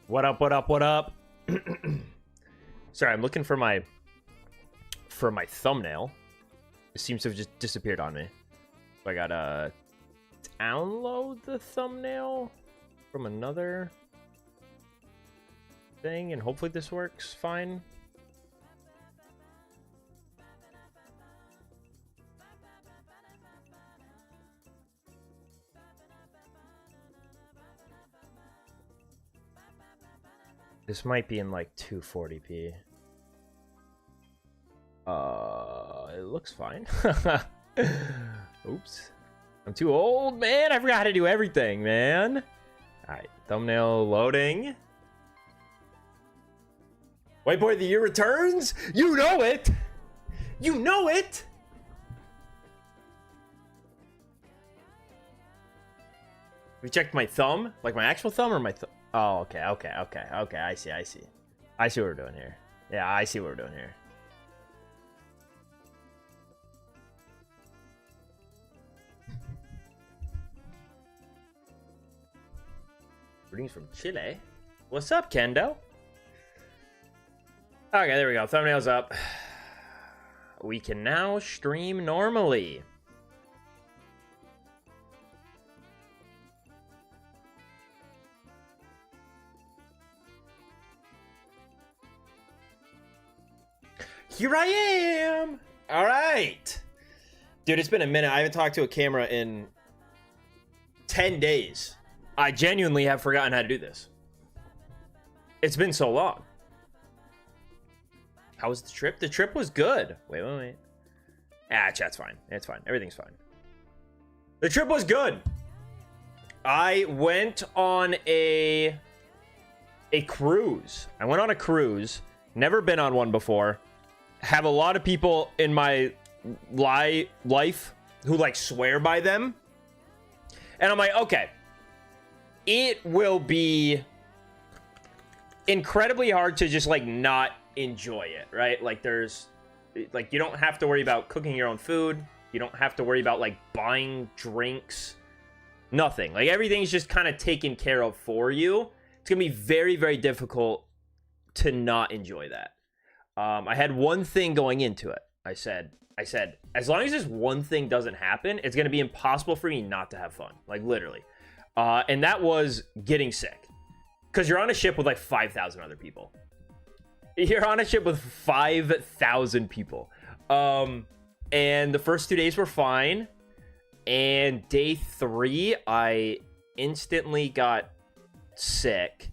What up, what up, what up? Sorry, I'm looking for my thumbnail. It seems to have just disappeared on me. So I gotta download the thumbnail from another thing, and hopefully this works fine. This might be in like 240p. It looks fine. Oops. I'm too old, man. I forgot how to do everything, man. Alright, thumbnail loading. White Boy of the Year returns? You know it! You know it! We checked my thumb? Like my actual thumb or my thumb? Oh, okay. I see. I see what we're doing here. Yeah, I see what we're doing here. Greetings from Chile. What's up, Kendo? Okay, there we go. Thumbnail's up. We can now stream normally. Here I am! Alright! Dude, it's been a minute. I haven't talked to a camera in 10 days. I genuinely have forgotten how to do this. It's been so long. How was the trip? The trip was good. Wait. Ah, chat's fine. It's fine. Everything's fine. The trip was good. I went on a cruise. I went on a cruise. Never been on one before. Have a lot of people in my life who like swear by them. And I'm like, okay. It will be incredibly hard to just like not enjoy it, right? Like there's like you don't have to worry about cooking your own food. You don't have to worry about like buying drinks. Nothing. Like everything's just kind of taken care of for you. It's gonna be very, very difficult to not enjoy that. I had one thing going into it. I said, as long as this one thing doesn't happen, it's going to be impossible for me not to have fun. Like, literally. And that was getting sick. Because you're on a ship with, like, 5,000 other people. You're on a ship with 5,000 people. And the first 2 days were fine. And day 3, I instantly got sick.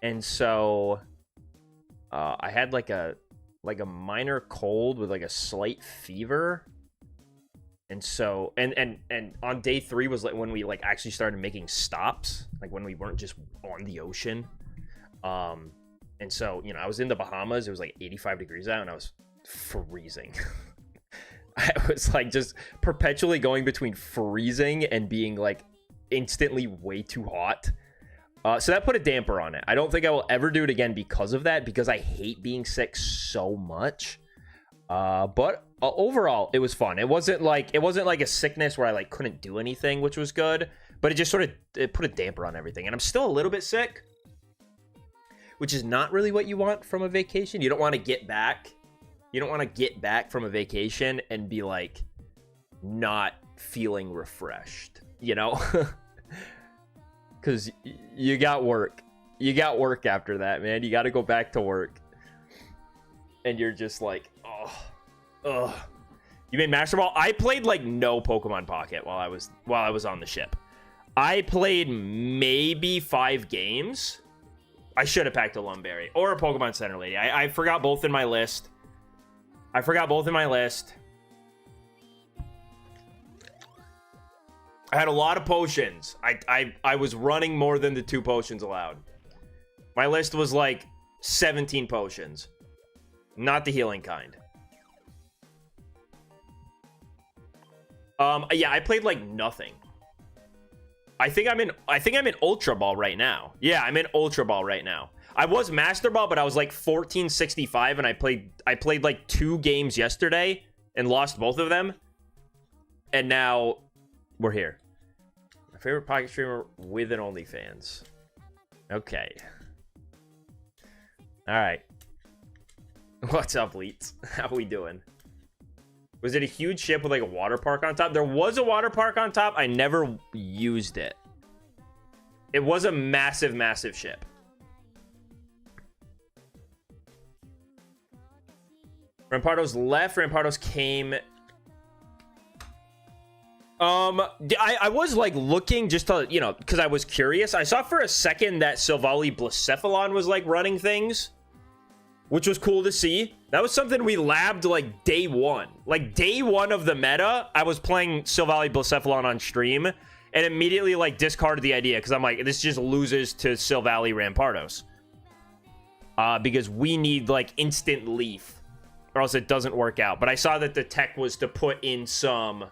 And so... I had like a minor cold with like a slight fever, and so and on day 3 was like when we like actually started making stops, like when we weren't just on the ocean. And so I was in the Bahamas. It was like 85 degrees out, and I was freezing. I was like just perpetually going between freezing and being like instantly way too hot. So that put a damper on it. I don't think I will ever do it again because of that, because I hate being sick so much. But overall, it was fun. It wasn't like a sickness where I like couldn't do anything, which was good. But it just sort of put a damper on everything. And I'm still a little bit sick, which is not really what you want from a vacation. You don't want to get back. You don't want to get back from a vacation and be like not feeling refreshed, Because you got work. You got work after that, man. You got to go back to work. And you're just like, ugh. You made Master Ball? I played like no Pokemon Pocket while I was on the ship. I played maybe 5 games. I should have packed a Lumberry or a Pokemon Center Lady. I forgot both in my list. I had a lot of potions. I was running more than the 2 potions allowed. My list was like 17 potions. Not the healing kind. Yeah, I played like nothing. I think I'm in Ultra Ball right now. Yeah, I'm in Ultra Ball right now. I was Master Ball, but I was like 1465, and I played like 2 games yesterday and lost both of them. And now we're here. My favorite Pocket streamer with an OnlyFans. Okay. All right. What's up, Leets? How we doing? Was it a huge ship with like a water park on top? There was a water park on top. I never used it. It was a massive, massive ship. Rampardos left. Rampardos came. I was like looking just to, you know, because I was curious. I saw for a second that Silvally Blacephalon was like running things, which was cool to see. That was something we labbed like day one. Like day one of the meta, I was playing Silvally Blacephalon on stream and immediately like discarded the idea because I'm like, this just loses to Silvally Rampardos. Because we need like instant leaf or else it doesn't work out. But I saw that the tech was to put in some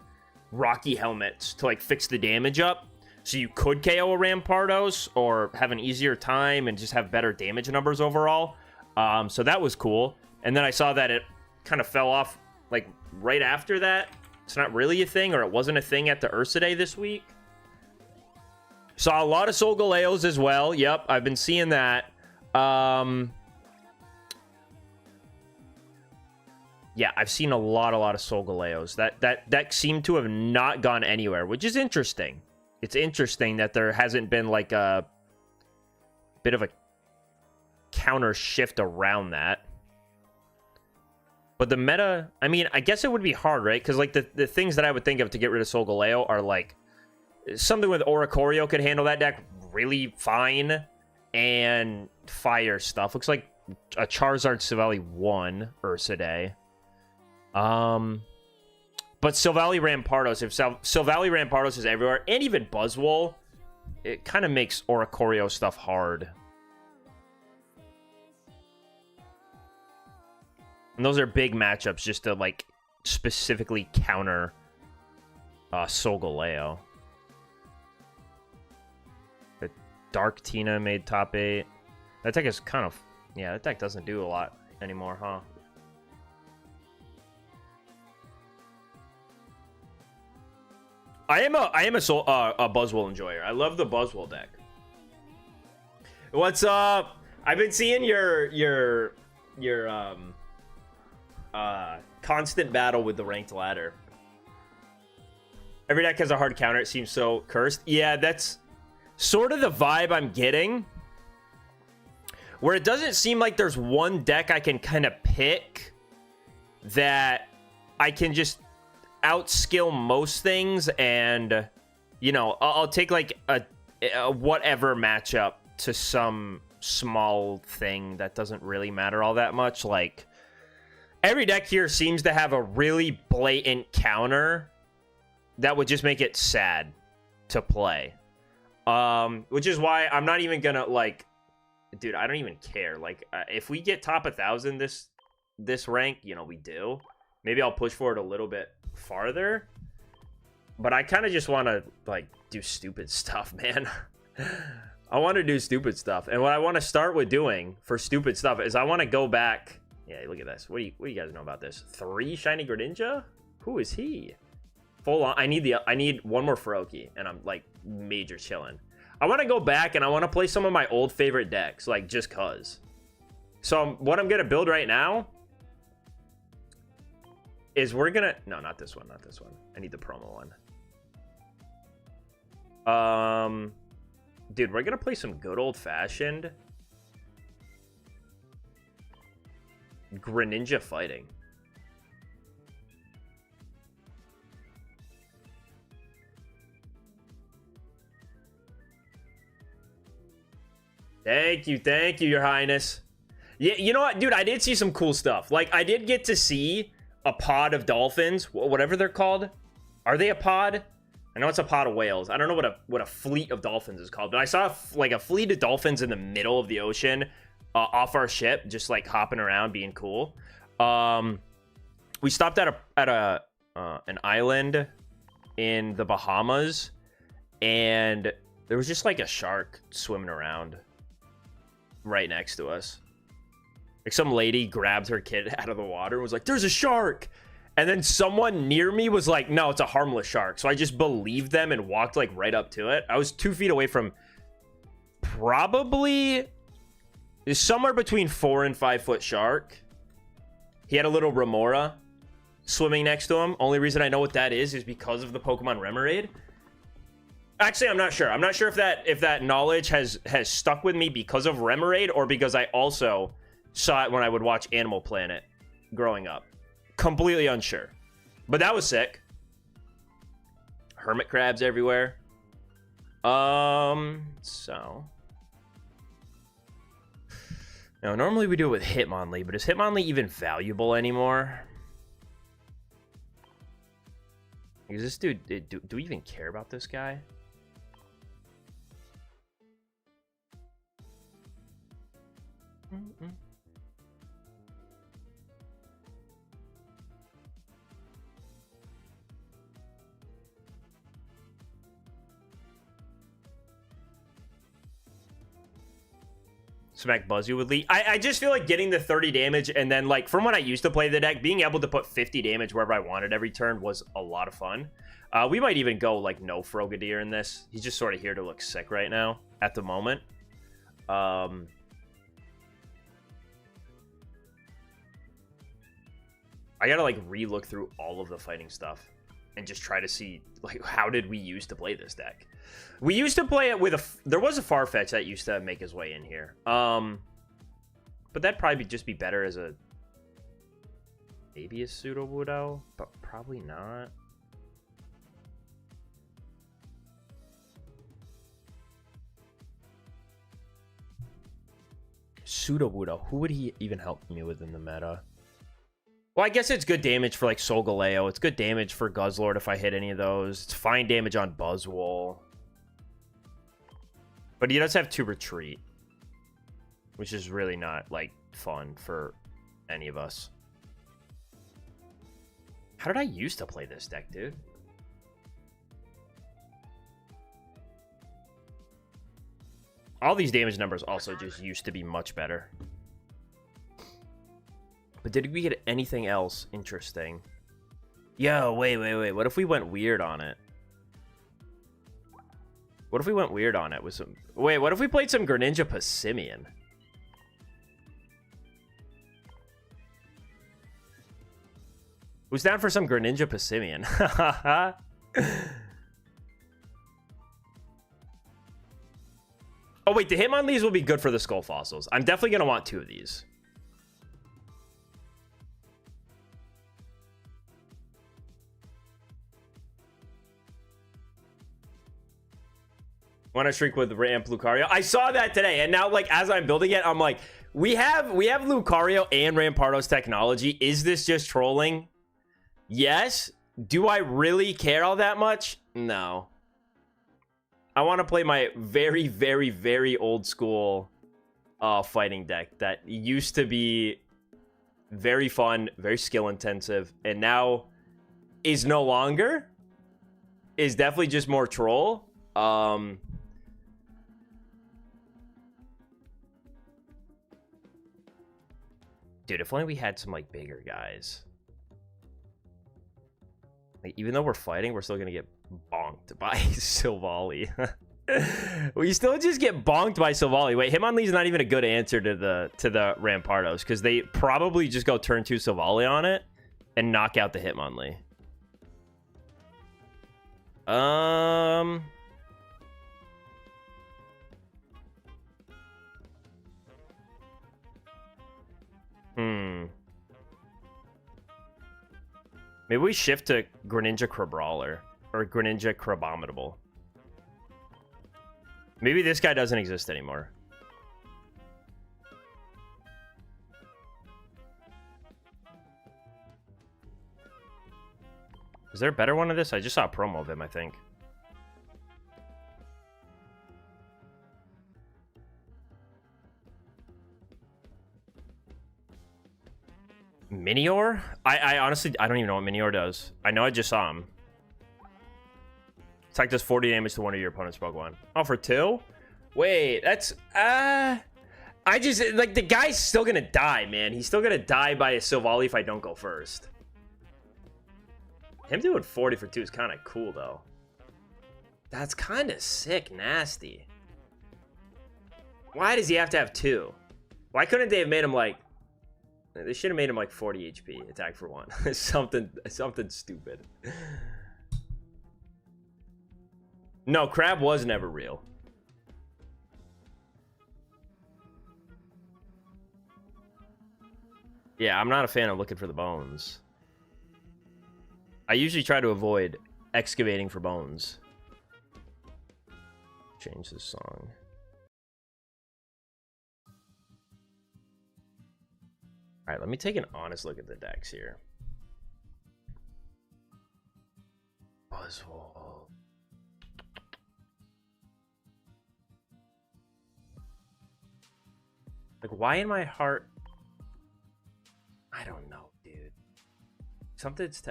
Rocky helmets to like fix the damage up. So you could KO a Rampardos or have an easier time and just have better damage numbers overall. So that was cool. And then I saw that it kind of fell off like right after that. It's not really a thing, or it wasn't a thing at the Ursa Day this week. Saw a lot of Solgaleos as well. Yep, I've been seeing that. Yeah, I've seen a lot of Solgaleos. That seemed to have not gone anywhere, which is interesting. It's interesting that there hasn't been like a bit of a counter shift around that. But the meta, I mean, I guess it would be hard, right? Because like the things that I would think of to get rid of Solgaleo are like something with Oricorio could handle that deck really fine, and fire stuff. Looks like a Charizard Silvally 1 Ursa Day. But Silvally Rampardos, if Silvally Rampardos is everywhere, and even Buzzwole, it kind of makes Oricorio stuff hard. And those are big matchups just to, like, specifically counter Solgaleo. The Dark Tina made top 8. That deck is kind of... Yeah, that deck doesn't do a lot anymore, huh? I am a Buzzwole enjoyer. I love the Buzzwole deck. What's up? I've been seeing your constant battle with the ranked ladder. Every deck has a hard counter. It seems so cursed. Yeah, that's sort of the vibe I'm getting. Where it doesn't seem like there's one deck I can kind of pick that I can just outskill most things, and you know, I'll take like a whatever matchup to some small thing that doesn't really matter all that much. Like every deck here seems to have a really blatant counter that would just make it sad to play, which is why I'm not even gonna like, dude, I don't even care. Like if we get top 1,000 this rank, you know, we do, maybe I'll push for it a little bit farther, but I kind of just want to like do stupid stuff, man. I want to do stupid stuff, and what I want to start with doing for stupid stuff is I want to go back. Yeah, look at this. What do you guys know about this? 3 shiny Greninja? Who is he? Full on. I need one more Froakie, and I'm like major chilling. I want to go back and I want to play some of my old favorite decks, like just cause. So what I'm gonna build right now is we're gonna... No, not this one. Not this one. I need the promo one. Dude, we're gonna play some good old-fashioned Greninja fighting. Thank you, Your Highness. Yeah, you know what, dude? I did see some cool stuff. Like, I did get to see a pod of dolphins, whatever they're called. Are they a pod? I know it's a pod of whales. I don't know what a fleet of dolphins is called, but I saw like a fleet of dolphins in the middle of the ocean, off our ship, just like hopping around, being cool. We stopped at an island in the Bahamas, and there was just like a shark swimming around right next to us. Like some lady grabbed her kid out of the water and was like, "There's a shark." And then someone near me was like, "No, it's a harmless shark." So I just believed them and walked like right up to it. I was 2 feet away from probably is somewhere between 4 and 5 foot shark. He had a little remora swimming next to him. Only reason I know what that is because of the Pokemon Remoraid. Actually, I'm not sure. I'm not sure if that knowledge has stuck with me because of Remoraid or because I also saw it when I would watch Animal Planet growing up. Completely unsure. But that was sick. Hermit crabs everywhere. So. Now, normally we do it with Hitmonlee, but is Hitmonlee even valuable anymore? Is this dude... Do we even care about this guy? Smack Buzz you with Lee. I just feel like getting the 30 damage and then, like, from when I used to play the deck, being able to put 50 damage wherever I wanted every turn was a lot of fun. We might even go, like, no Frogadier in this. He's just sort of here to look sick right now at the moment. I gotta, like, re-look through all of the fighting stuff and just try to see, like, how did we used to play this deck? We used to play it with there was a Farfetch that used to make his way in here. But that'd probably just be better as maybe a Sudowoodo, but probably not. Sudowoodo, who would he even help me with in the meta? Well, I guess it's good damage for, like, Solgaleo. It's good damage for Guzzlord if I hit any of those. It's fine damage on Buzzwole. But he does have 2 retreat, which is really not, like, fun for any of us. How did I used to play this deck, dude? All these damage numbers also just used to be much better. But did we get anything else interesting? Yo, wait. What if we went weird on it? What if we went weird on it with some... Wait, what if we played some Greninja Passimian? Who's down for some Greninja Passimian? Oh, wait, the Hitmonlees will be good for the Skull Fossils. I'm definitely going to want 2 of these. Want to shrink with Ramp Lucario? I saw that today, and now, like, as I'm building it, I'm like, we have Lucario and Rampardos technology. Is this just trolling? Yes. Do I really care all that much? No. I want to play my very, very, very old school fighting deck that used to be very fun, very skill intensive, and now is no longer. Is definitely just more troll. Dude, if only we had some, like, bigger guys. Like, even though we're fighting, we're still gonna get bonked by Silvally. We still just get bonked by Silvally. Wait, Hitmonlee's not even a good answer to the Rampardos, because they probably just go turn 2 Silvally on it and knock out the Hitmonlee. Maybe we shift to Greninja Crabrawler or Greninja Crabominable. Maybe this guy doesn't exist anymore. Is there a better one of this? I just saw a promo of him, I think. Minior? I honestly, I don't even know what Minior does. I know I just saw him. Attack does 40 damage to one of your opponent's Pokemon. Oh, for 2? Wait, that's... I just... Like, the guy's still gonna die, man. He's still gonna die by a Silvally if I don't go first. Him doing 40 for 2 is kind of cool, though. That's kind of sick nasty. Why does he have to have 2? Why couldn't they have made him like... They should have made him like 40 HP, attack for 1. something stupid. No, Crab was never real. Yeah, I'm not a fan of looking for the bones. I usually try to avoid excavating for bones. Change this song. All right, let me take an honest look at the decks here. Buzzwole. Like, why in my heart? I don't know, dude. Something's...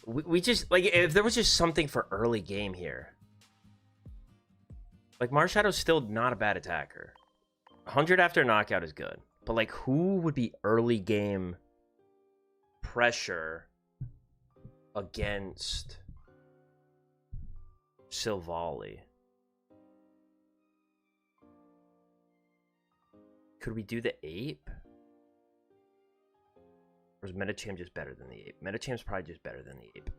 We just... Like, if there was just something for early game here. Like, Marshadow's still not a bad attacker. 100 after knockout is good. But, like, who would be early game pressure against Silvally? Could we do the ape? Or is Metacham just better than the ape? Metacham's probably just better than the ape.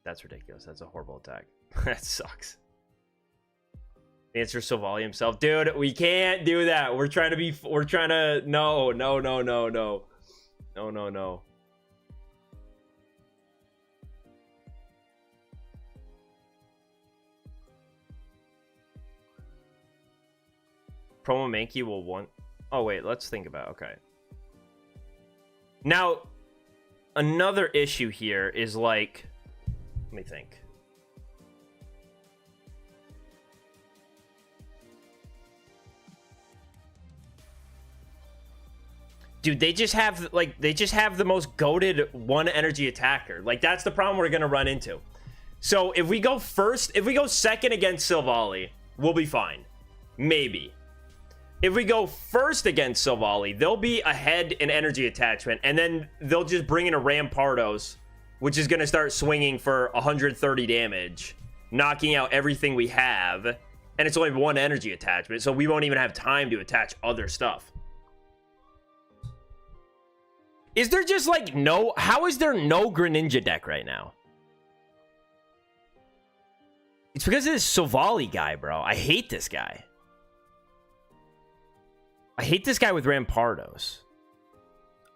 That's ridiculous. That's a horrible attack. That sucks. Answer Silvally himself. Dude, we can't do that. We're trying to be... We're trying to... No. No. Promo Mankey will want... Oh, wait. Let's think about... Okay. Now, another issue here is like... Let me think. Dude, they just have the most goated 1 energy attacker. Like, that's the problem we're gonna run into. So if we go second against Silvally, we'll be fine. Maybe. If we go first against Silvally, they'll be ahead in energy attachment, and then they'll just bring in a Rampardos, which is going to start swinging for 130 damage, knocking out everything we have, and it's only 1 energy attachment, so we won't even have time to attach other stuff. Is there just, like, no... How is there no Greninja deck right now? It's because of this Silvally guy, bro. I hate this guy. I hate this guy with Rampardos.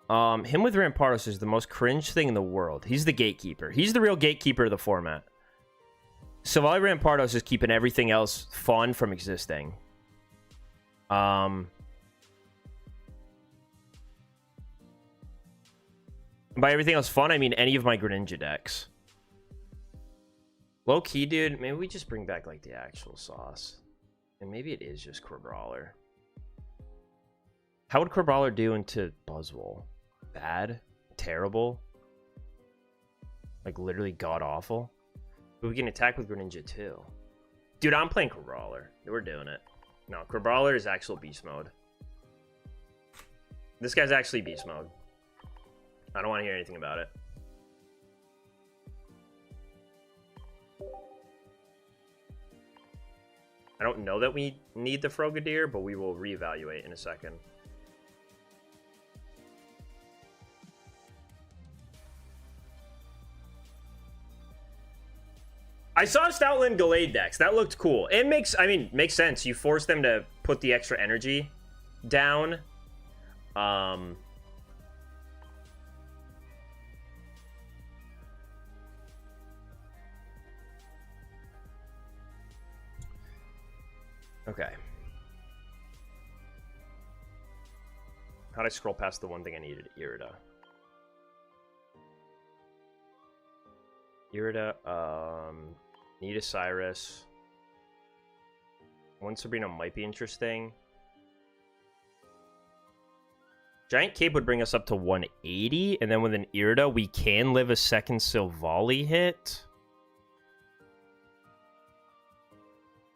Him with Rampardos is the most cringe thing in the world. He's the gatekeeper. He's the real gatekeeper of the format. Silvally Rampardos is keeping everything else fun from existing. By everything else fun, I mean any of my Greninja decks. Low key, dude, maybe we just bring back, like, the actual sauce. And maybe it is just Crabrawler. How would Crabrawler do into Buzzwole? Bad? Terrible? Like, literally god-awful? But we can attack with Greninja, too. Dude, I'm playing Crabrawler. We're doing it. No, Crabrawler is actual beast mode. This guy's actually beast mode. I don't want to hear anything about it. I don't know that we need the Frogadier, but we will reevaluate in a second. I saw Stoutland Gallade decks. That looked cool. It makes sense. You force them to put the extra energy down. Okay. How'd I scroll past the one thing I needed? Irida. Need a Cyrus. One Sabrina might be interesting. Giant Cape would bring us up to 180, and then with an Irida, we can live a second Silvally hit.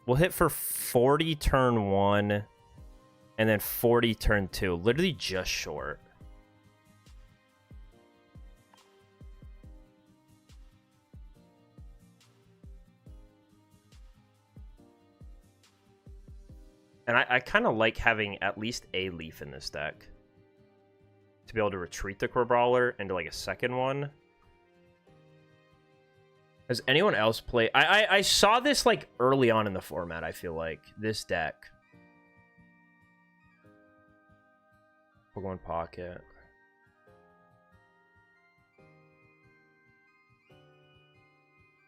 We'll hit for 40 turn 1, and then 40 turn 2. Literally just short. And I kind of like having at least a leaf in this deck. To be able to retreat the Core Brawler into, like, a second one. Has anyone else played... I saw this, like, early on in the format, I feel like. This deck. Pokemon Pocket.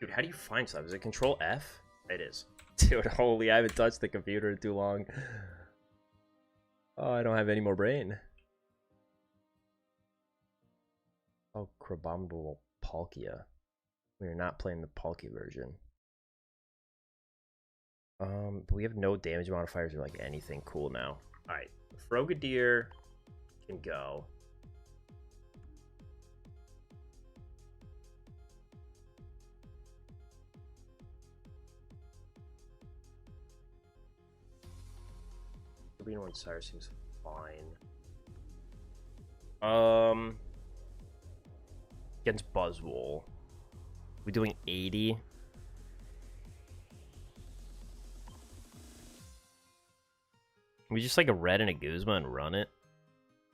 Dude, how do you find stuff? Is it Control F? It is. Dude, holy, I haven't touched the computer in too long. Oh, I don't have any more brain. Oh, Crabominable Palkia. We are not playing the Palkia version. But we have no damage modifiers or like anything cool now. Alright, Frogadier can go. Being one Sire seems fine. Against Buzzwole. We doing 80? We just like a red and a Guzma and run it.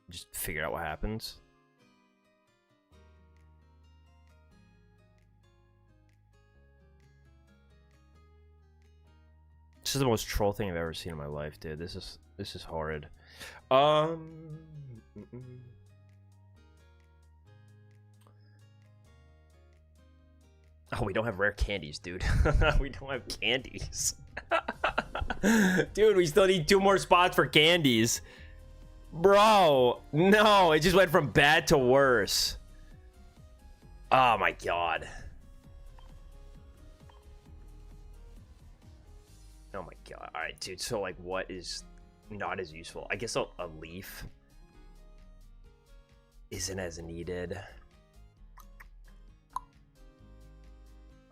Just figure out what happens. This is the most troll thing I've ever seen in my life, dude. This is horrid. Oh, we don't have rare candies, dude. We don't have candies. Dude, we still need 2 more spots for candies. Bro, no, it just went from bad to worse. Oh my god. Oh my god. Alright, dude, so like what is not as useful? I guess a leaf isn't as needed.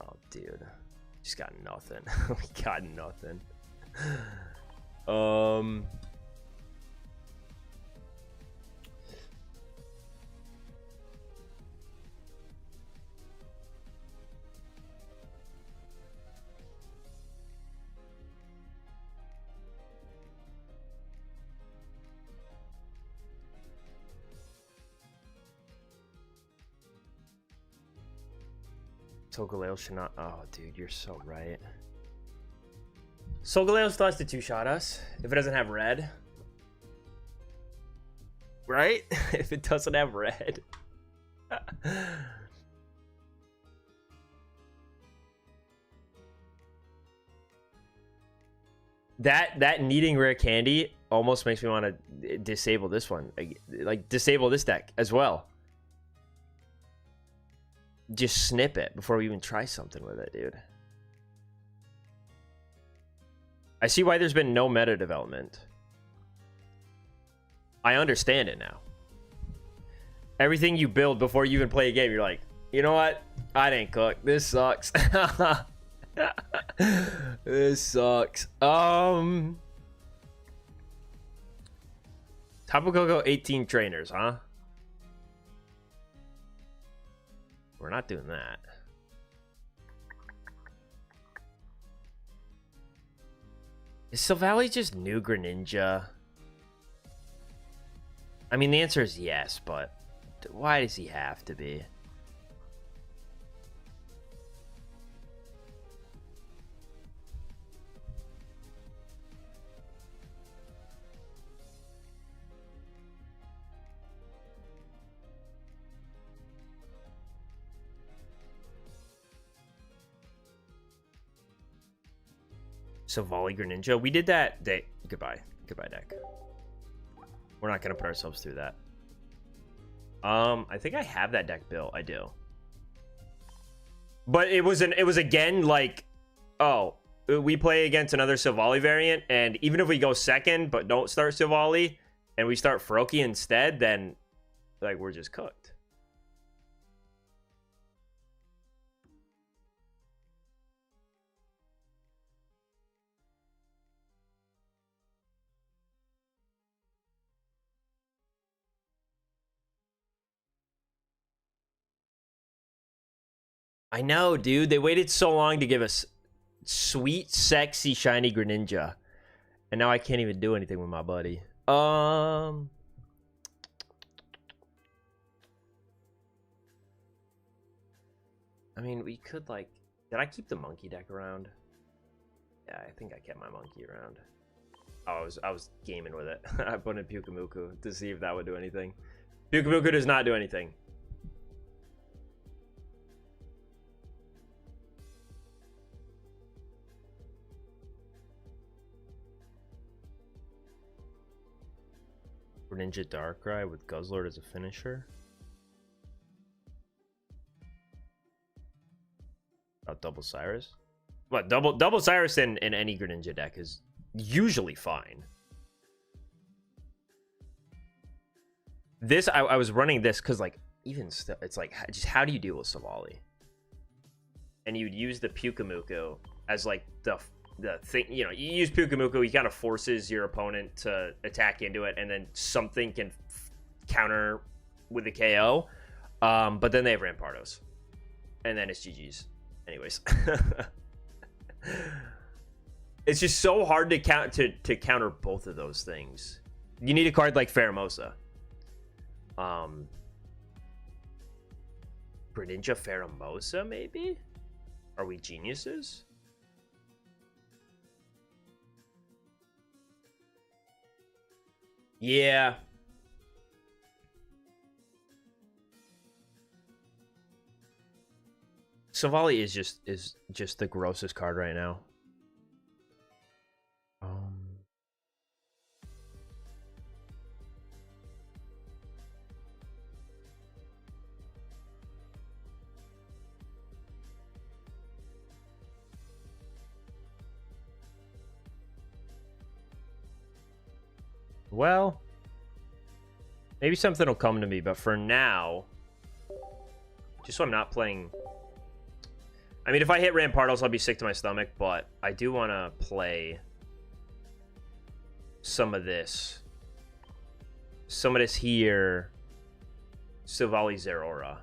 Oh, dude. Just got nothing. We got nothing. Solgaleo should not... Oh, dude, you're so right. Solgaleo still has to 2-shot us if it doesn't have red. Right? If it doesn't have red. That needing rare candy almost makes me want to disable this one. Like, disable this deck as well. Just snip it before we even try something with it, dude. I see why there's been no meta development. I understand it now. Everything you build before you even play a game, you're like, you know what? I didn't cook. This sucks. This sucks. Tapu Koko 18 trainers, huh? We're not doing that. Is Silvally just new Greninja? I mean, the answer is yes, but why does he have to be? Silvally Greninja. We did that day. Goodbye. Goodbye, deck. We're not going to put ourselves through that. I think I have that deck built. I do. But it was again like, oh, we play against another Silvally variant, and even if we go second but don't start Silvally and we start Froakie instead, then like we're just cooked. I know, dude. They waited so long to give us sweet, sexy, shiny Greninja. And now I can't even do anything with my buddy. I mean, we could, like... Did I keep the monkey deck around? Yeah, I think I kept my monkey around. Oh, I was gaming with it. I put in Pyukumuku to see if that would do anything. Pyukumuku does not do anything. Greninja Darkrai with Guzzlord as a finisher. Double Cyrus? What, double Cyrus in any Greninja deck is usually fine. This, I was running this because, like, even still, it's like, just how do you deal with Savali? And you'd use the Pyukumuku as, like, the thing, you know, you use Pyukumuku, he kind of forces your opponent to attack into it, and then something can counter with a KO. But then they have Rampardos. And then it's GG's. Anyways. It's just so hard to counter both of those things. You need a card like Pheromosa. Greninja Pheromosa, maybe? Are we geniuses? Yeah. Savali is just the grossest card right now. Well, maybe something will come to me, but for now, just so I'm not playing... I mean, if I hit Rampardos, I'll be sick to my stomach, but I do want to play some of this. Some of this here. Savali Zeraora.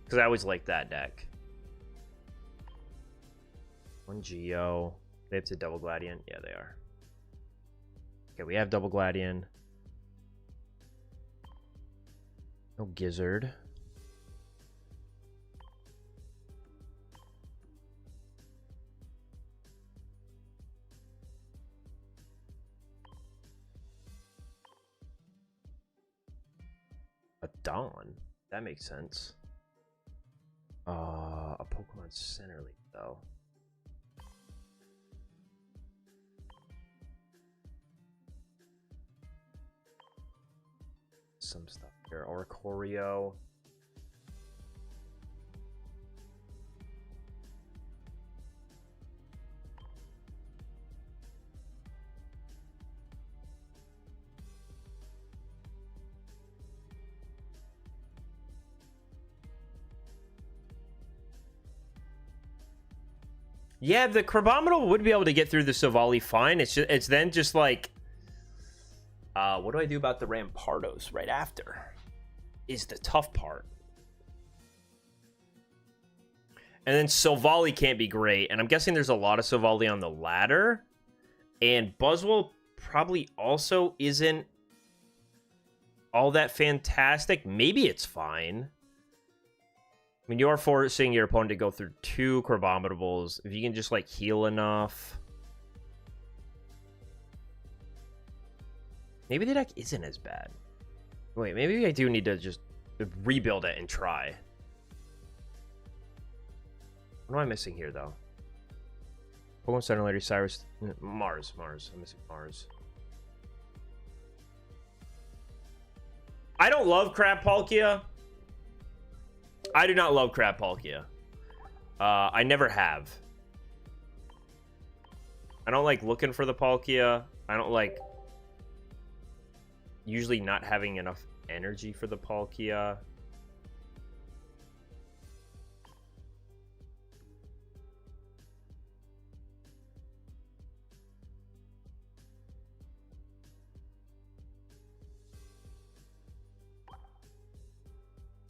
Because I always like that deck. One Geo. They have to double Gladian? Yeah, they are. Okay, we have double Gladian. No Gizzard. A Dawn? That makes sense. A Pokemon Center League, though. Some stuff here. Oricorio. Yeah, the Crabominal would be able to get through the Savali fine. It's then just like, what do I do about the Rampardos right after? Is the tough part. And then Savali can't be great, and I'm guessing there's a lot of Savali on the ladder. And Buzzwole probably also isn't all that fantastic. Maybe it's fine. I mean, you are forcing your opponent to go through 2 Crabominables. If you can just, like, heal enough. Maybe the deck isn't as bad. Wait, maybe I do need to just rebuild it and try. What am I missing here, though? Pokemon Center Lady Cyrus. Mars. I'm missing Mars. I don't love Crabapalkia. I do not love Crabapalkia. I never have. I don't like looking for the Palkia. I don't like usually not having enough energy for the Palkia.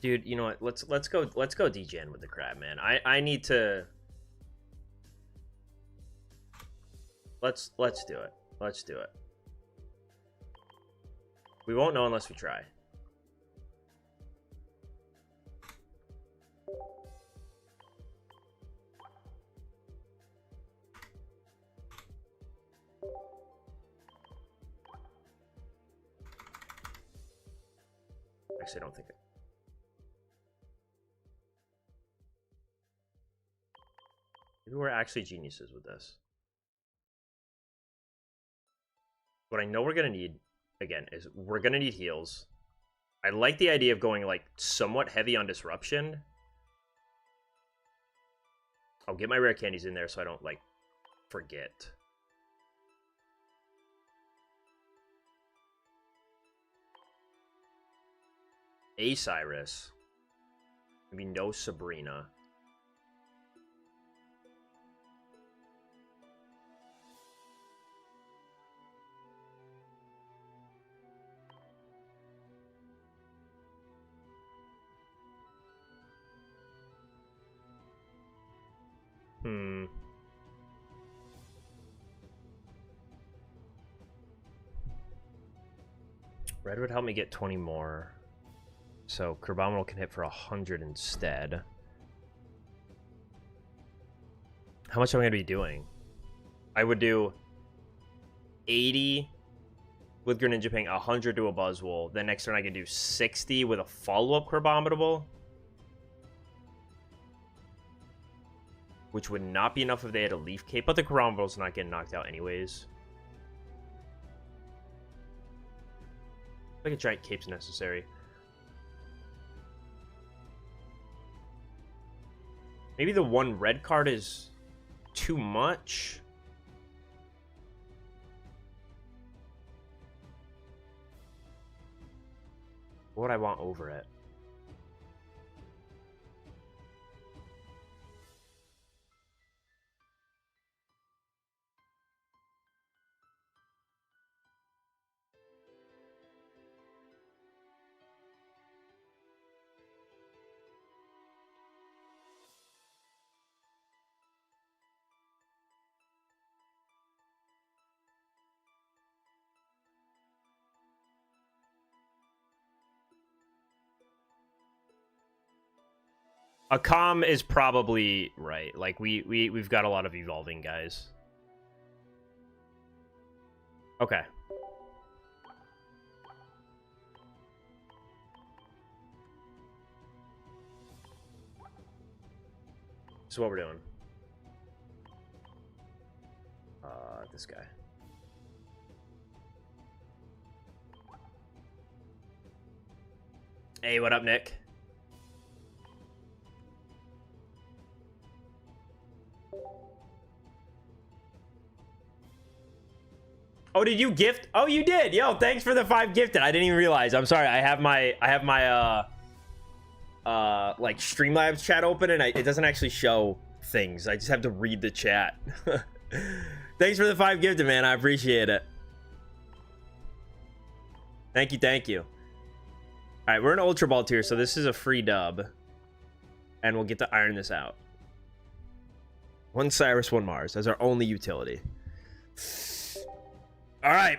Dude, you know what? Let's go degen with the crab, man. I need to. Let's do it. Let's do it. We won't know unless we try. Actually, I don't think it. Maybe we're actually geniuses with this. What I know we're going to need, again, is we're going to need heals. I like the idea of going, like, somewhat heavy on disruption. I'll get my rare candies in there so I don't, like, forget. A Cyrus. Maybe no Sabrina. Red would help me get 20 more. So Crabominal can hit for 100 instead. How much am I going to be doing? I would do 80 with Greninja paying 100 to a Buzzwole. Then next turn I can do 60 with a follow-up Crabominable. Which would not be enough if they had a Leaf Cape, but the Crabominable's not getting knocked out anyways. I think a Giant Cape's necessary. Maybe the one red card is too much. What would I want over it? A calm is probably right. Like we've got a lot of evolving guys. Okay. This is what we're doing. This guy. Hey, what up, Nick? Oh, did you gift? Oh, you did. Yo, thanks for the 5 gifted. I didn't even realize. I'm sorry. I have my like Streamlabs chat open and it doesn't actually show things. I just have to read the chat. Thanks for the 5 gifted, man. I appreciate it. Thank you, thank you. All right, we're in Ultra Ball tier, so this is a free dub. And we'll get to iron this out. 1 Cyrus, 1 Mars. That's our only utility. All right.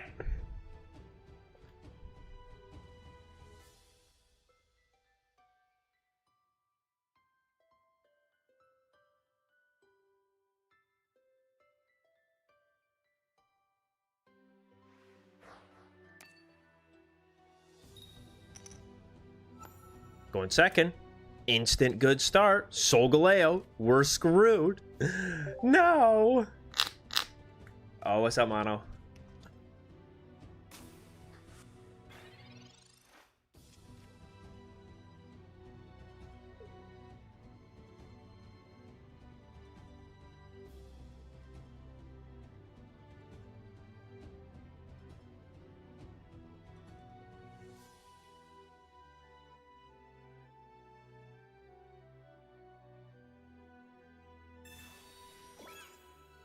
Going second. Instant good start. Solgaleo. We're screwed. No. Oh, what's up, Mono?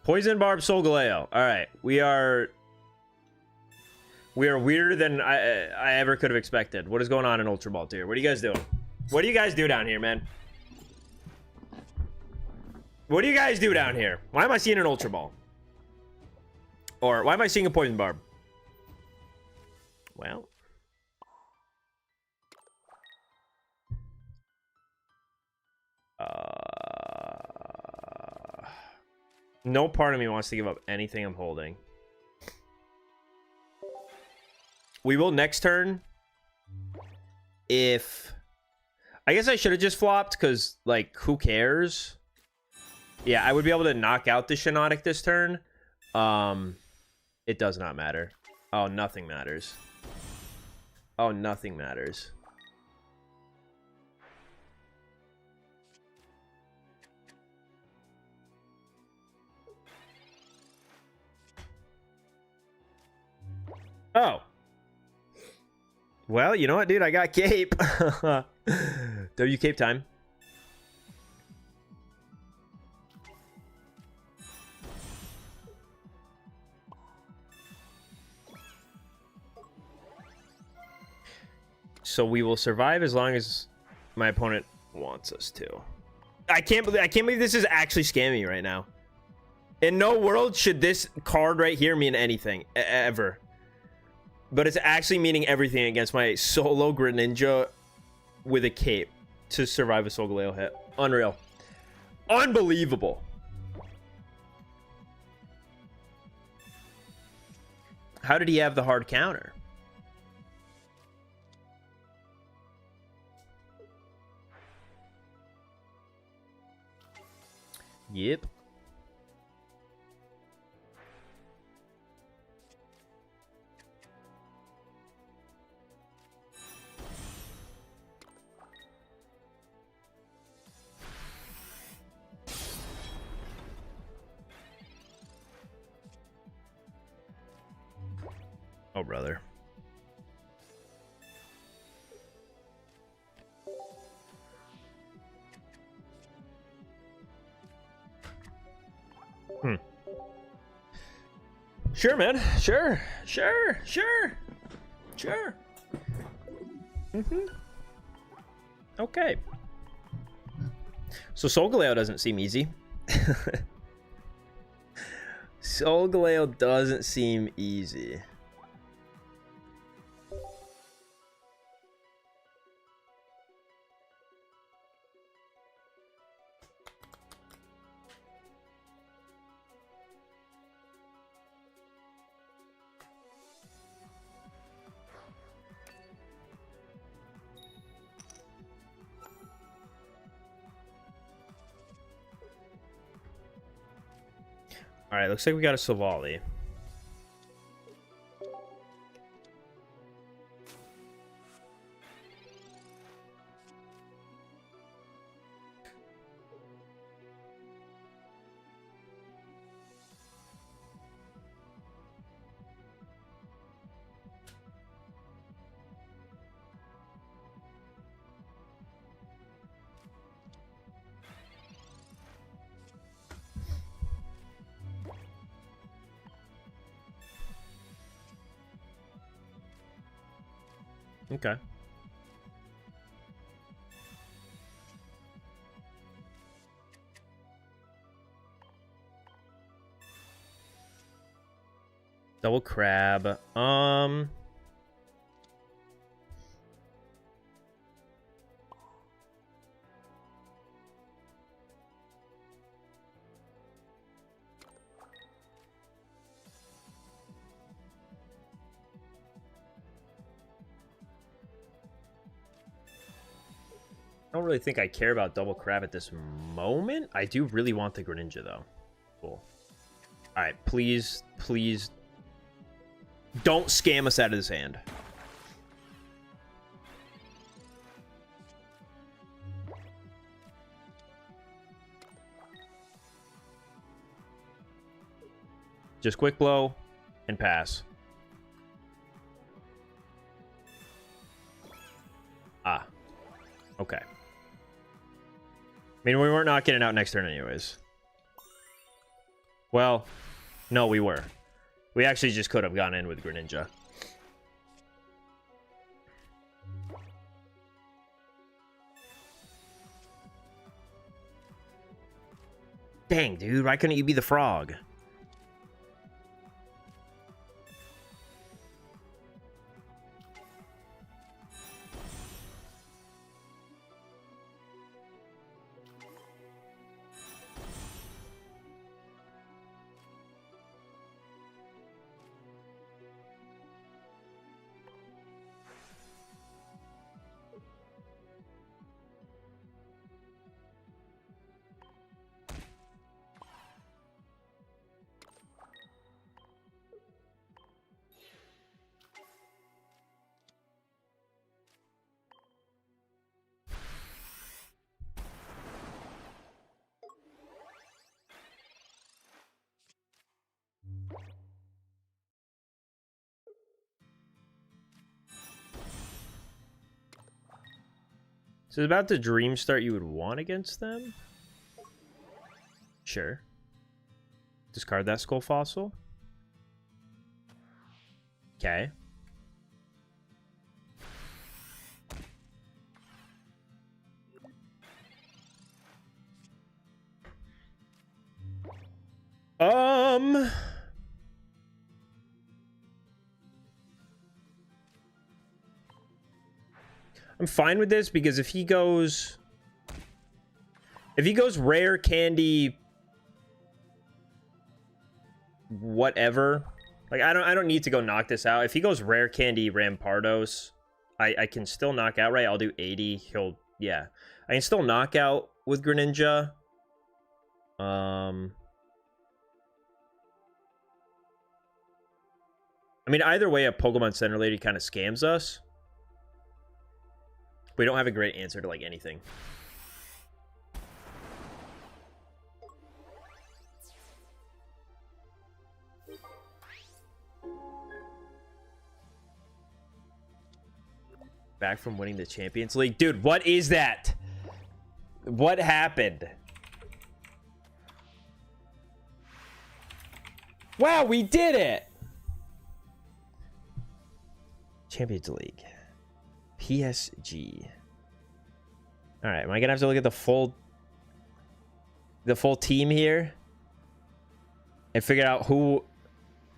Poison Barb Solgaleo. All right, we are weirder than I ever could have expected. What is going on in Ultra Ball tier? What are you guys doing? What do you guys do down here, man? What do you guys do down here? Why am I seeing an Ultra Ball? Or why am I seeing a poison barb? Well. No part of me wants to give up anything I'm holding. We will next turn. If... I guess I should have just flopped, because, like, who cares? Yeah, I would be able to knock out the Shiinotic this turn. It does not matter. Oh, nothing matters. Oh, nothing matters. Oh. Well, you know what, dude? I got cape. W cape time. So we will survive as long as my opponent wants us to. I can't believe this is actually scamming me right now. In no world should this card right here mean anything ever. But it's actually meaning everything against my solo Greninja with a cape to survive a Solgaleo hit. Unreal. Unbelievable. How did he have the hard counter? Yep. Oh, brother. Sure, man. Sure. Okay. So Solgaleo doesn't seem easy. Solgaleo doesn't seem easy. All right, looks like we got a Savali. Okay. Double crab. I don't really think I care about double crab at this moment. I do really want the Greninja, though. Cool. All right, please, please don't scam us out of this hand. Just quick blow and pass. Ah. Okay. I mean, we weren't knocking it out next turn anyways. Well, no, we were. We actually just could have gone in with Greninja. Dang, dude. Why couldn't you be the frog? So it's about the dream start you would want against them? Sure. Discard that skull fossil. Okay. I'm fine with this because if he goes rare candy whatever, like I don't need to go knock this out. If he goes rare candy Rampardos, I can still knock out, right? I'll do 80. Yeah. I can still knock out with Greninja. I mean, either way, a Pokemon Center Lady kind of scams us. We don't have a great answer to, like, anything. Back from winning the Champions League. Dude, what is that? What happened? Wow, we did it! Champions League. PSG. All right, am I gonna have to look at the full team here and figure out who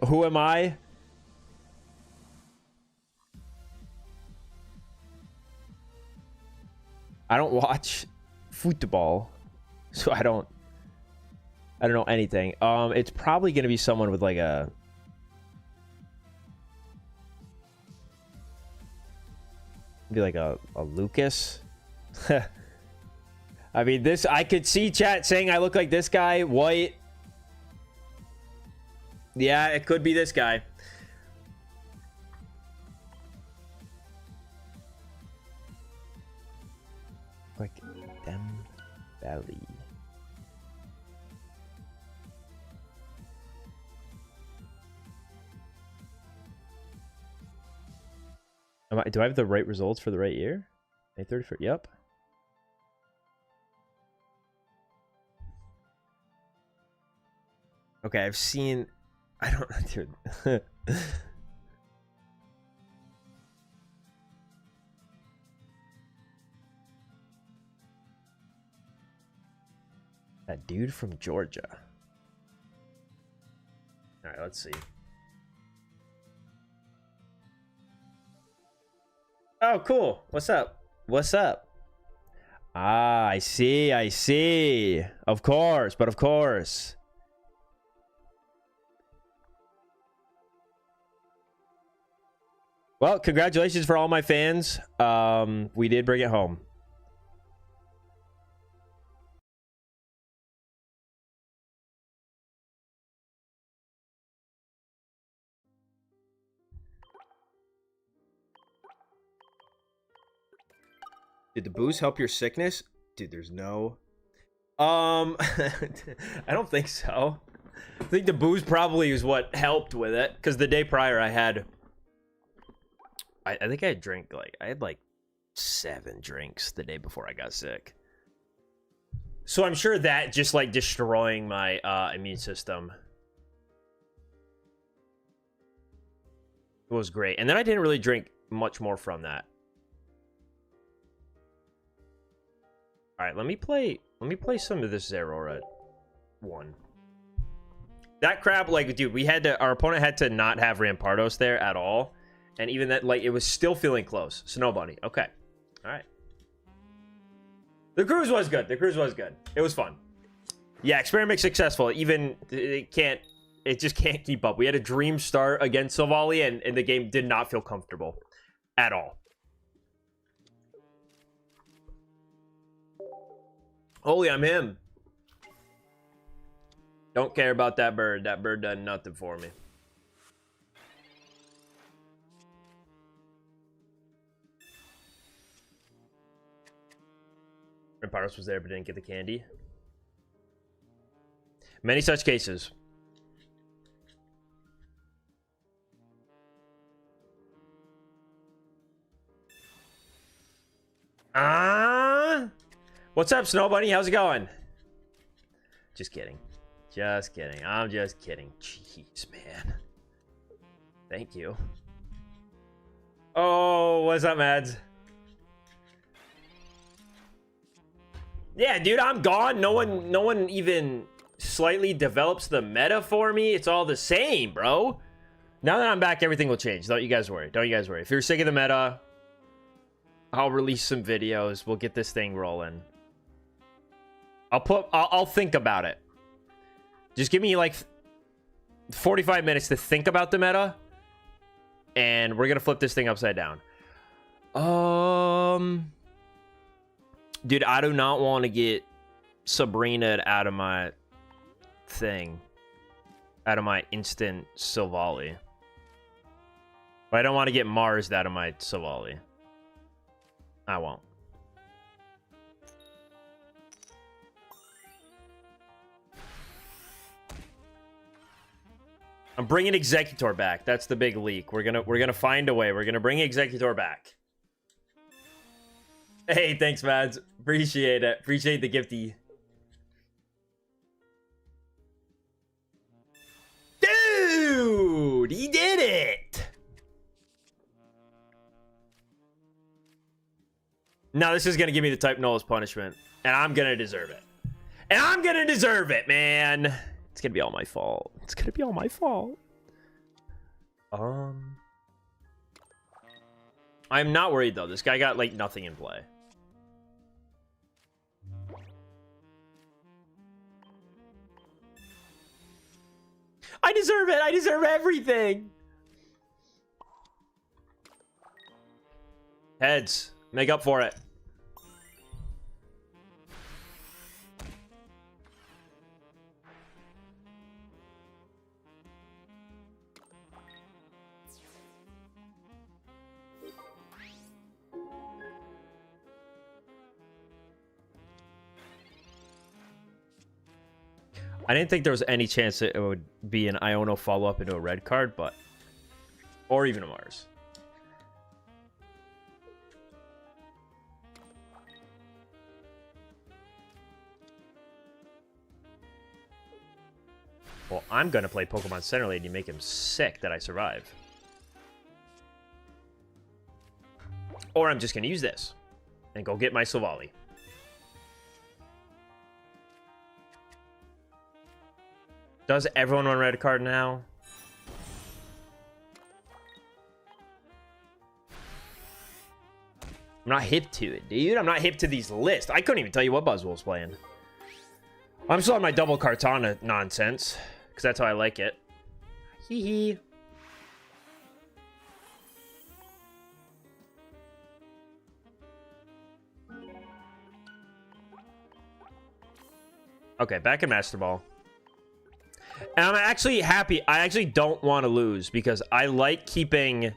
am I? I don't watch football, so I don't know anything. It's probably gonna be someone with like a Lucas. I mean, this, I could see chat saying I look like this guy, white. Yeah, it could be this guy. Like them belly. Do I have the right results for the right year? May 31st. Yep. Okay, I've seen. I don't. Dude. That dude from Georgia. All right, let's see. Oh, cool. What's up? What's up? Ah, I see. I see. Of course, but of course. Well, congratulations for all my fans. We did bring it home. Did the booze help your sickness? Dude, there's no... I don't think so. I think the booze probably is what helped with it. Because the day prior I had... I think I had like 7 drinks the day before I got sick. So I'm sure that just like destroying my immune system was great. And then I didn't really drink much more from that. All right, let me play some of this Zeraora 1. That crap, like, dude, our opponent had to not have Rampardos there at all. And even that, like, it was still feeling close. Snow Bunny. Okay. All right. The cruise was good. It was fun. Yeah, experiment successful. Even it just can't keep up. We had a dream start against Silvally, and the game did not feel comfortable at all. Holy, I'm him. Don't care about that bird. That bird done nothing for me. Rampardos was there but didn't get the candy. Many such cases. Ah! What's up, Snow Bunny? How's it going? Just kidding. Just kidding. I'm just kidding. Jeez, man. Thank you. Oh, what's up, Mads? Yeah, dude, I'm gone. No one even slightly develops the meta for me. It's all the same, bro. Now that I'm back, everything will change. Don't you guys worry. Don't you guys worry. If you're sick of the meta, I'll release some videos. We'll get this thing rolling. I'll think about it. Just give me like 45 minutes to think about the meta, and we're gonna flip this thing upside down. Dude, I do not want to get Sabrina out of my thing, out of my instant Silvally. But I don't want to get Mars out of my Silvally. I won't. I'm bringing Executor back. That's the big leak. We're gonna find a way. We're gonna bring Executor back. Hey, thanks, Mads. Appreciate it. Appreciate the gifty. Dude, he did it. Now this is gonna give me the type null's punishment, and I'm gonna deserve it. And I'm gonna deserve it, man. It's gonna be all my fault. It's gonna be all my fault. I'm not worried though. This guy got like nothing in play. I deserve it. I deserve everything. Heads. Make up for it. I didn't think there was any chance that it would be an Iono follow-up into a red card, but... Or even a Mars. Well, I'm gonna play Pokemon Center Lane to make him sick that I survive. Or I'm just gonna use this. And go get my Silvally. Does everyone want a red card now? I'm not hip to it, dude. I'm not hip to these lists. I couldn't even tell you what Buzzwole's playing. I'm still on my double Kartana nonsense. Because that's how I like it. Hee hee. Okay, back in Master Ball. And I'm actually happy. I actually don't want to lose because I like keeping...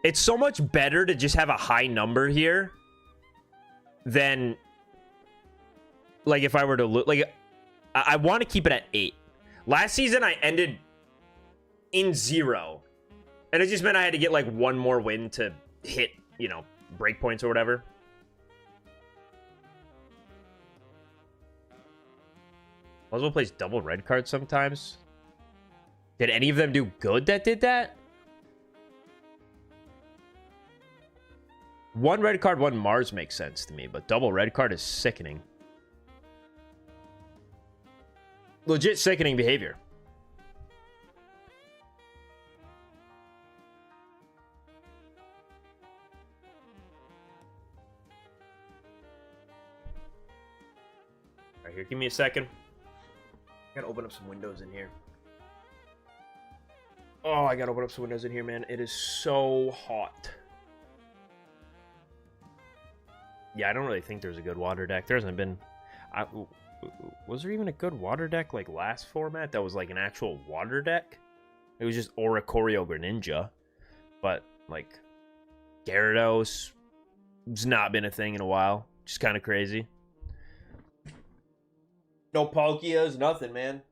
It's so much better to just have a high number here than... Like, if I were to lose... Like, I want to keep it at 8. Last season, I ended in 0. And it just meant I had to get, like, one more win to hit, you know, breakpoints or whatever. Buzzwole plays double red cards sometimes. Did any of them do good that did that? One red card, one Mars makes sense to me, but double red card is sickening. Legit sickening behavior. All right, here, give me a second. I gotta open up some windows in here. Oh, I gotta open up some windows in here, man. It is so hot. Yeah, I don't really think there's a good water deck. There hasn't been... was there even a good water deck like last format that was like an actual water deck? It was just Oricorio Greninja. But, like, Gyarados has not been a thing in a while. Just kind of crazy. No Palkias, nothing, man.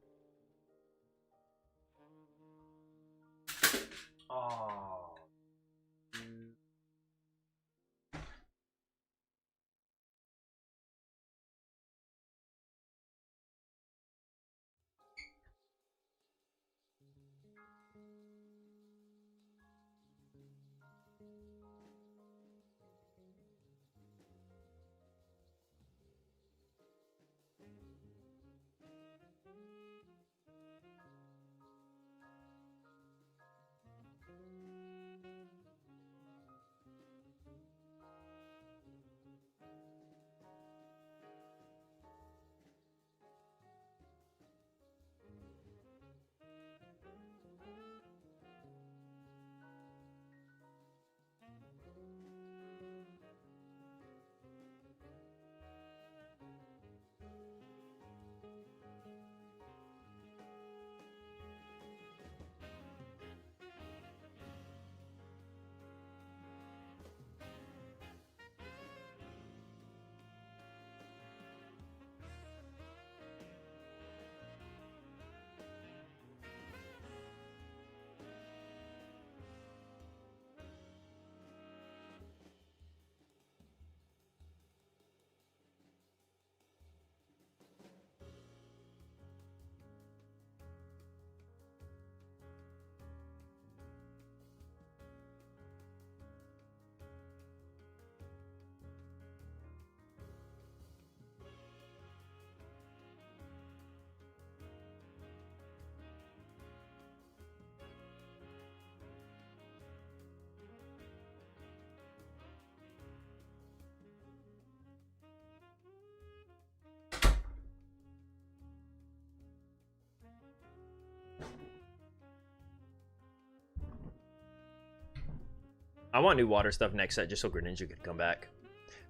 I want new water stuff next set just so Greninja could come back.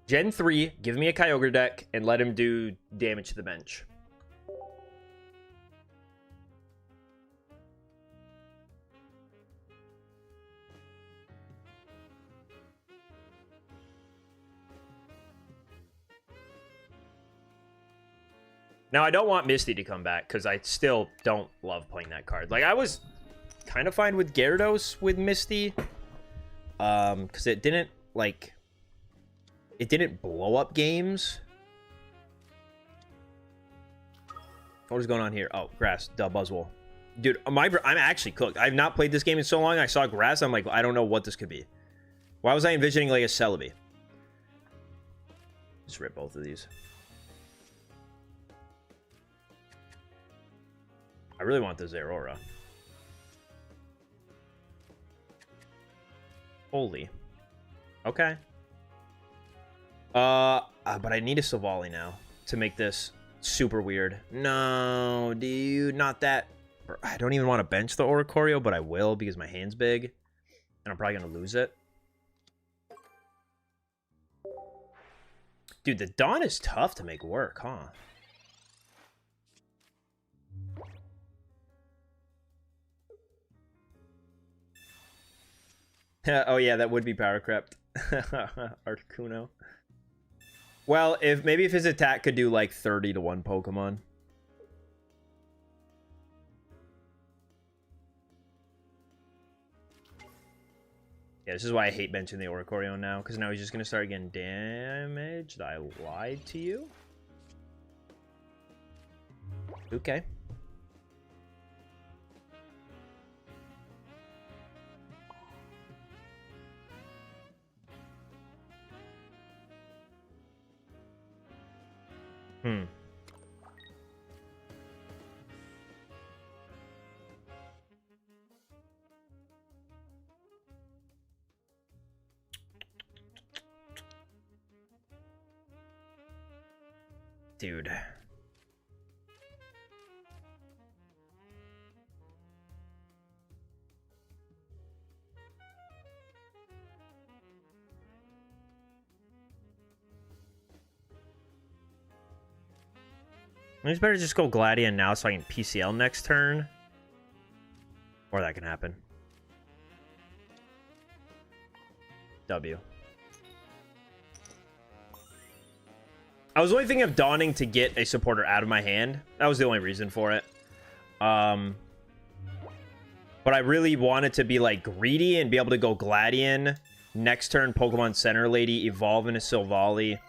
Gen 3, give me a Kyogre deck and let him do damage to the bench. Now, I don't want Misty to come back because I still don't love playing that card. Like, I was kind of fine with Gyarados with Misty. Because it didn't, like... It didn't blow up games. What is going on here? Oh, grass. Duh, Buzzwole. Dude, I'm actually cooked. I've not played this game in so long. I saw grass. I'm like, I don't know what this could be. Why was I envisioning, like, a Celebi? Just rip both of these. I really want the Zeraora. Holy. Okay. But I need a Silvally now to make this super weird. No, dude, not that. I don't even want to bench the Oricorio, but I will because my hand's big. And I'm probably going to lose it. Dude, the Dawn is tough to make work, huh? Oh yeah, that would be power crept. Articuno. Well, maybe if his attack could do like 30 to 1 Pokemon. Yeah, this is why I hate benching the Oricorio now, because now he's just gonna start getting damaged. I lied to you. Okay. Dude. It's better just go Gladion now so I can PCL next turn. Or that can happen. W. I was only thinking of Dawning to get a supporter out of my hand. That was the only reason for it. But I really wanted to be like greedy and be able to go Gladion. Next turn, Pokemon Center Lady, evolve into Silvally,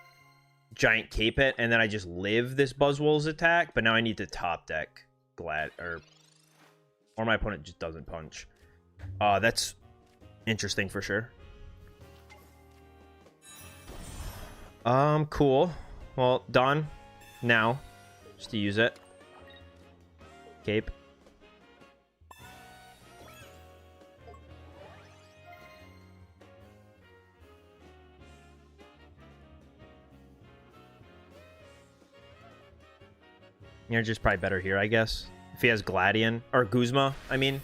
Giant Capet, and then I just live this Buzzwole's attack. But now I need to top deck or my opponent just doesn't punch. That's interesting for sure. Cool. Well, Dawn, now, just to use it. Cape. You're just probably better here, I guess. If he has Gladion, or Guzma, I mean.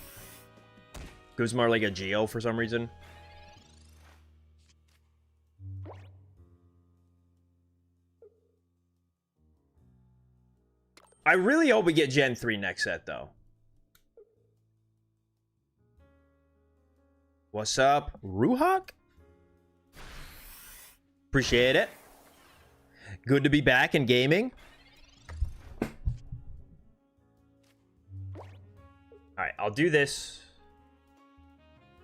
Guzma or like a Geo for some reason. I really hope we get Gen 3 next set, though. What's up, Ruhawk? Appreciate it. Good to be back in gaming. Alright, I'll do this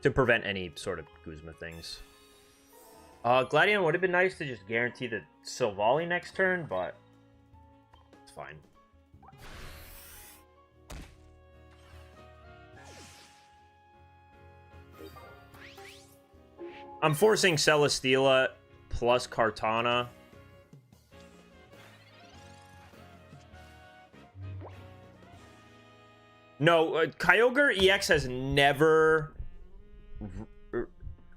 to prevent any sort of Guzma things. Gladion would have been nice to just guarantee the Silvally next turn, but it's fine. I'm forcing Celesteela plus Kartana. No, Kyogre EX has never...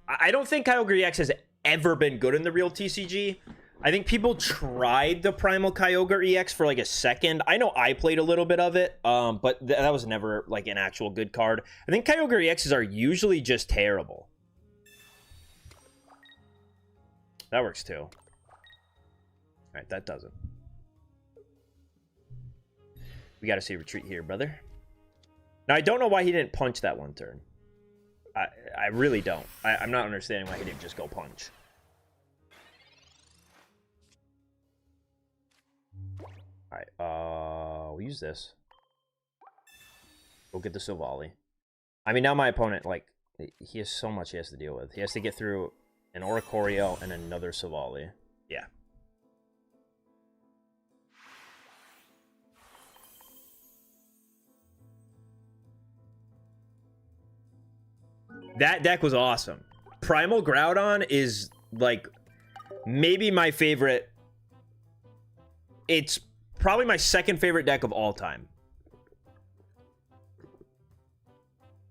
I don't think Kyogre EX has ever been good in the real TCG. I think people tried the Primal Kyogre EX for like a second. I know I played a little bit of it, but that was never like an actual good card. I think Kyogre EXs are usually just terrible. That works too. All right, that doesn't. We got to see retreat here, brother. Now, I don't know why he didn't punch that one turn. I really don't. I'm not understanding why he didn't just go punch. All right, we'll use this. We'll get the Silvally. I mean, now my opponent, like, he has so much he has to deal with. He has to get through an Oricorio and another Silvally. Yeah. That deck was awesome. Primal Groudon is, like, maybe my favorite. It's probably my second favorite deck of all time.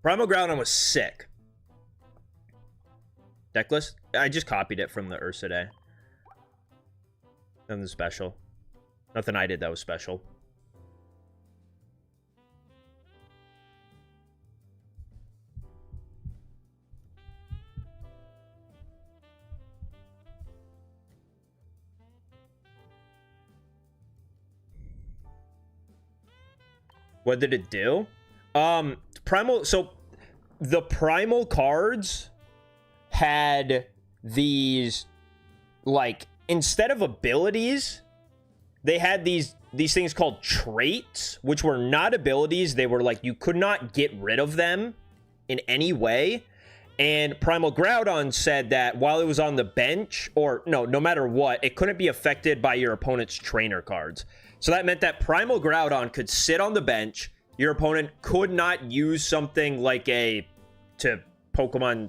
Primal Groudon was sick. Deck list? I just copied it from the Ursa Day. Nothing special. Nothing I did that was special. What did it do? Primal, so the primal cards had these, like, instead of abilities, they had these things called traits, which were not abilities. They were like, you could not get rid of them in any way. And Primal Groudon said that while it was on the bench, or no matter what, it couldn't be affected by your opponent's trainer cards. So that meant that Primal Groudon could sit on the bench. Your opponent could not use something like in Pokemon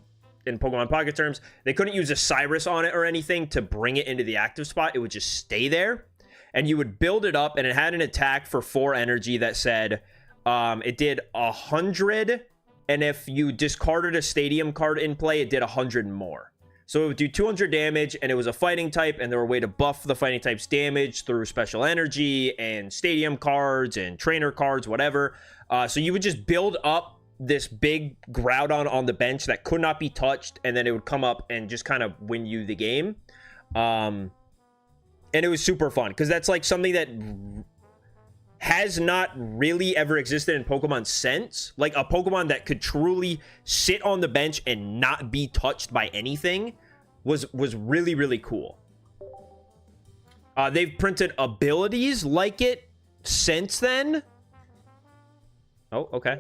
Pocket terms, they couldn't use a Cyrus on it or anything to bring it into the active spot. It would just stay there. And you would build it up, and it had an attack for 4 energy that said it did 100, and if you discarded a stadium card in play, it did 100 more. So it would do 200 damage, and it was a fighting type, and there were a way to buff the fighting type's damage through special energy and stadium cards and trainer cards, whatever. So you would just build up this big Groudon on the bench that could not be touched, and then it would come up and just kind of win you the game. And it was super fun, because that's like something that has not really ever existed in Pokemon since. Like a Pokemon that could truly sit on the bench and not be touched by anything was really, really cool. They've printed abilities like it since then. Oh, okay.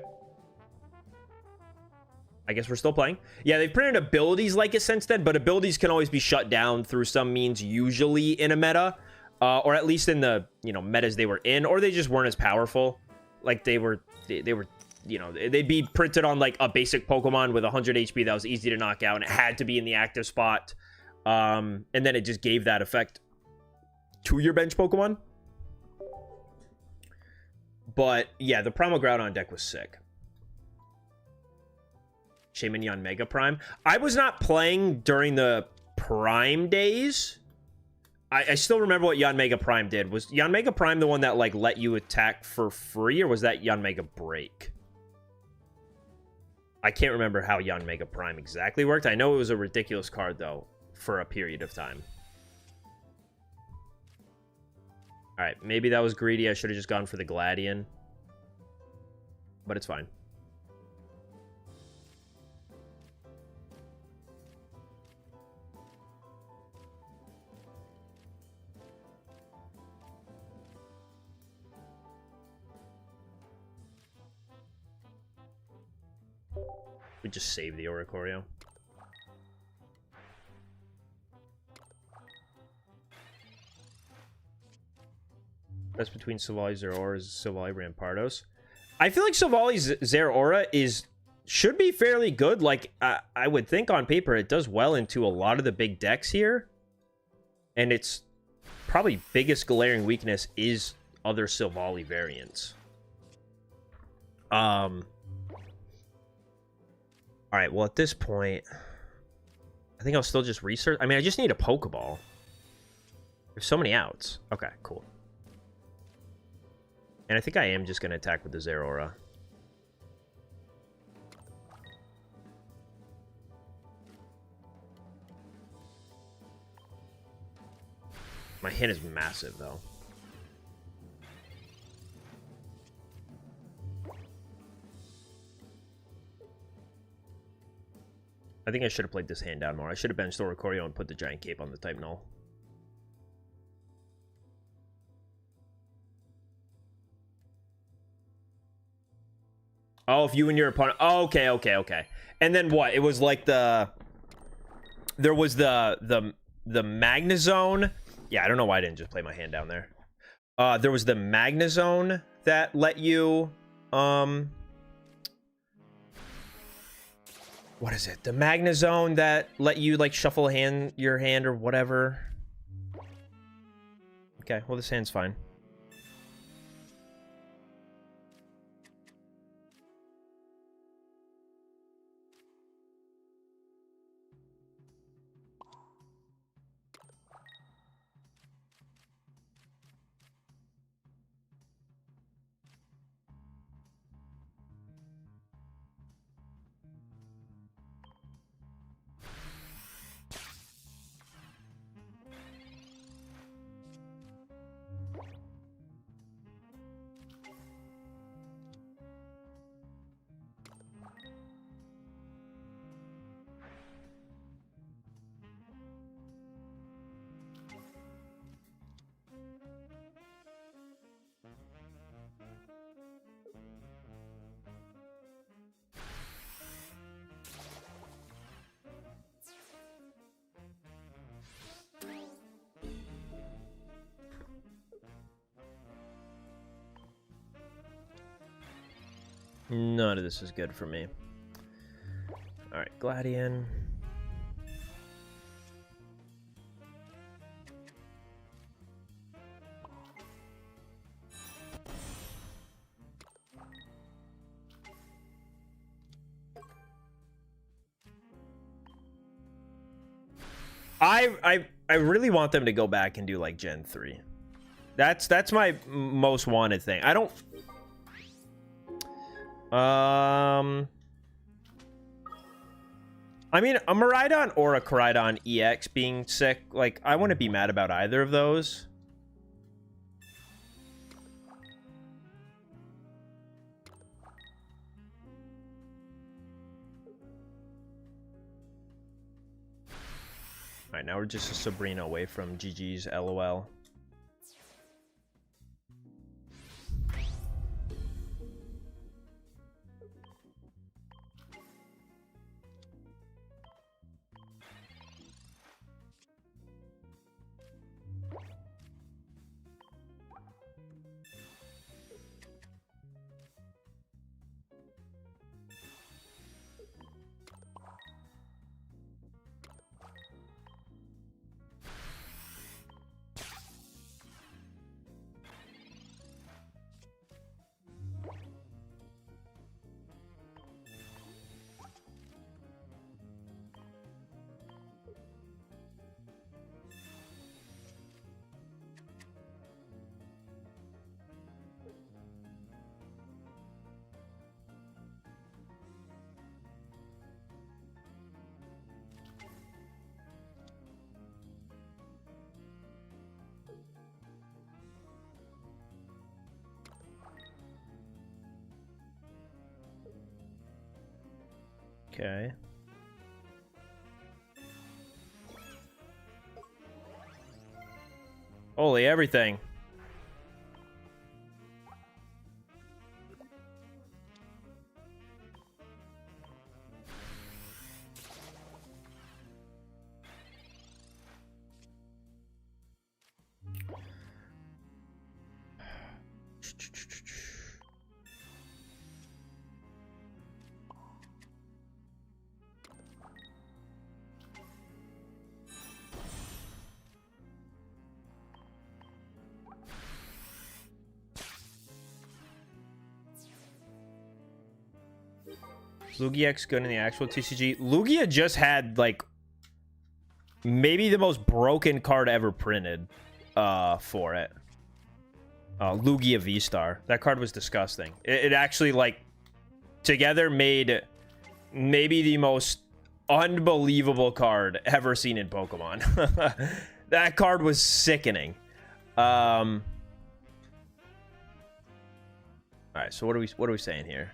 I guess we're still playing. Yeah, they've printed abilities like it since then, but abilities can always be shut down through some means, usually in a meta. Or at least in the, metas they were in, or they just weren't as powerful. Like they were, they'd be printed on like a basic Pokemon with 100 HP that was easy to knock out, and it had to be in the active spot. And then it just gave that effect to your bench Pokemon. But yeah, the Primal Groudon deck was sick. Shaman Yon Mega Prime. I was not playing during the Prime days. I still remember what Yon Mega Prime did. Was Yon Mega Prime the one that, like, let you attack for free, or was that Yon Mega Break? I can't remember how Yon Mega Prime exactly worked. I know it was a ridiculous card, though, for a period of time. Alright, maybe that was greedy. I should have just gone for the Gladion. But it's fine. We just save the Oricorio. That's between Silvally Zeraora, Silvally Rampardos. I feel like Silvally Zeraora should be fairly good. Like, I would think on paper it does well into a lot of the big decks here. And its probably biggest glaring weakness is other Silvally variants. Alright, well, at this point, I think I'll still just research. I mean, I just need a Pokeball. There's so many outs. Okay, cool. And I think I am just going to attack with the Zeraora. My hand is massive, though. I think I should have played this hand down more. I should have benched Oricorio and put the Giant Cape on the type null. Oh, if you and your opponent... Oh, okay, okay, okay. And then what? It was like the... There was the Magnezone. Yeah, I don't know why I didn't just play my hand down there. There was the Magnezone that let you... What is it? The Magnezone that let you, like, shuffle your hand or whatever. Okay, well, this hand's fine. None of this is good for me. Alright, Gladian. I really want them to go back and do like Gen 3. That's my most wanted thing. I don't... I mean, a Miraidon or a Koraidon EX being sick, like, I wouldn't be mad about either of those. Alright, now we're just a Sabrina away from GG's LOL. Okay. Holy everything. Lugia X good in the actual TCG. Lugia just had, like, maybe the most broken card ever printed for it. Lugia V-Star. That card was disgusting. It actually, like, together made maybe the most unbelievable card ever seen in Pokemon. That card was sickening. All right, so what are we saying here?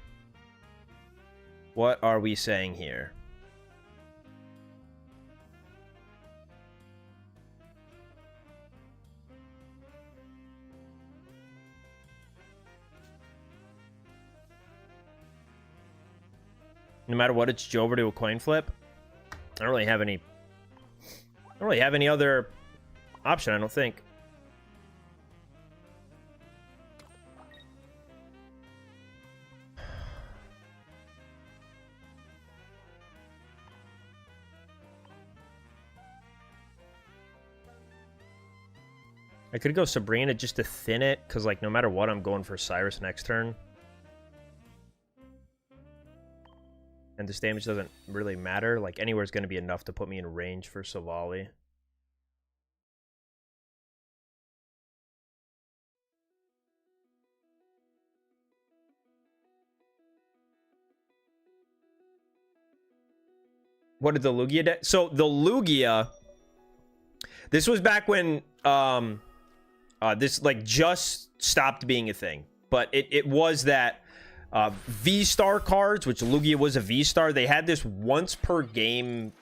What are we saying here? No matter what, it's Jover to a coin flip. I don't really have any other option, I don't think. I could go Sabrina just to thin it, because, like, no matter what, I'm going for Cyrus next turn. And this damage doesn't really matter. Like, anywhere is going to be enough to put me in range for Savali. What did the Lugia deck? So, the Lugia... This was back when... this, like, just stopped being a thing. But it was that... V-Star cards, which Lugia was a V-Star, they had this once per game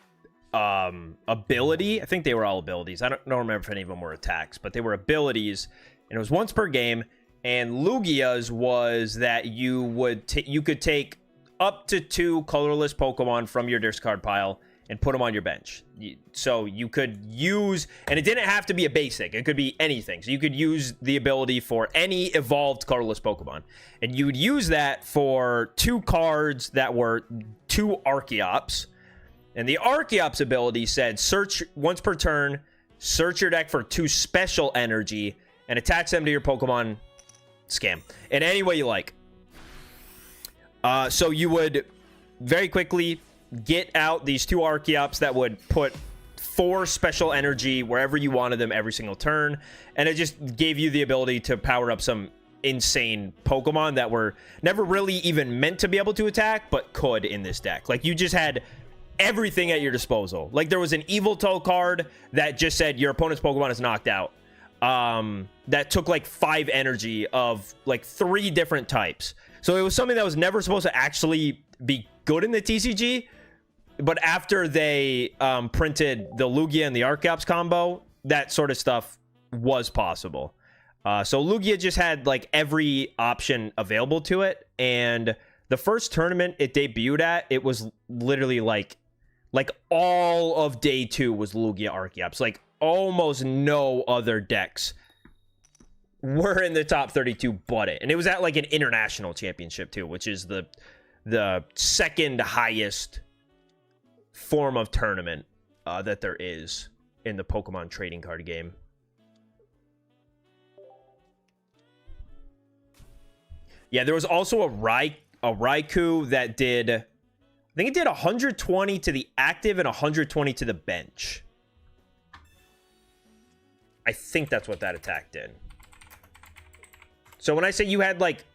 ability. I think they were all abilities. I don't remember if any of them were attacks, but they were abilities, and it was once per game. And Lugia's was that you could take up to 2 colorless Pokemon from your discard pile and put them on your bench. So you could use, and it didn't have to be a basic, it could be anything. So you could use the ability for any evolved colorless Pokemon. And you would use that for 2 cards that were 2 Archeops. And the Archeops ability said, search once per turn, search your deck for 2 special energy, and attach them to your Pokemon Scam in any way you like. So you would very quickly get out these 2 Archeops that would put 4 special energy wherever you wanted them every single turn, and it just gave you the ability to power up some insane Pokemon that were never really even meant to be able to attack, but could in this deck. Like, you just had everything at your disposal. Like, there was an Evil Toe card that just said your opponent's Pokemon is knocked out. That took like 5 energy of like 3 different types. So it was something that was never supposed to actually be good in the TCG. But after they printed the Lugia and the Archeops combo, that sort of stuff was possible. So Lugia just had like every option available to it. And the first tournament it debuted at, it was literally like all of day 2 was Lugia Archeops. Like almost no other decks were in the top 32 but it. And it was at like an international championship too, which is the second highest form of tournament that there is in the Pokemon trading card game. Yeah, there was also a Raikou that did, I think it did 120 to the active and 120 to the bench. I think that's what that attack did. So when I say you had like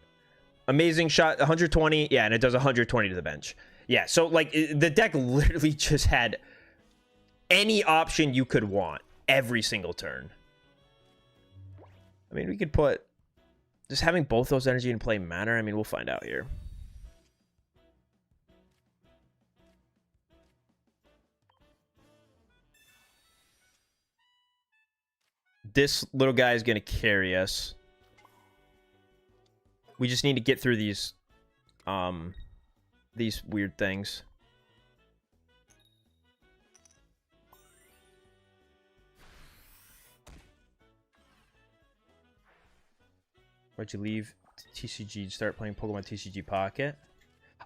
amazing shot 120, yeah, and it does 120 to the bench. Yeah, so like the deck literally just had any option you could want every single turn. I mean, we could put just having both those energy in play matter. I mean, we'll find out here. This little guy is going to carry us. We just need to get through these weird things. Why'd you leave TCG and start playing Pokemon TCG Pocket?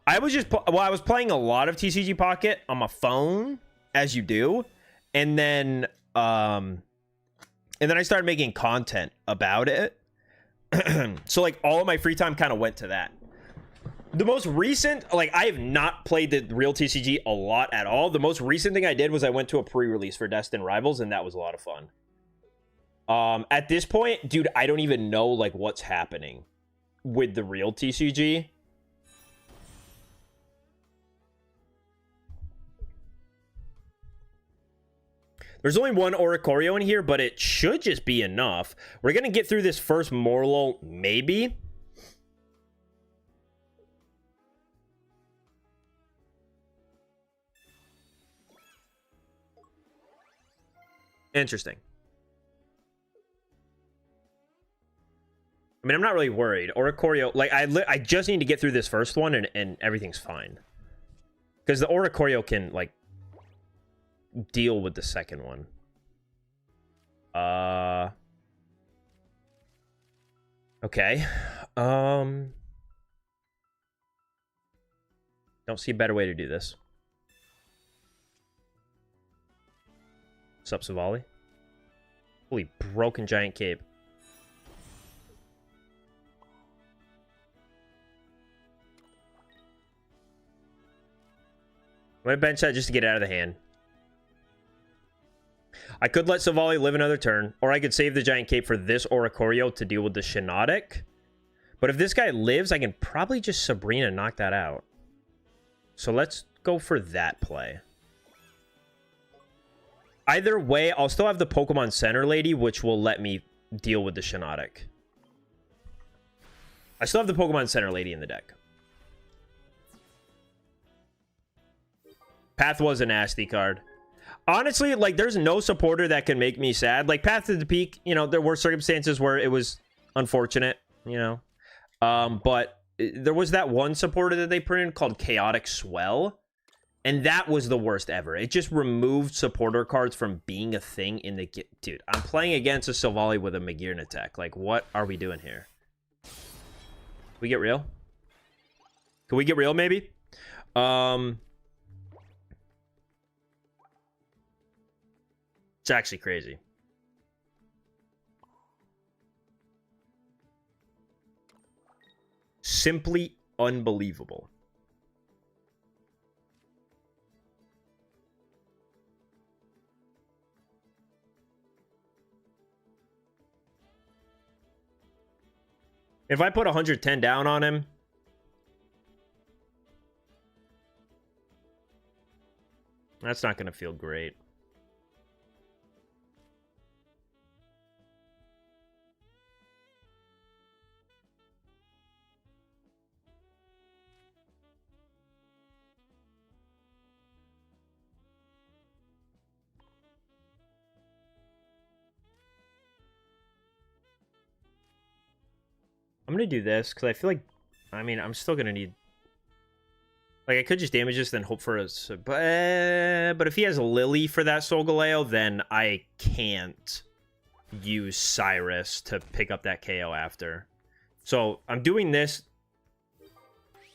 I was just I was playing a lot of TCG Pocket on my phone, as you do, and then I started making content about it. So like all of my free time kind of went to that. The most recent, like, I have not played the real TCG a lot at all. The most recent thing I did was I went to a pre-release for Destined Rivals, and that was a lot of fun. At this point, dude, I don't even know, like, what's happening with the real TCG. There's only one Oricorio in here, but it should just be enough. We're going to get through this first Morlo, maybe. Interesting. I mean, I'm not really worried. Oricorio, like, I just need to get through this first one, and everything's fine. Because the Oricorio can, like, deal with the second one. Okay. Don't see a better way to do this. Sup, Savali? Holy broken giant cape. I'm gonna bench that just to get it out of the hand. I could let Savali live another turn, or I could save the giant cape for this Oricorio to deal with the Shiinotic. But if this guy lives, I can probably just Sabrina knock that out. So let's go for that play. Either way, I'll still have the Pokemon Center Lady, which will let me deal with the Shiinotic. I still have the Pokemon Center Lady in the deck. Path was a nasty card. Honestly, like, there's no supporter that can make me sad. Like, Path to the Peak, you know, there were circumstances where it was unfortunate, you know. But there was that one supporter that they printed called Chaotic Swell. And that was the worst ever. It just removed supporter cards from being a thing in the... Dude, I'm playing against a Silvally with a Magirna tech. Like, what are we doing here? Can we get real? Can we get real, maybe? It's actually crazy. Simply unbelievable. If I put 110 down on him, that's not going to feel great. I'm going to do this because I feel like, I mean, I'm still going to need, like, I could just damage this, then hope for a, but if he has a Lily for that Solgaleo, then I can't use Cyrus to pick up that KO after. So I'm doing this,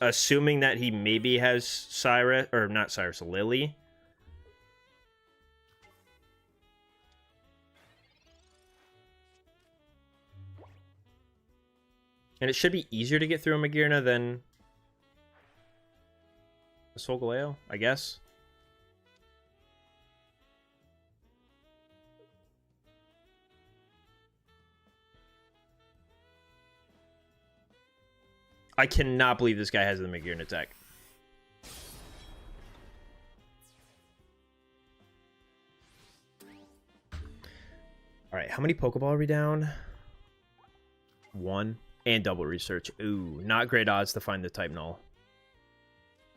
assuming that he maybe has Cyrus, or not Cyrus, Lily. And it should be easier to get through a Magirna than a Solgaleo, I guess. I cannot believe this guy has the Magirna attack. Alright, how many Pokeball are we down? 1. And double research. Ooh, not great odds to find the type null.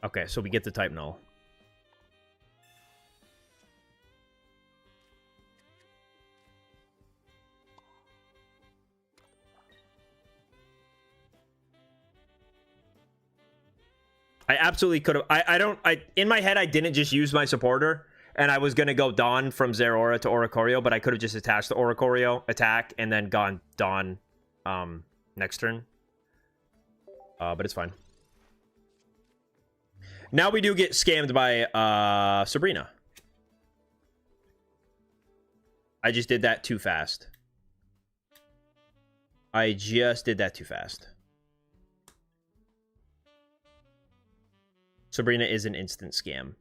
Okay, so we get the type null. I absolutely could have. In my head, I didn't just use my supporter, and I was going to go Dawn from Zeraora to Oricorio, but I could have just attached the Oricorio attack and then gone Dawn next turn. But it's fine. Now we do get scammed by Sabrina. I just did that too fast. I just did that too fast. Sabrina is an instant scam.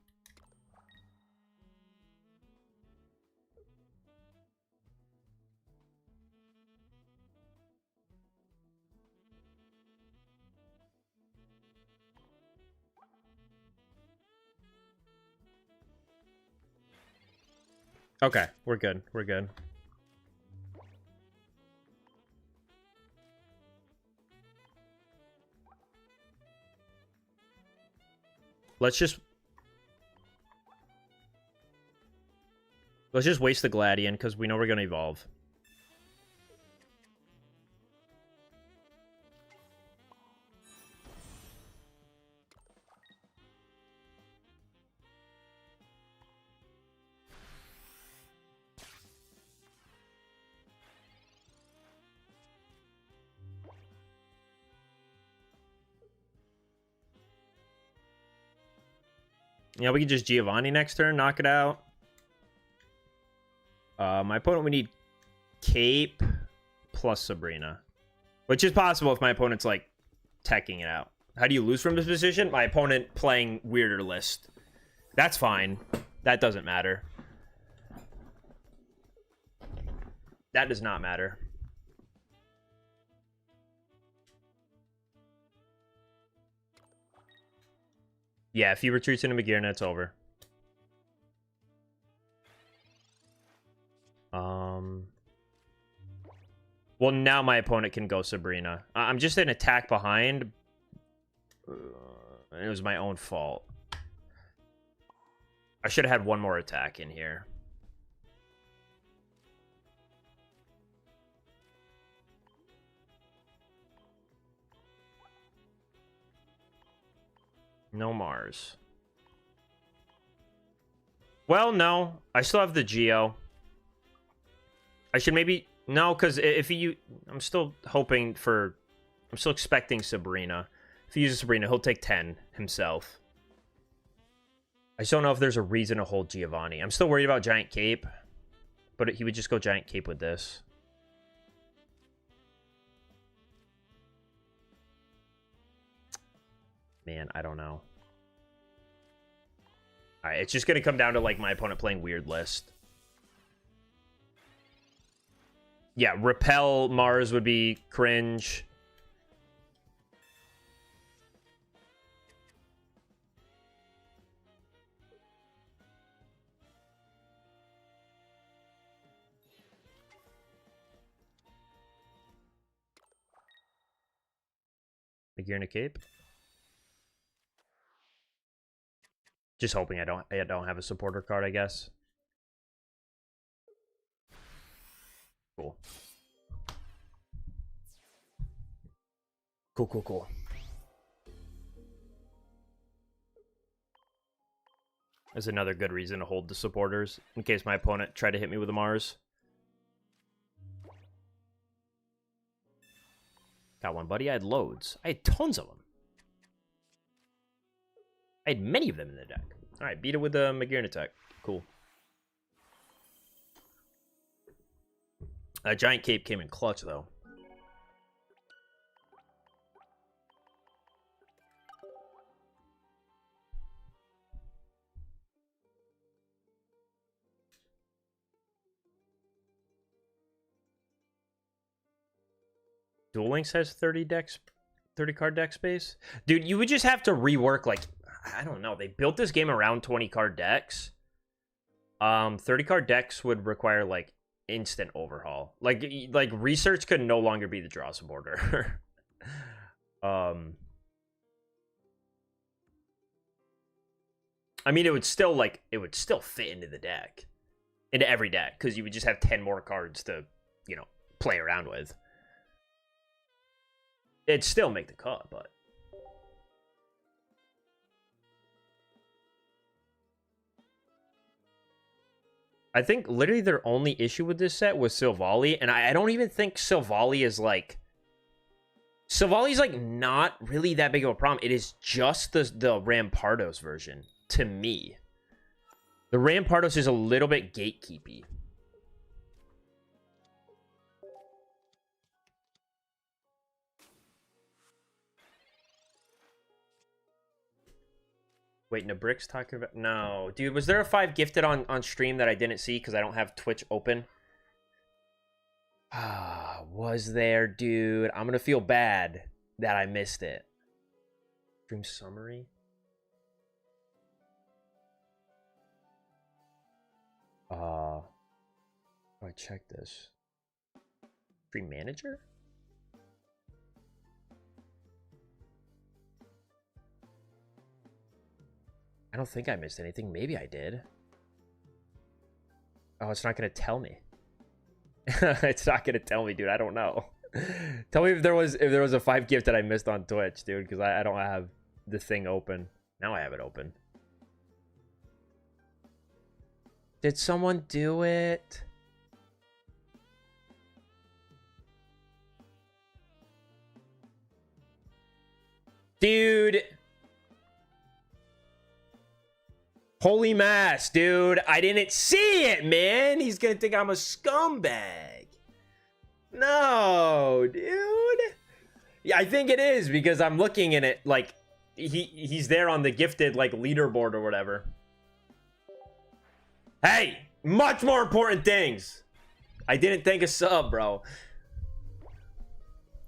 Okay, we're good. We're good. Let's just waste the Gladian because we know we're gonna evolve. Yeah, we can just Giovanni next turn, knock it out. My opponent would need Cape plus Sabrina. Which is possible if my opponent's, like, teching it out. How do you lose from this position? My opponent playing weirder list. That's fine. That doesn't matter. That does not matter. Yeah, if he retreats into Magirna, it's over. Well, now my opponent can go Sabrina. I'm just an attack behind. It was my own fault. I should have had one more attack in here. No Mars. Well, no. I still have the Geo. I should maybe... No, because if you... I'm still hoping for... I'm still expecting Sabrina. If he uses Sabrina, he'll take 10 himself. I just don't know if there's a reason to hold Giovanni. I'm still worried about Giant Cape. But he would just go Giant Cape with this. Man, I don't know. Alright, it's just going to come down to, like, my opponent playing weird list. Yeah, Repel Mars would be cringe. Magirna Cape. Just hoping I don't have a supporter card, I guess. Cool. Cool. That's another good reason to hold the supporters, in case my opponent tried to hit me with a Mars. Got one, buddy. I had loads. I had tons of them. I had many of them in the deck. Alright, beat it with the Magirna attack. Cool. Giant Cape came in clutch, though. Duel Links has 30 card deck space. Dude, you would just have to rework, like, I don't know. They built this game around 20 card decks. 30 card decks would require, like, instant overhaul. Like research could no longer be the draw supporter. I mean, it would still fit into the deck, into every deck, because you would just have 10 more cards to, you know, play around with. It'd still make the cut, but I think literally their only issue with this set was Silvally, and I don't even think Silvally is like... Silvally's like not really that big of a problem. It is just the Rampardos version, to me. The Rampardos is a little bit gatekeepy. Wait, Nabrick's talking about... No. Dude, was there a 5 gifted on stream that I didn't see because I don't have Twitch open? Ah, was there, dude? I'm gonna feel bad that I missed it. Stream summary? Oh, I check this. Stream manager? I don't think I missed anything. Maybe I did. Oh, it's not going to tell me. It's not going to tell me, dude. I don't know. Tell me if there was a 5 gift that I missed on Twitch, dude, because I don't have the thing open. Now I have it open. Did someone do it? Dude. Holy mass, dude. I didn't see it, man. He's gonna think I'm a scumbag. No, dude. Yeah, I think it is because I'm looking in it like he's there on the gifted like leaderboard or whatever. Hey, much more important things. I didn't thank a sub, bro.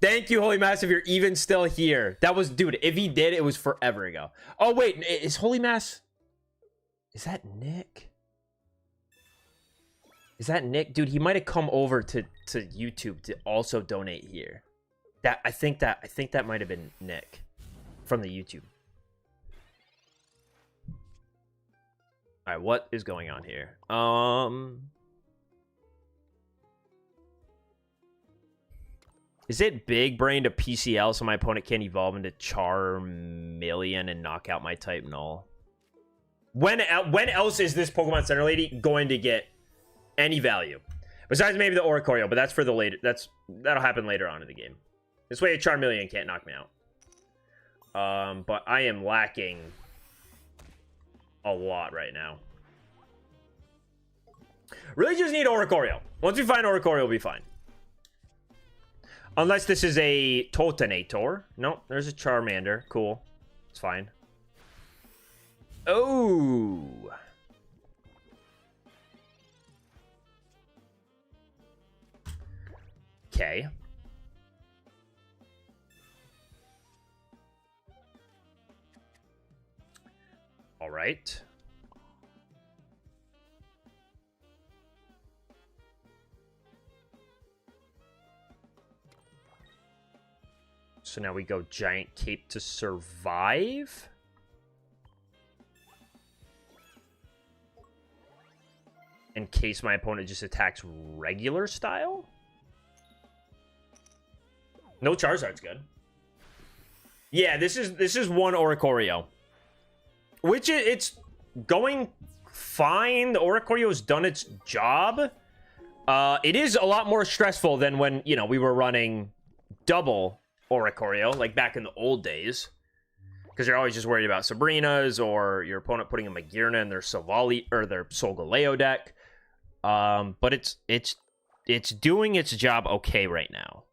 Thank you, Holy Mass, if you're even still here. That was, dude, if he did, it was forever ago. Oh, wait, is Holy Mass... Is that Nick? Is that Nick? Dude, he might have come over to YouTube to also donate here. I think that might have been Nick from the YouTube. All right, what is going on here? Is it big brain to PCL so my opponent can't evolve into Charmeleon and knock out my type null? When else is this Pokemon Center Lady going to get any value? Besides maybe the Oricorio, but that's for the later. That'll happen later on in the game. This way a Charmeleon can't knock me out. But I am lacking a lot right now. Really just need Oricorio. Once we find Oricorio, we'll be fine. Unless this is a Totanator. Nope, there's a Charmander. Cool. It's fine. Oh. Okay. All right. So now we go Giant Cape to survive. In case my opponent just attacks regular style. No Charizard's good. Yeah, this is one Oricorio. Which it's going fine. The Oricorio's done its job. It is a lot more stressful than when, you know, we were running double Oricorio, like back in the old days. Because you're always just worried about Sabrina's or your opponent putting a Magearna in their Savali or their Solgaleo deck. But it's doing its job okay right now.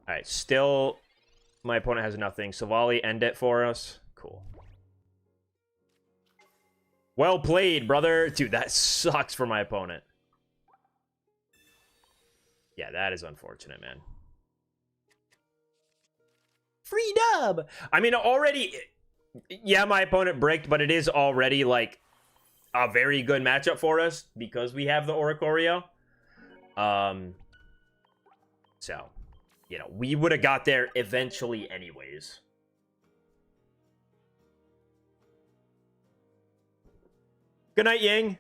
All right, still my opponent has nothing. Savali, end it for us. Cool. Well played, brother. Dude, that sucks for my opponent. Yeah, that is unfortunate, man. Free dub! I mean, already... Yeah, my opponent bricked, but it is already, like, a very good matchup for us because we have the Oricorio. So, you know, we would have got there eventually anyways. Good night, Ying.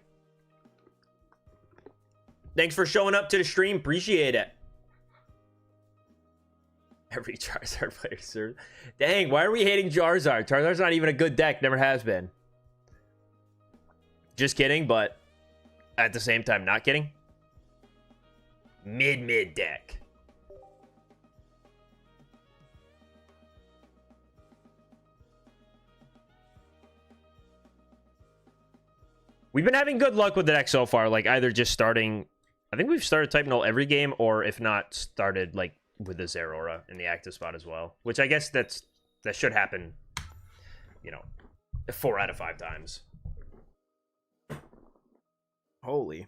Thanks for showing up to the stream. Appreciate it. Every Charizard player, sir. Dang, why are we hating Charizard? Charizard's not even a good deck. Never has been. Just kidding, but at the same time, not kidding. Mid deck. We've been having good luck with the deck so far. Like, either just starting... I think we've started Type Null every game, or if not, started, like, with the Zeraora in the active spot as well. Which I guess that should happen, you know, 4 out of 5 times. Holy.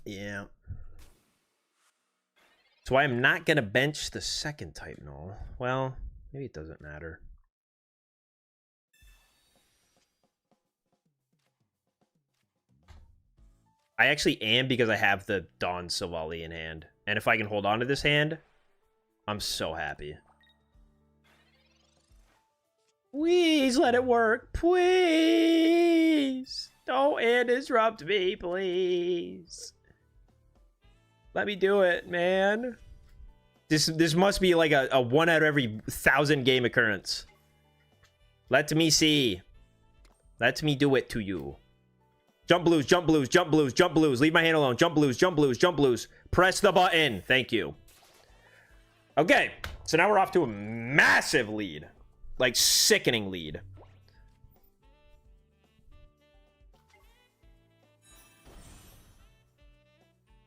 Yeah. So I'm not going to bench the second Type Null. Well, maybe it doesn't matter. I actually am because I have the Dawn Savali in hand. And if I can hold on to this hand, I'm so happy. Please let it work. Please. Don't interrupt me, please. Let me do it, man. This must be like a 1 out of every 1,000 game occurrence. Let me see. Let me do it to you. Jump blues, jump blues, jump blues, jump blues. Leave my hand alone. Jump blues, jump blues, jump blues. Press the button. Thank you. Okay, so now we're off to a massive lead. Like, sickening lead.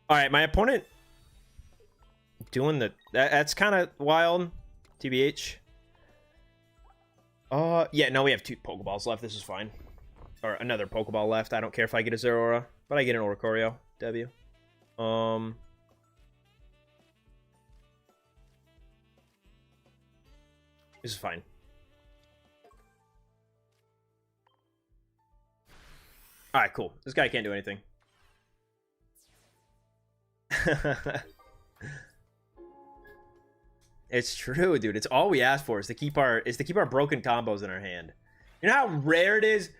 Alright, my opponent doing the... That's kind of wild. TBH. Yeah, no, we have 2 Pokeballs left. This is fine. Or another Pokeball left. I don't care if I get a Zeraora, but I get an Oricorio. W. This is fine. Alright, cool. This guy can't do anything. It's true, dude. It's all we ask for is to keep our broken combos in our hand. You know how rare it is?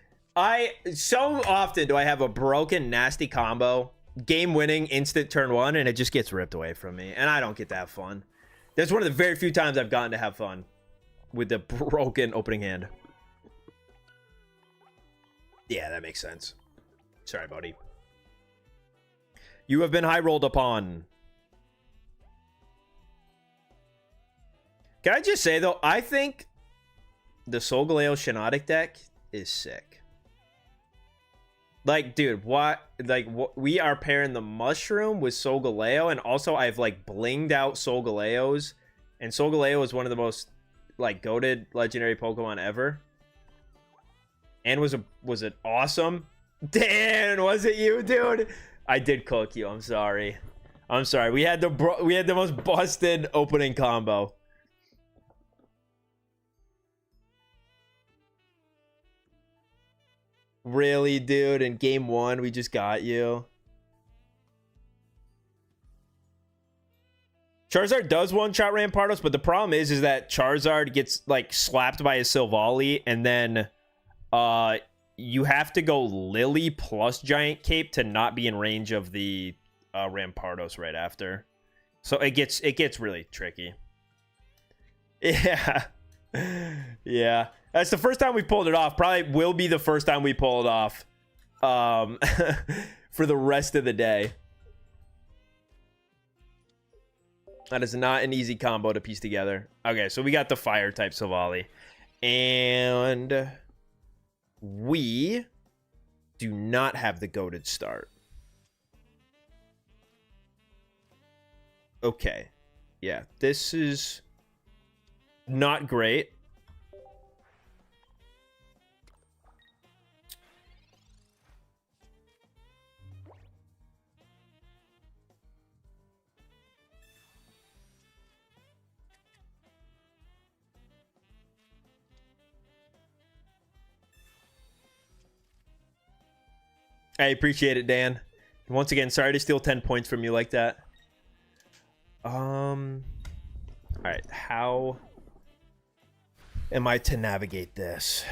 So often do I have a broken nasty combo, game winning, instant turn 1, and it just gets ripped away from me, and I don't get to have fun. That's one of the very few times I've gotten to have fun with the broken opening hand. Yeah, that makes sense. Sorry, buddy. You have been high rolled upon. Can I just say, though, I think the Solgaleo Shiinotic deck is sick. Like, dude, what? Like, we are pairing the Mushroom with Solgaleo, and also I've, like, blinged out Solgaleos, and Solgaleo is one of the most, like, goated legendary Pokemon ever. And was it awesome? Dan, was it you, dude? I did cook you. I'm sorry. I'm sorry. We had the most busted opening combo. Really, dude? In game 1, we just got you. Charizard does one-shot Rampardos, but the problem is that Charizard gets, like, slapped by a Silvally, and then you have to go Lily plus Giant Cape to not be in range of the Rampardos right after. So it gets really tricky. Yeah. Yeah. That's the first time we pulled it off. Probably will be the first time we pull it off for the rest of the day. That is not an easy combo to piece together. Okay, so we got the fire type Silvally. And we do not have the goated start. Okay. Yeah, this is not great. I appreciate it, Dan. Once again, sorry to steal 10 points from you like that. All right, how am I to navigate this?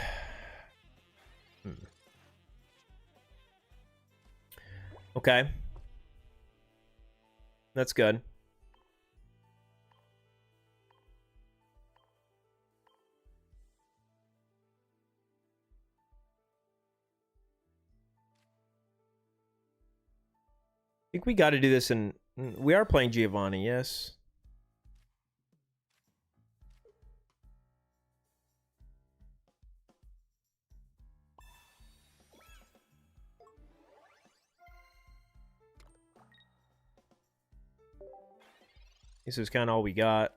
Okay. That's good. I think we got to do this in... We are playing Giovanni, yes. This is kind of all we got.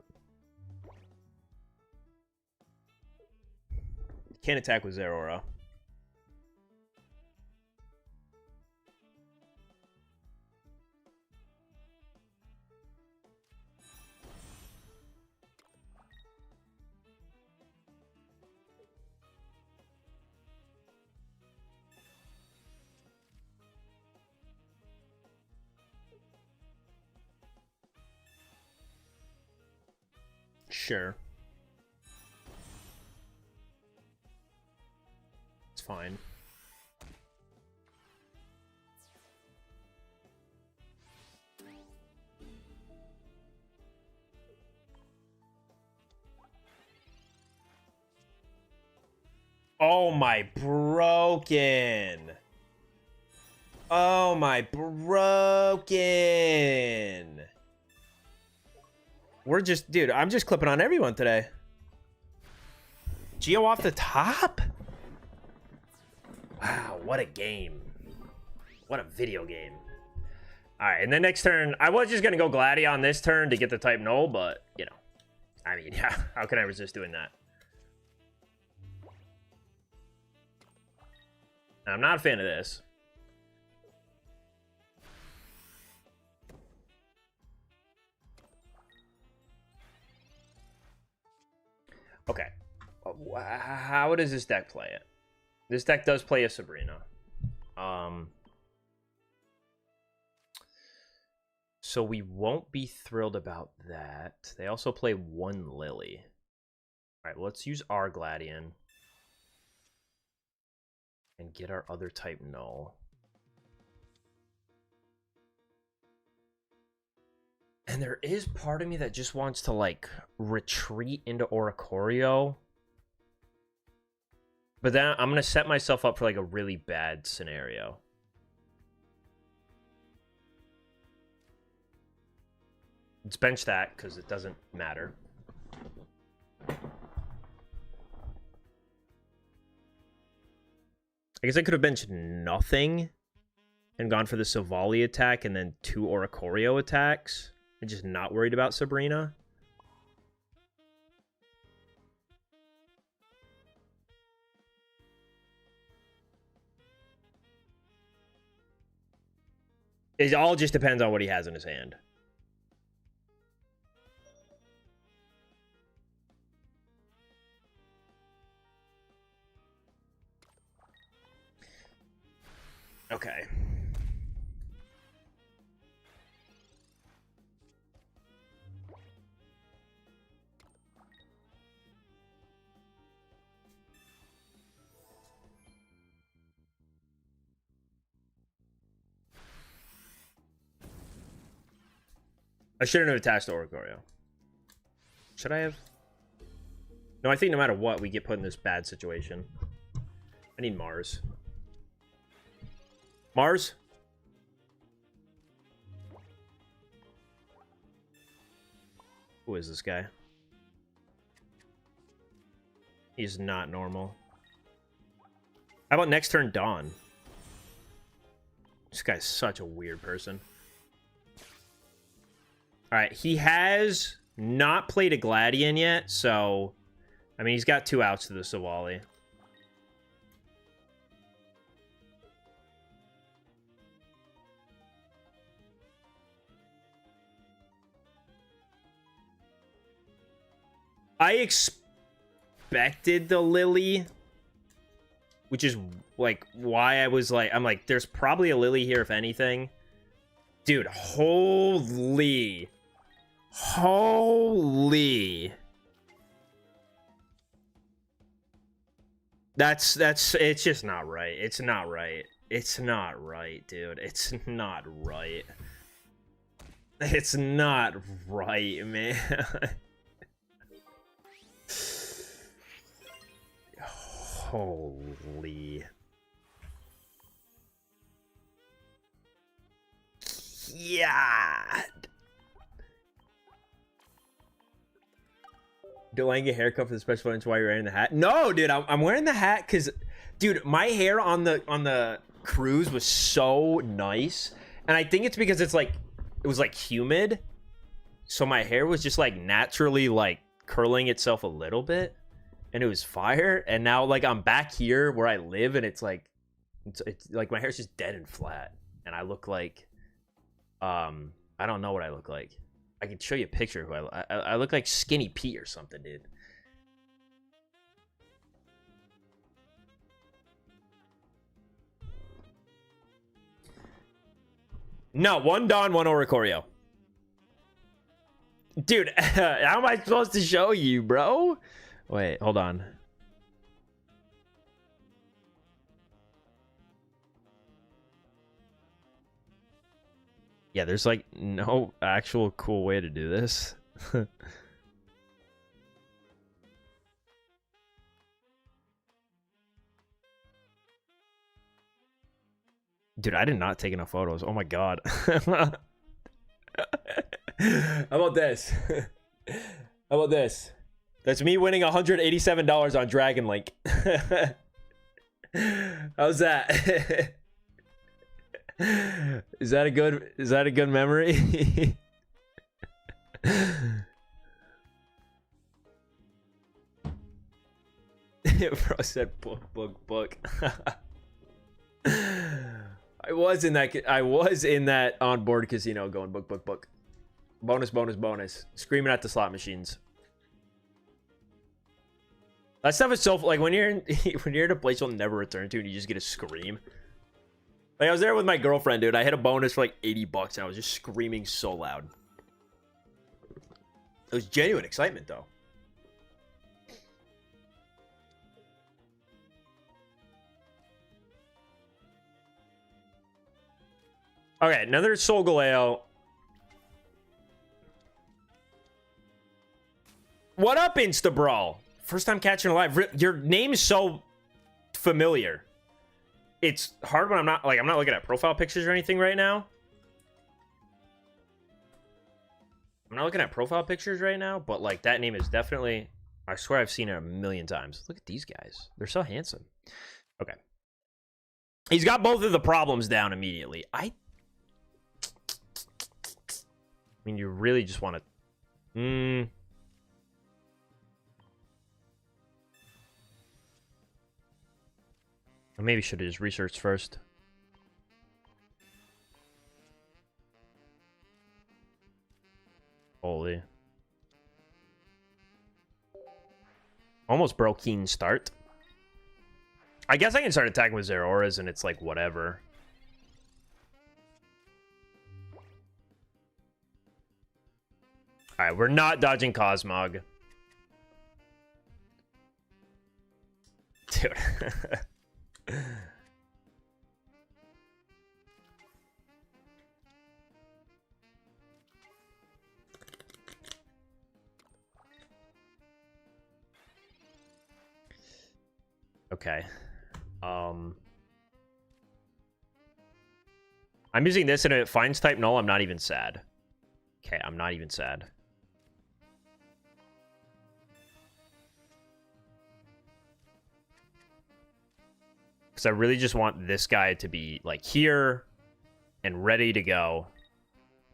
Can't attack with Zeraora. Sure. It's fine. Oh my broken. Oh my broken. We're just, dude, I'm just clipping on everyone today. Geo off the top? Wow, what a game. What a video game. Alright, and then next turn, I was just gonna go Gladi on this turn to get the type null, but, you know. I mean, yeah, how can I resist doing that? I'm not a fan of this. Okay. How does this deck play it? This deck does play a Sabrina. So we won't be thrilled about that. They also play one Lily. All right, well, let's use our Gladian. And get our other type null. And there is part of me that just wants to, like, retreat into Oricorio. But then I'm going to set myself up for, like, a really bad scenario. Let's bench that, because it doesn't matter. I guess I could have benched nothing and gone for the Savali attack and then 2 Oricorio attacks. And just not worried about Sabrina. It all just depends on what he has in his hand. Okay. I shouldn't have attached to Oricorio. Should I have? No, I think no matter what, we get put in this bad situation. I need Mars. Mars? Who is this guy? He's not normal. How about next turn, Dawn? This guy's such a weird person. Alright, he has not played a Gladian yet, so... I mean, he's got 2 outs to the Savali. I expected the Lily, which is, like, why I was like... I'm like, there's probably a Lily here, if anything. Dude, holy... Holy. That's, it's just not right. It's not right. It's not right, dude. It's not right. It's not right, man. Holy. Yeah. Do I get a haircut for the special events while you're wearing the hat? No, dude, I'm wearing the hat because, dude, my hair on the cruise was so nice, and I think it's because it's like it was like humid, so my hair was just like naturally like curling itself a little bit, and it was fire. And now like I'm back here where I live, and it's like like my hair's just dead and flat, and I look like I don't know what I look like. I can show you a picture of who I look like Skinny Pete or something, dude. No, 1 Dawn, 1 Oricorio. Dude, how am I supposed to show you, bro? Wait, hold on. Yeah, there's like no actual cool way to do this. Dude, I did not take enough photos. Oh my god. How about this? How about this? That's me winning $187 on Dragon Link. How's that? Is that a good memory? Bro said book. I was in that onboard casino going book. Bonus. Screaming at the slot machines. That stuff is so like when you're in a place you'll never return to and you just get a scream. Like I was there with my girlfriend, dude. I hit a bonus for like $80 and I was just screaming so loud. It was genuine excitement though. Okay, another Solgaleo. What up, Insta Brawl? First time catching alive. Your name is so familiar. It's hard when I'm not looking at profile pictures or anything right now. I'm not looking at profile pictures right now, but like that name is definitely, I swear I've seen it a million times. Look at these guys. They're so handsome. Okay. He's got both of the problems down immediately. I mean, you really just want to... I maybe should have just researched first. Holy. Almost broke Keen's start. I guess I can start attacking with Zeroras and it's like whatever. Alright, we're not dodging Cosmog. Dude. Okay. I'm using this and it finds type null. I'm not even sad. Okay, I'm not even sad. Because I really just want this guy to be like here and ready to go.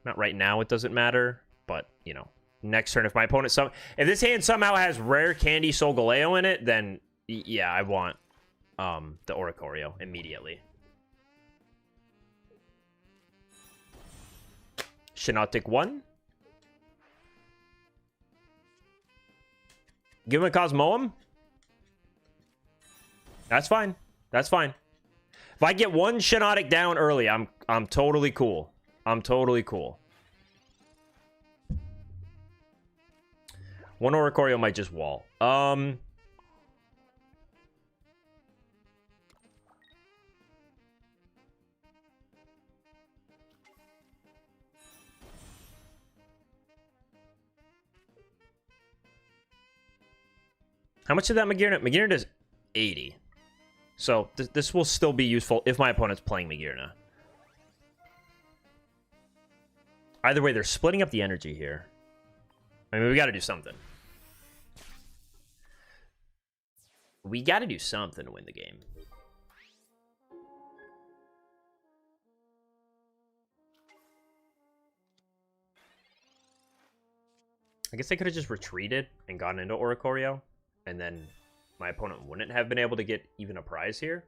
Not right now, it doesn't matter, but you know, next turn if my opponent if this hand somehow has rare candy Solgaleo in it, then yeah, I want the Oricorio immediately. Shinotic 1. Give him a Cosmoem. That's fine. That's fine. If I get one Shinotic down early, I'm totally cool. I'm totally cool. One Oricorio might just wall. How much did that Magearna? Magearna does 80. So this will still be useful if my opponent's playing Magearna. Either way, they're splitting up the energy here. I mean, we got to do something. We got to do something to win the game. I guess they could have just retreated and gotten into Oricorio, and then my opponent wouldn't have been able to get even a prize here.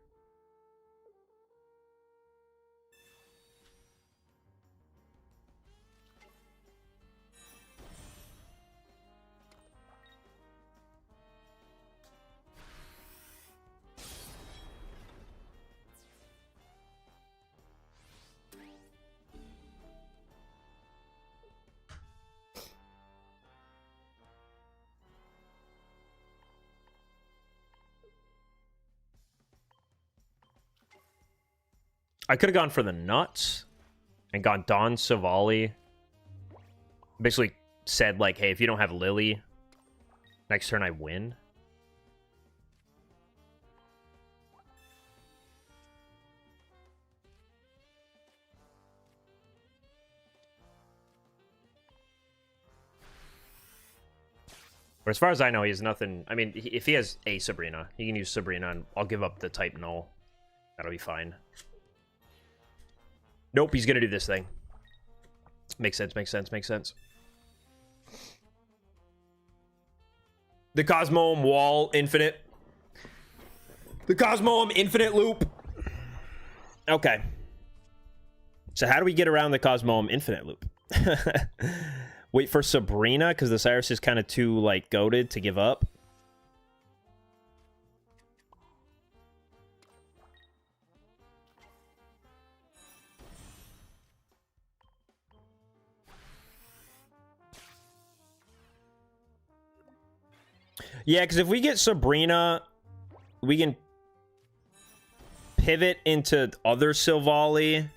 I could have gone for the nuts and gone Don Savali. Basically said, like, hey, if you don't have Lily, next turn I win. But as far as I know, he has nothing. I mean, if he has a Sabrina, he can use Sabrina, and I'll give up the type null. That'll be fine. Nope, he's gonna do this thing. Makes sense, makes sense, makes sense. The Cosmoem wall infinite. The Cosmoem infinite loop. Okay. So how do we get around the Cosmoem infinite loop? Wait for Sabrina, because the Cyrus is kind of too, like, goated to give up. Yeah, because if we get Sabrina, we can pivot into other Silvally.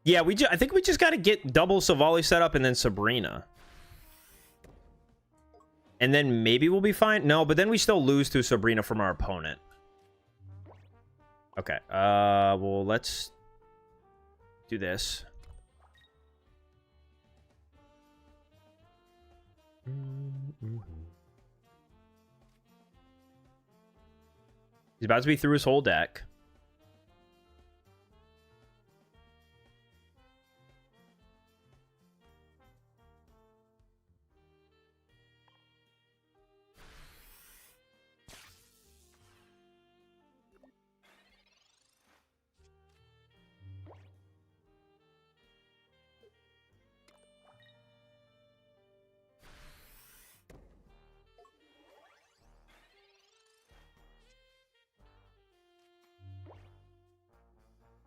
Yeah, I think we just got to get double Silvally set up and then Sabrina. And then maybe we'll be fine. No, but then we still lose to Sabrina from our opponent. Okay. Well, let's do this. He's about to be through his whole deck.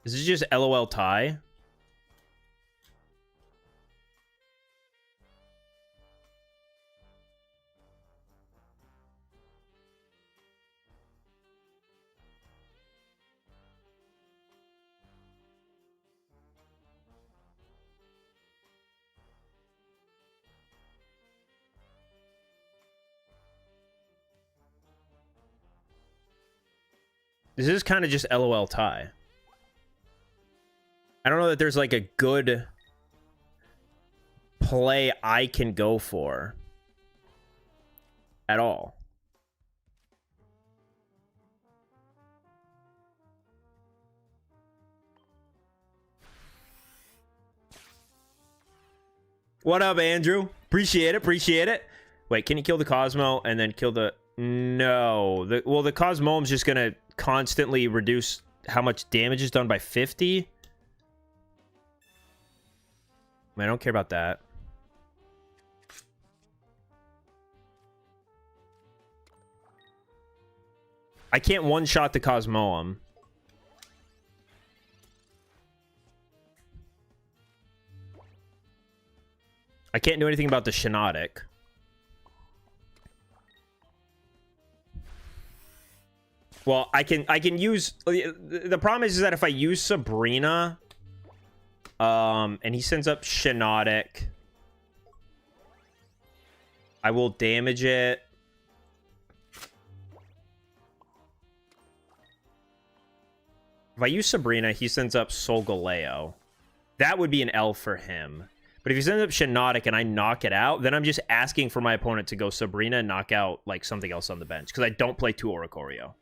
Is this just LOL tie? This is kind of just LOL tie. I don't know that there's like a good play I can go for at all. What up, Andrew? Appreciate it, appreciate it. Wait, can you kill the Cosmo and then kill the... No. Well, the Cosmoem's just going to constantly reduce how much damage is done by 50. I don't care about that. I can't one-shot the Cosmoem. I can't do anything about the Shiinotic. Well, I can use... The problem is that if I use Sabrina... and he sends up Shiinotic, I will damage it. If I use Sabrina, he sends up Solgaleo. That would be an L for him. But if he sends up Shiinotic and I knock it out, then I'm just asking for my opponent to go Sabrina and knock out like something else on the bench. Because I don't play 2 Oricorio.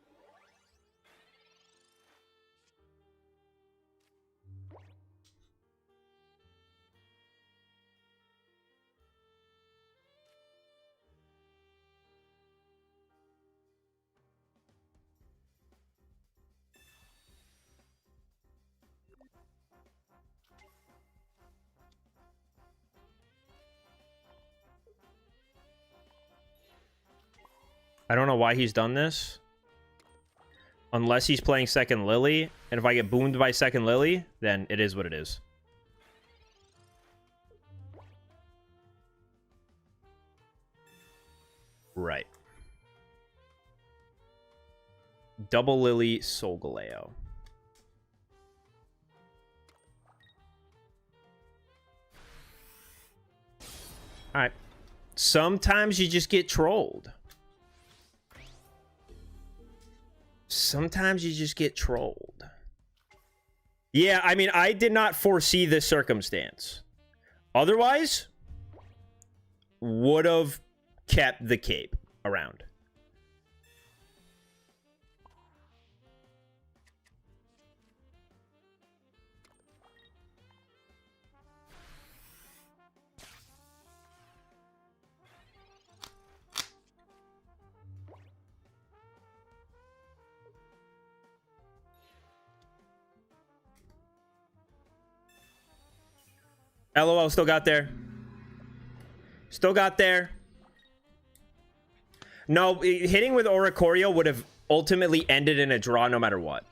I don't know why he's done this. Unless he's playing second Lily. And if I get boomed by second Lily, then it is what it is. Right. Double Lily, Solgaleo. All right. Sometimes you just get trolled. Sometimes you just get trolled. Yeah, I mean, I did not foresee this circumstance. Otherwise, would have kept the cape around. LOL, still got there. Still got there. No, hitting with Oricorio would have ultimately ended in a draw no matter what.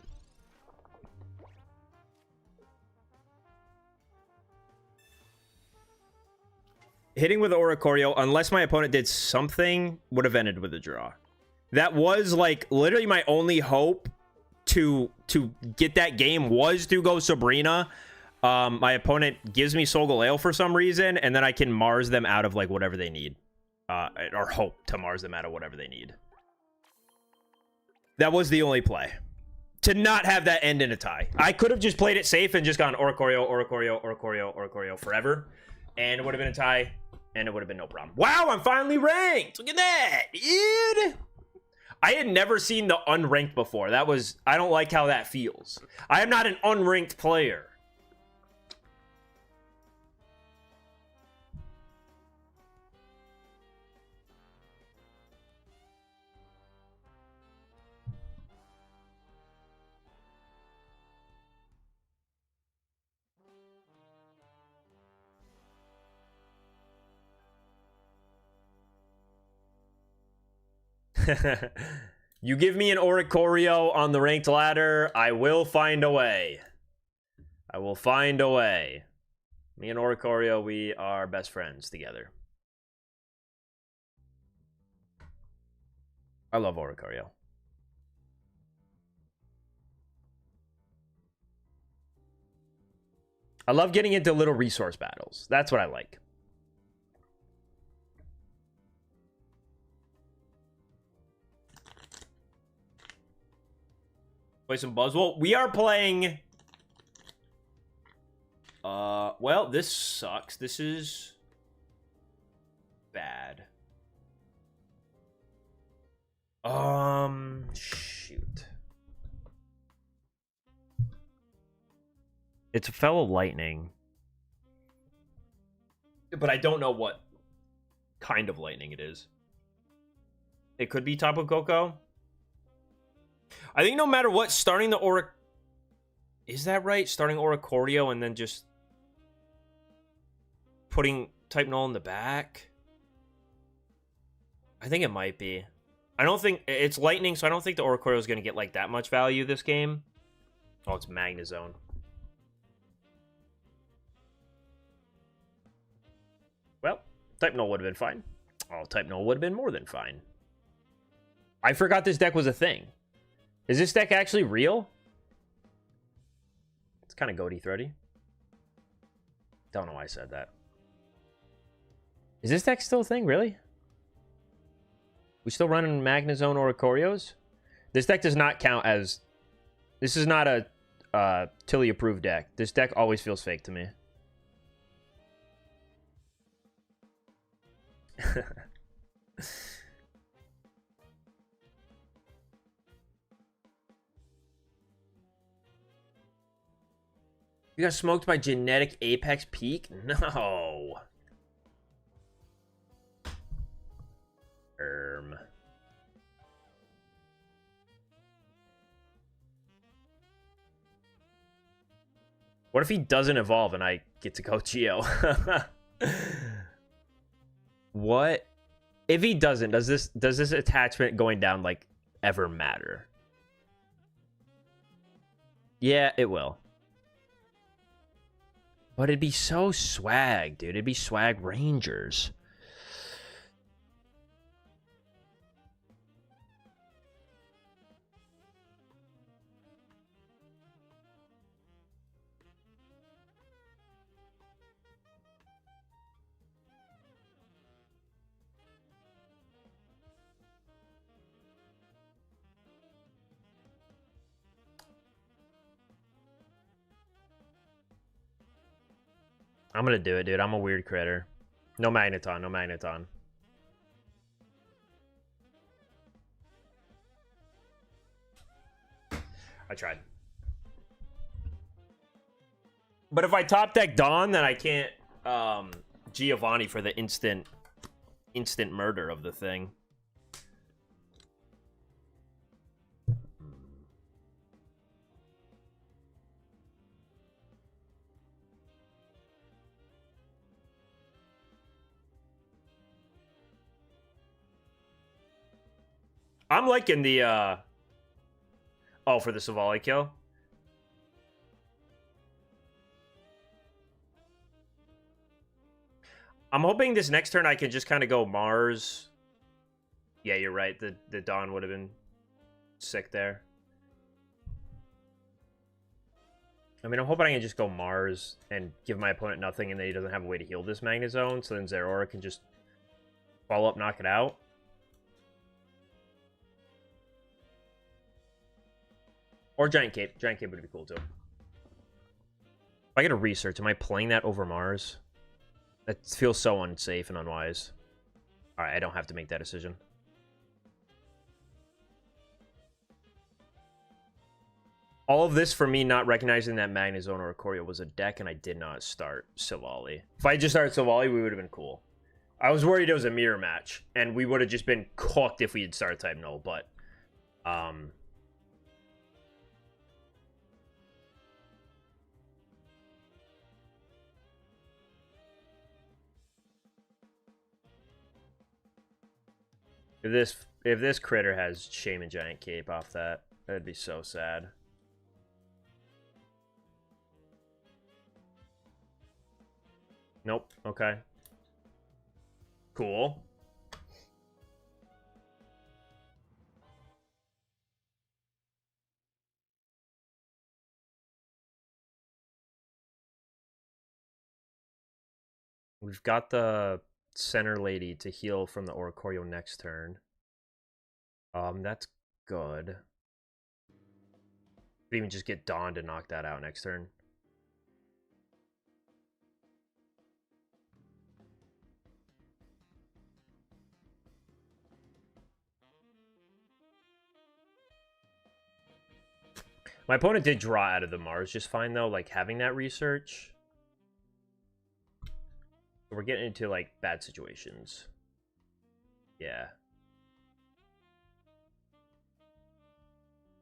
Hitting with Oricorio, unless my opponent did something, would have ended with a draw. That was, like, literally my only hope to get that game was to go Sabrina. My opponent gives me Solgaleo for some reason, and then I can Mars them out of, like, whatever they need. Or hope to Mars them out of whatever they need. That was the only play. To not have that end in a tie. I could have just played it safe and just gone Oricorio, Oricorio, Oricorio, Oricorio forever. And it would have been a tie, and it would have been no problem. Wow, I'm finally ranked! Look at that, dude! I had never seen the unranked before. That was... I don't like how that feels. I am not an unranked player. You give me an Oricorio on the ranked ladder, I will find a way. I will find a way. Me and Oricorio, we are best friends together. I love Oricorio. I love getting into little resource battles. That's what I like. Play some Buzzwole. We are playing... well, this sucks. This is... bad. Shoot. It's a fellow lightning. But I don't know what kind of lightning it is. It could be Tapu Koko. I think no matter what, starting the Aura... Is that right? Starting Oricorio and then just... putting Type Null in the back? I think it might be. I don't think... It's Lightning, so I don't think the Oricorio is going to get, like, that much value this game. Oh, it's Magnezone. Well, Type Null would have been fine. Oh, Type Null would have been more than fine. I forgot this deck was a thing. Is this deck actually real? It's kind of goaty thready. Don't know why I said that. Is this deck still a thing, really? We still running Magnezone Oricorios? This deck does not count as... This is not a Tilly approved deck. This deck always feels fake to me. You got smoked by Genetic Apex Peak? No. What if he doesn't evolve and I get to go Geo? What? If he doesn't, does this attachment going down, like, ever matter? Yeah, it will. But it'd be so swag, dude. It'd be swag Rangers. I'm gonna do it, dude. I'm a weird critter. No Magneton, no Magneton. I tried. But if I top deck Dawn, then I can't Giovanni for the instant murder of the thing. I'm liking the oh, for the Savali kill. I'm hoping this next turn I can just kind of go Mars. Yeah, you're right. The Dawn would have been sick there. I mean, I'm hoping I can just go Mars and give my opponent nothing, and then he doesn't have a way to heal this Magnezone, so then Zeraora can just follow up, knock it out. Or Giant Cape. Giant Cape would be cool, too. If I get a research, am I playing that over Mars? That feels so unsafe and unwise. Alright, I don't have to make that decision. All of this for me not recognizing that Magnezone or Ikoria was a deck, and I did not start Silvally. If I just started Silvally, we would have been cool. I was worried it was a mirror match, and we would have just been cooked if we had started type null, but if this critter has Shaman Giant Cape off that, that'd be so sad. Nope. Okay. Cool. We've got the center lady to heal from the Oricorio next turn. That's good. Could even just get Dawn to knock that out next turn. My opponent did draw out of the Mars just fine, though, like, having that research. We're getting into, like, bad situations. Yeah.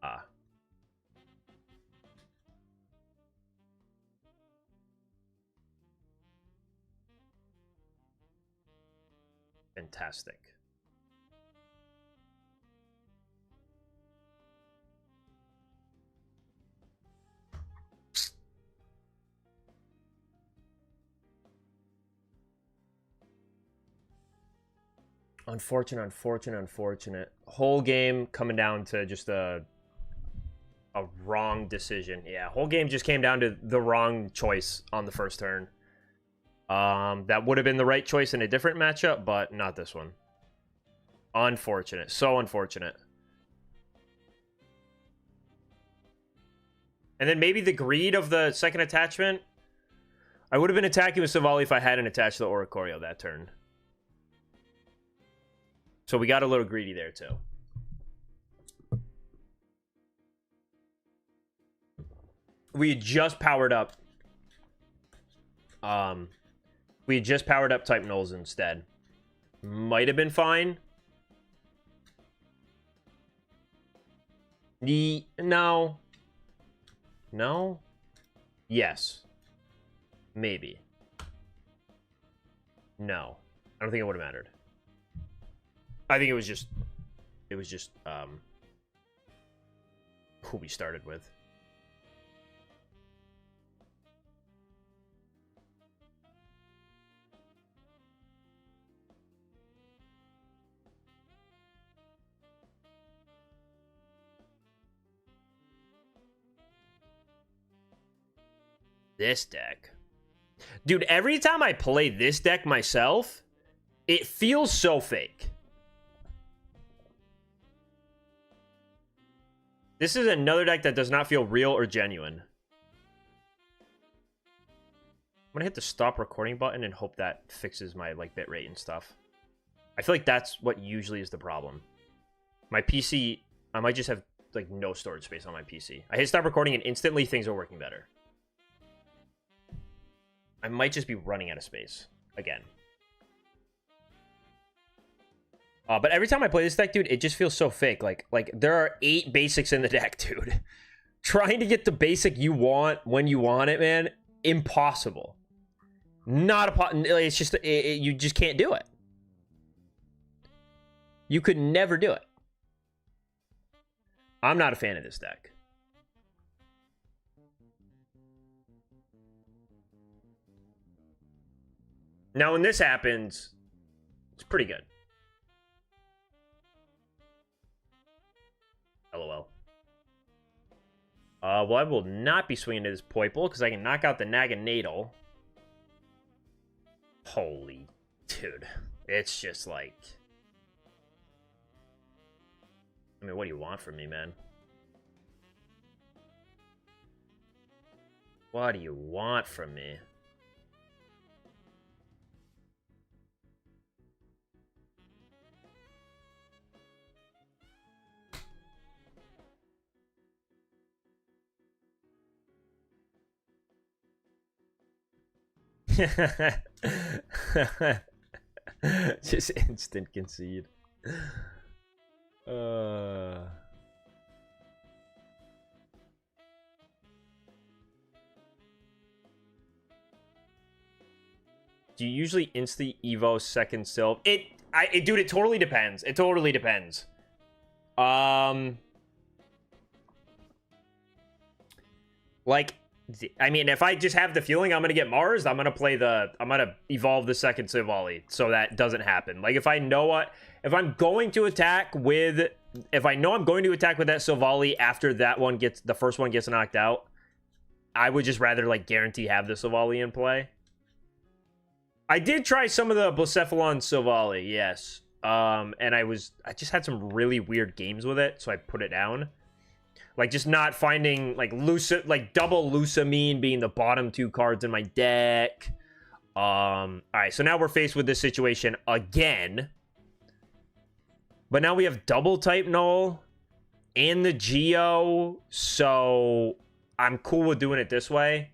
Ah. Fantastic. Unfortunate. Whole game coming down to just a wrong decision. Yeah, whole game just came down to the wrong choice on the first turn. That would have been the right choice in a different matchup, but not this one. Unfortunate. So unfortunate. And then maybe the greed of the second attachment. I would have been attacking with Savali if I hadn't attached the Oricorio that turn. So we got a little greedy there, too. We just powered up. We just powered up type nulls instead. Might have been fine. No. No? Yes. Maybe. No. I don't think it would have mattered. I think it was just who we started with. This deck. Dude, every time I play this deck myself, it feels so fake. This is another deck that does not feel real or genuine. gonna hit the stop recording button and hope that fixes my like bitrate and stuff. I feel like that's what usually is the problem. My PC, I might just have like no storage space on my PC. I hit stop recording and instantly things are working better. I might just be running out of space again. But every time I play this deck, dude, it just feels so fake. Like there are 8 basics in the deck, dude. Trying to get the basic you want when you want it, man, impossible. Not a it's just you just can't do it. You could never do it. I'm not a fan of this deck. Now, when this happens, it's pretty good. LOL. Well, I will not be swinging to this Poiple because I can knock out the Naganadel. Holy dude. It's just like... I mean, what do you want from me, man? What do you want from me? Just instant concede. Do you usually insta Evo second Sylve? Dude, it totally depends. It totally depends. Like, I mean, if I just have the feeling I'm gonna get Mars, I'm gonna evolve the second Silvally so that doesn't happen. Like, if I know if I'm going to attack with, if I know I'm going to attack with that Silvally after the first one gets knocked out, I would just rather like guarantee have the Silvally in play. I did try some of the Blacephalon Silvally, yes. And I just had some really weird games with it, so I put it down. Like, just not finding, like, double Lusamine being the bottom 2 cards in my deck. Alright, so now we're faced with this situation again. But now we have double type Null and the Geo, so I'm cool with doing it this way.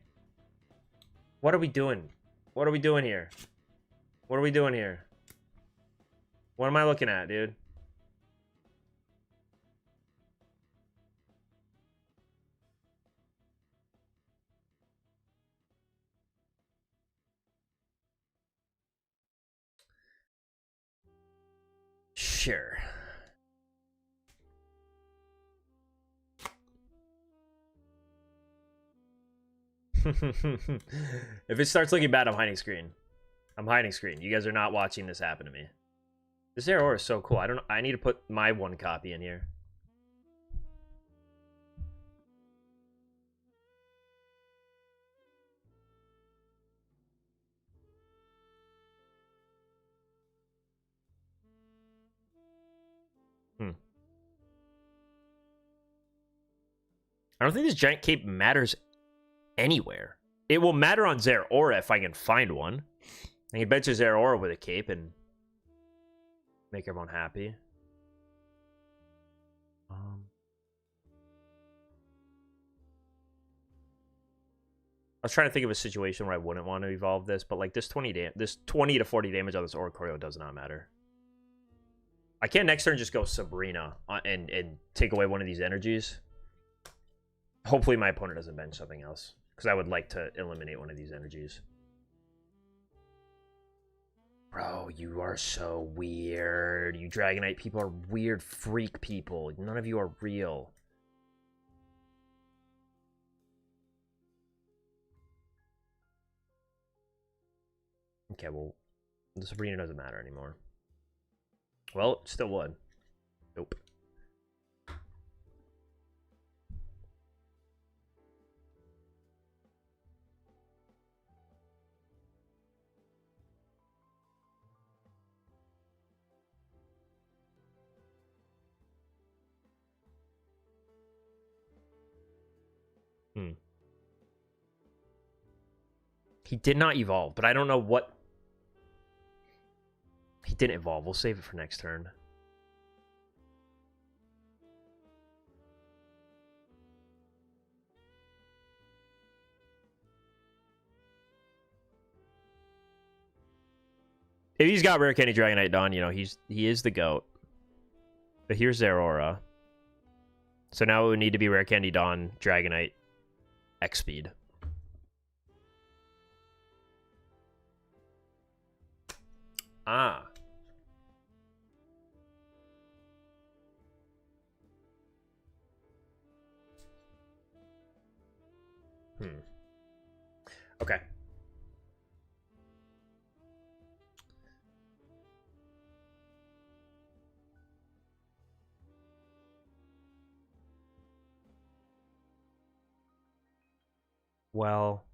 What are we doing? What are we doing here? What are we doing here? What am I looking at, dude? Sure. If it starts looking bad, I'm hiding screen. I'm hiding screen. You guys are not watching this happen to me. This Aurora is so cool. I need to put my 1 copy in here. I don't think this giant cape matters anywhere. It will matter on Zeraora if I can find one. I can bench a Zeraora with a cape and make everyone happy. I was trying to think of a situation where I wouldn't want to evolve this, but like this 20 to 40 damage on this Oricorio does not matter. I can next turn just go Sabrina and take away one of these energies. Hopefully my opponent doesn't bench something else, because I would like to eliminate one of these energies. Bro, you are so weird. You Dragonite people are weird freak people. None of you are real. Okay, well, the Sabrina doesn't matter anymore. Well, it still would. Nope. He did not evolve, but I don't know what... He didn't evolve. We'll save it for next turn. If he's got Rare Candy Dragonite Dawn, you know, he is the GOAT. But here's Zeraora. So now it would need to be Rare Candy Dawn, Dragonite, X-Speed. Ah. Okay. Well,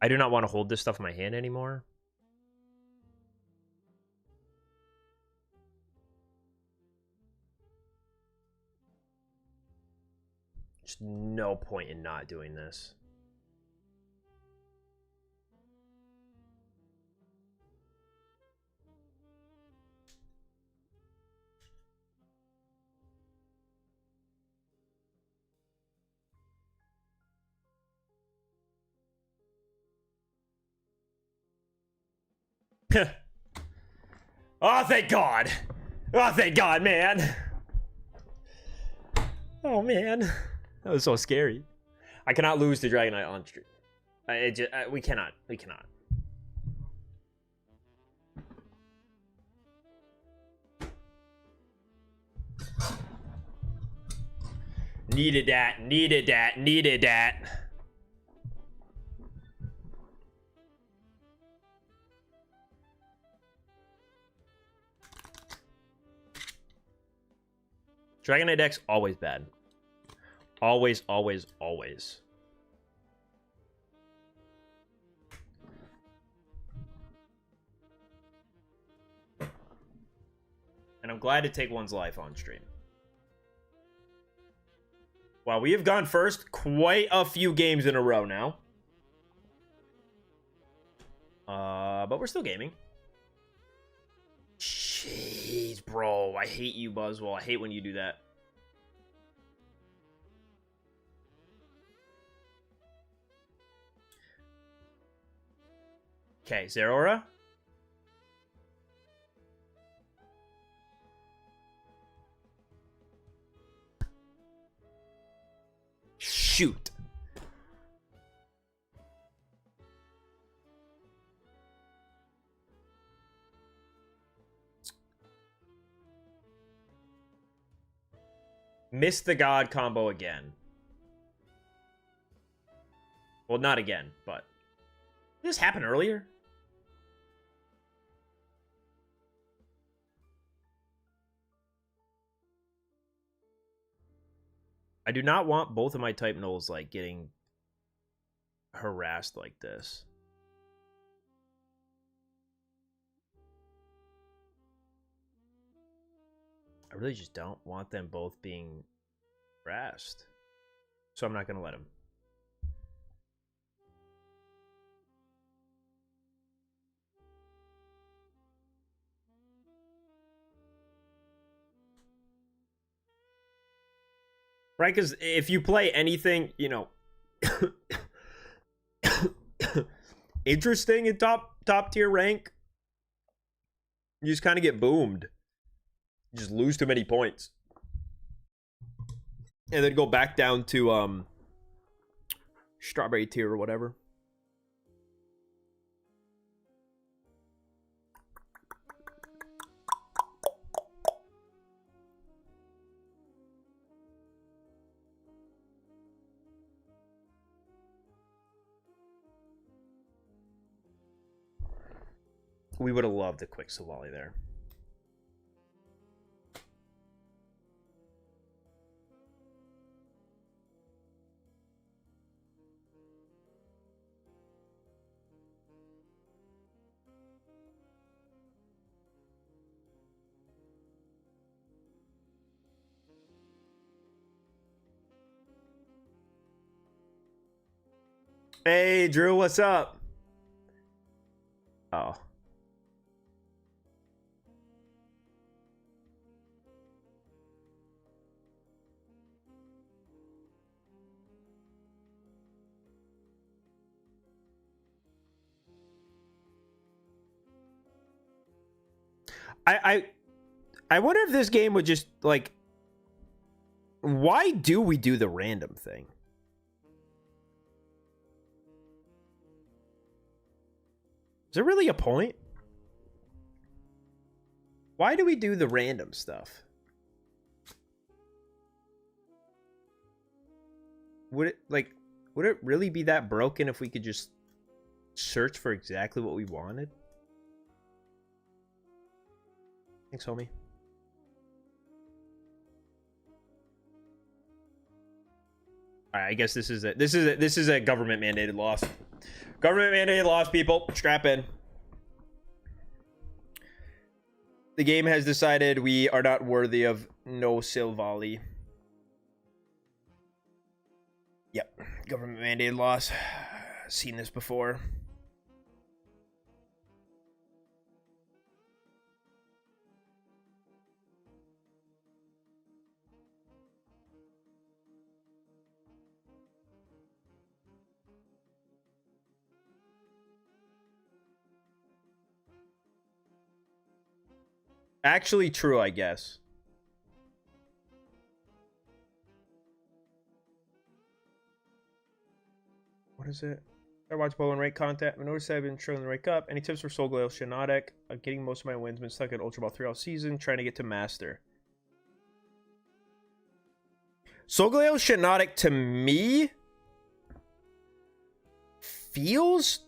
I do not want to hold this stuff in my hand anymore. There's no point in not doing this. Oh, thank God. Oh, thank God, man. Oh, man. That was so scary. I cannot lose to Dragonite on stream. We cannot. We cannot. Needed that. Needed that. Needed that. Dragonite deck's always bad. Always, always, always. And I'm glad to take one's life on stream. Wow, we have gone first quite a few games in a row now. But we're still gaming. Jeez, bro. I hate you, Buzzwole. I hate when you do that. Okay, Zeraora. Shoot. Missed the God combo again. Well, not again, but... Did this happen earlier? I do not want both of my type nulls, like, getting harassed like this. I really just don't want them both being harassed. So I'm not going to let them. Right, because if you play anything, you know, interesting in top tier rank, you just kind of get boomed. You just lose too many points. And then go back down to strawberry tier or whatever. We would have loved a quick Savali there. Hey, Drew, what's up? Oh. I wonder if this game would just, like, why do we do the random thing? Is there really a point? Why do we do the random stuff? Would it really be that broken if we could just search for exactly what we wanted? Thanks, homie. All right, I guess this is a government mandated loss. Government mandated loss, people. Strap in. The game has decided we are not worthy of no Silvally. Yep, government mandated loss. Seen this before. Actually true, I guess. What is it? I watch bow and rate content. I noticed I've been struggling to rank up. Any tips for Solgaleo Shiinotic? I'm getting most of my wins. Been stuck at Ultra Ball 3 all season. Trying to get to Master. Solgaleo Shiinotic to me feels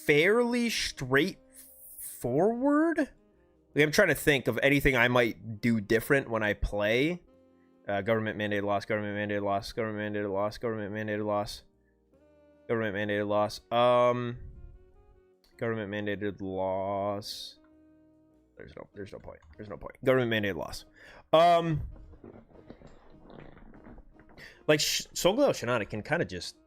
fairly straightforward. Like, I'm trying to think of anything I might do different when I play. Government mandated loss, government mandated loss, government mandated loss, government mandated loss. Government mandated loss. Government mandated loss. There's no point. There's no point. Government mandated loss. Like Solgaleo Shiinotic can kind of just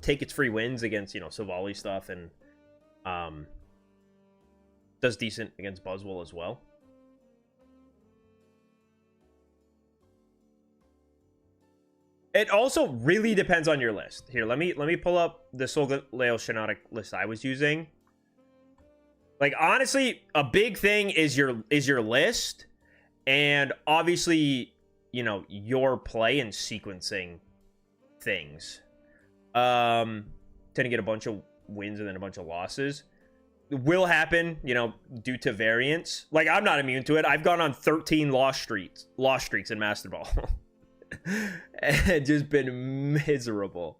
take its free wins against, you know, Silvally stuff, and does decent against Buzzwole as well. It also really depends on your list. Here, let me pull up the Solgaleo Shiinotic list I was using. Like, honestly, a big thing is your list, and obviously, you know, your play and sequencing things. Tend to get a bunch of wins and then a bunch of losses. Will happen, you know, due to variance. Like, I'm not immune to it. I've gone on 13 loss streaks in Master Ball. And just been miserable.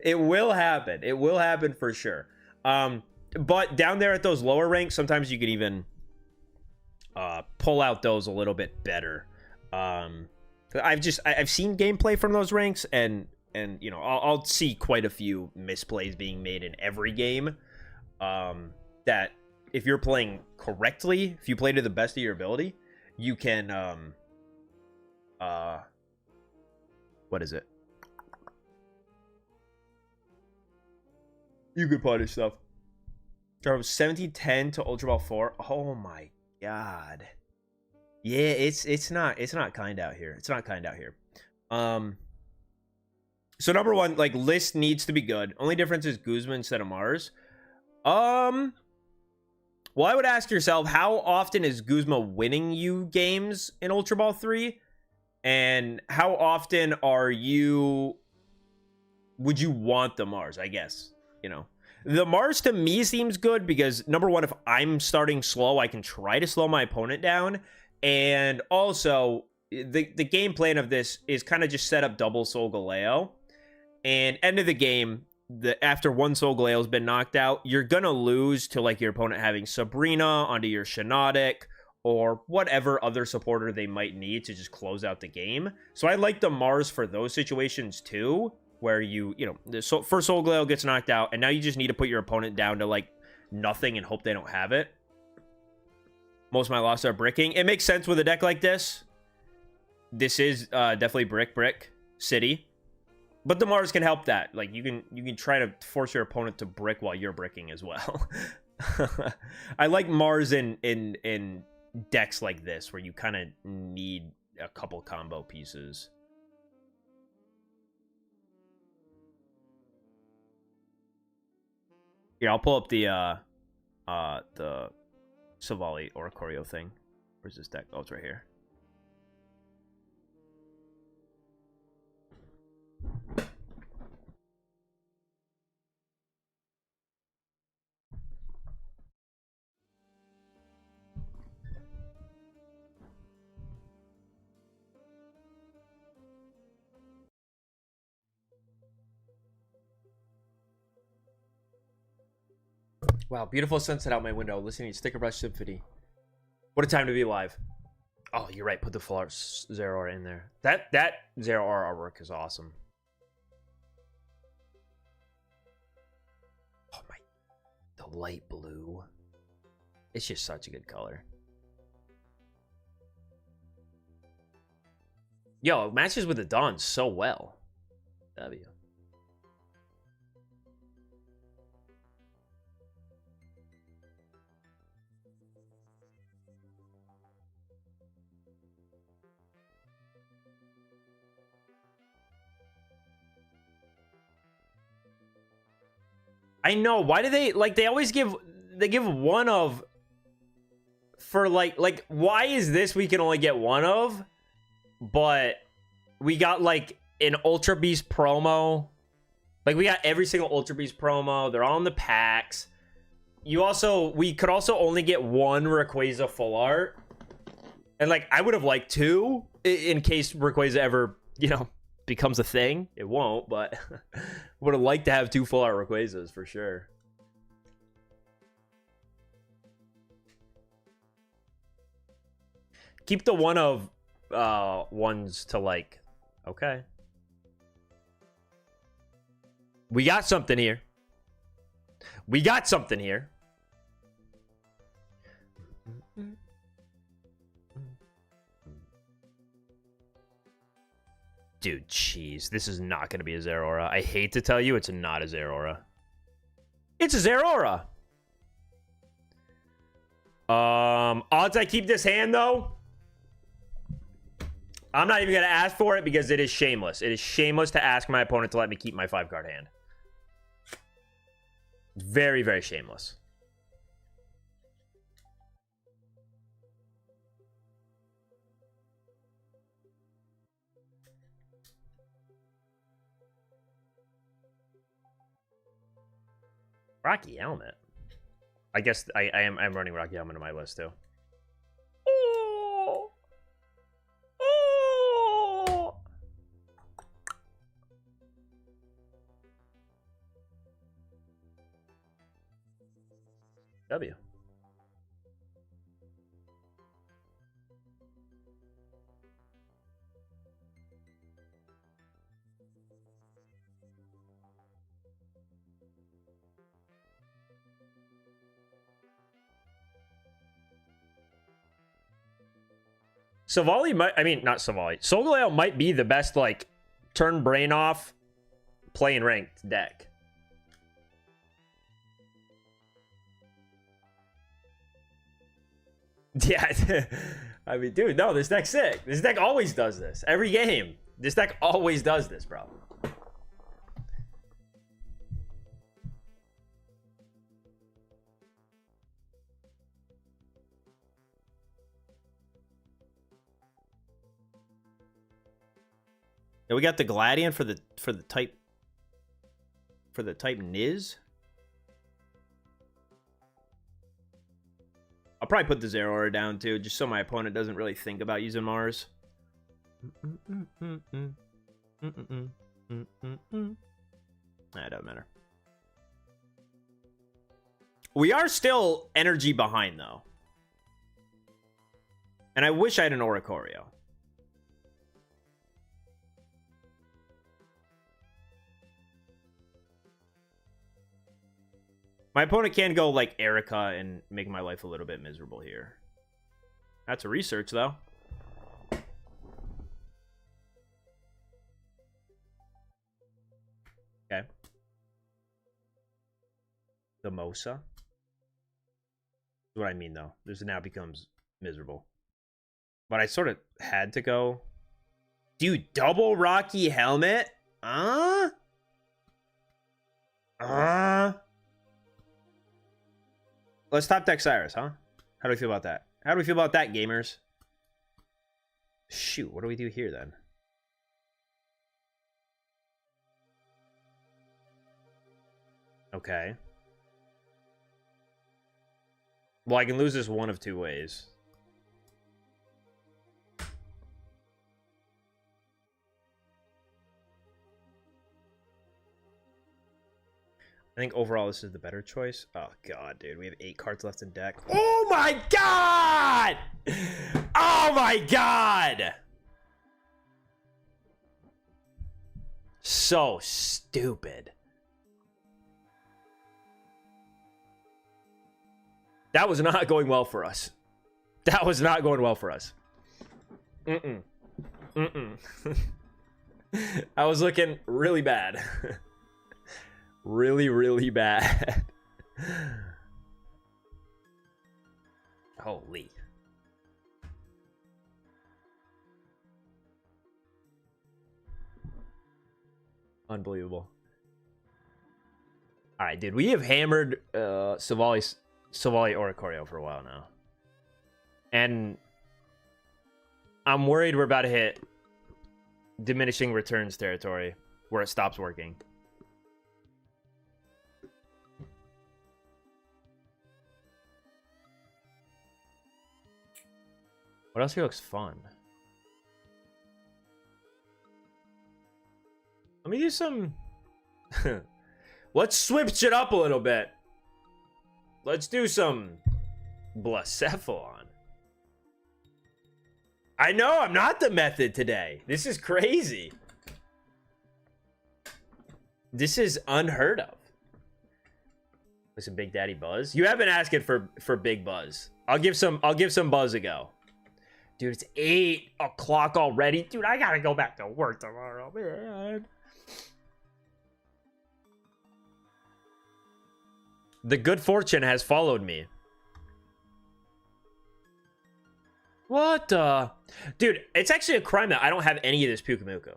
It will happen. It will happen for sure. But down there at those lower ranks, sometimes you can even pull out those a little bit better. I've seen gameplay from those ranks, and you know, I'll see quite a few misplays being made in every game. That if you're playing correctly, if you play to the best of your ability, you can what is it? You could punish stuff. Drop 17-10 to Ultra Ball 4. Oh my god. Yeah, it's not kind out here. It's not kind out here. So number one, like, list needs to be good. Only difference is Guzma instead of Mars. Well, I would ask yourself, how often is Guzma winning you games in Ultra Ball 3? And how often would you want the Mars, I guess, you know? The Mars to me seems good because, number one, if I'm starting slow, I can try to slow my opponent down. And also, the game plan of this is kind of just set up double Solgaleo. And end of the game, after one Solgaleo has been knocked out, you're going to lose to, like, your opponent having Sabrina onto your Shiinotic, or whatever other supporter they might need to just close out the game. So I like the Mars for those situations too, where you know, the first Solgaleo gets knocked out, and now you just need to put your opponent down to, like, nothing and hope they don't have it. Most of my losses are bricking. It makes sense with a deck like this. This is definitely brick city. But the Mars can help that. Like, you can try to force your opponent to brick while you're bricking as well. I like Mars in decks like this, where you kind of need a couple combo pieces. Here, I'll pull up the Savali Oricorio thing. Where's this deck? Oh, it's right here. Wow, beautiful sunset out my window, listening to Sticker Brush Symphony. What a time to be alive. Oh, you're right, put the full art Zero Aura in there. That Zero Aura artwork is awesome. Oh my, the light blue. It's just such a good color. Yo, it matches with the Dawn so well. W. I know. Why do they like? They always give one of for like why is this we can only get one of, but we got like an Ultra Beast promo. Like we got every single Ultra Beast promo. They're all in the packs. We could also only get one Rayquaza full art, and like I would have liked two in case Rayquaza ever becomes a thing. It won't, but would have liked to have two full art Rayquazas for sure. Keep the one of ones to like. Okay, we got something here. We got something here. Dude, jeez. This is not going to be a Zeraora. I hate to tell you, it's not a Zeraora. It's a Zeraora! Odds I keep this hand, though? I'm not even going to ask for it because it is shameless. It is shameless to ask my opponent to let me keep my 5-card hand. Very, very shameless. Rocky Helmet. I guess I'm running Rocky Helmet on my list too. Oh. Oh. W. Savali might, I mean, not Savali. Solgaleo might be the best, like, turn brain off, playing ranked deck. Yeah. I mean, dude, no, this deck's sick. This deck always does this. Every game. This deck always does this, bro. Yeah, we got the Gladion for the type Niz. I'll probably put the Zeraora down too, just so my opponent doesn't really think about using Mars. That doesn't matter. We are still energy behind though, and I wish I had an Oricorio. My opponent can go like Erica and make my life a little bit miserable here. That's a research, though. the Mosa. That's what I mean, though. This now becomes miserable. But I sort of had to go. Dude, double Rocky helmet? Let's top deck Cyrus, huh? How do we feel about that? How do we feel about that, gamers? Shoot, what do we do here, then? Okay. Well, I can lose this one of two ways. I think overall this is the better choice. Oh, God, dude. We have 8 cards left in deck. Oh, my God! Oh, my God! So stupid. That was not going well for us. That was not going well for us. I was looking really bad. Really, really bad. Holy. Unbelievable. All right, dude. We have hammered Savali Oricorio for a while now. And I'm worried we're about to hit diminishing returns territory where it stops working. What else here looks fun? Let me do some... Let's switch it up a little bit. Let's do some Blacephalon. I know, I'm not the method today. This is crazy. This is unheard of. Listen, Big Daddy Buzz. You have been asking for Big Buzz. I'll give some Buzz a go. Dude, it's 8 o'clock already. Dude, I gotta go back to work tomorrow, man. The good fortune has followed me. What the? Dude, it's actually a crime that I don't have any of this Pyukumuku.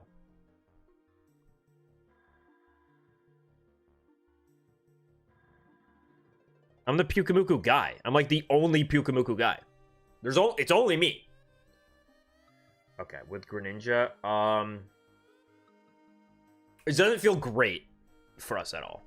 I'm the Pyukumuku guy. I'm like the only Pyukumuku guy. It's only me. Okay, with Greninja, it doesn't feel great for us at all.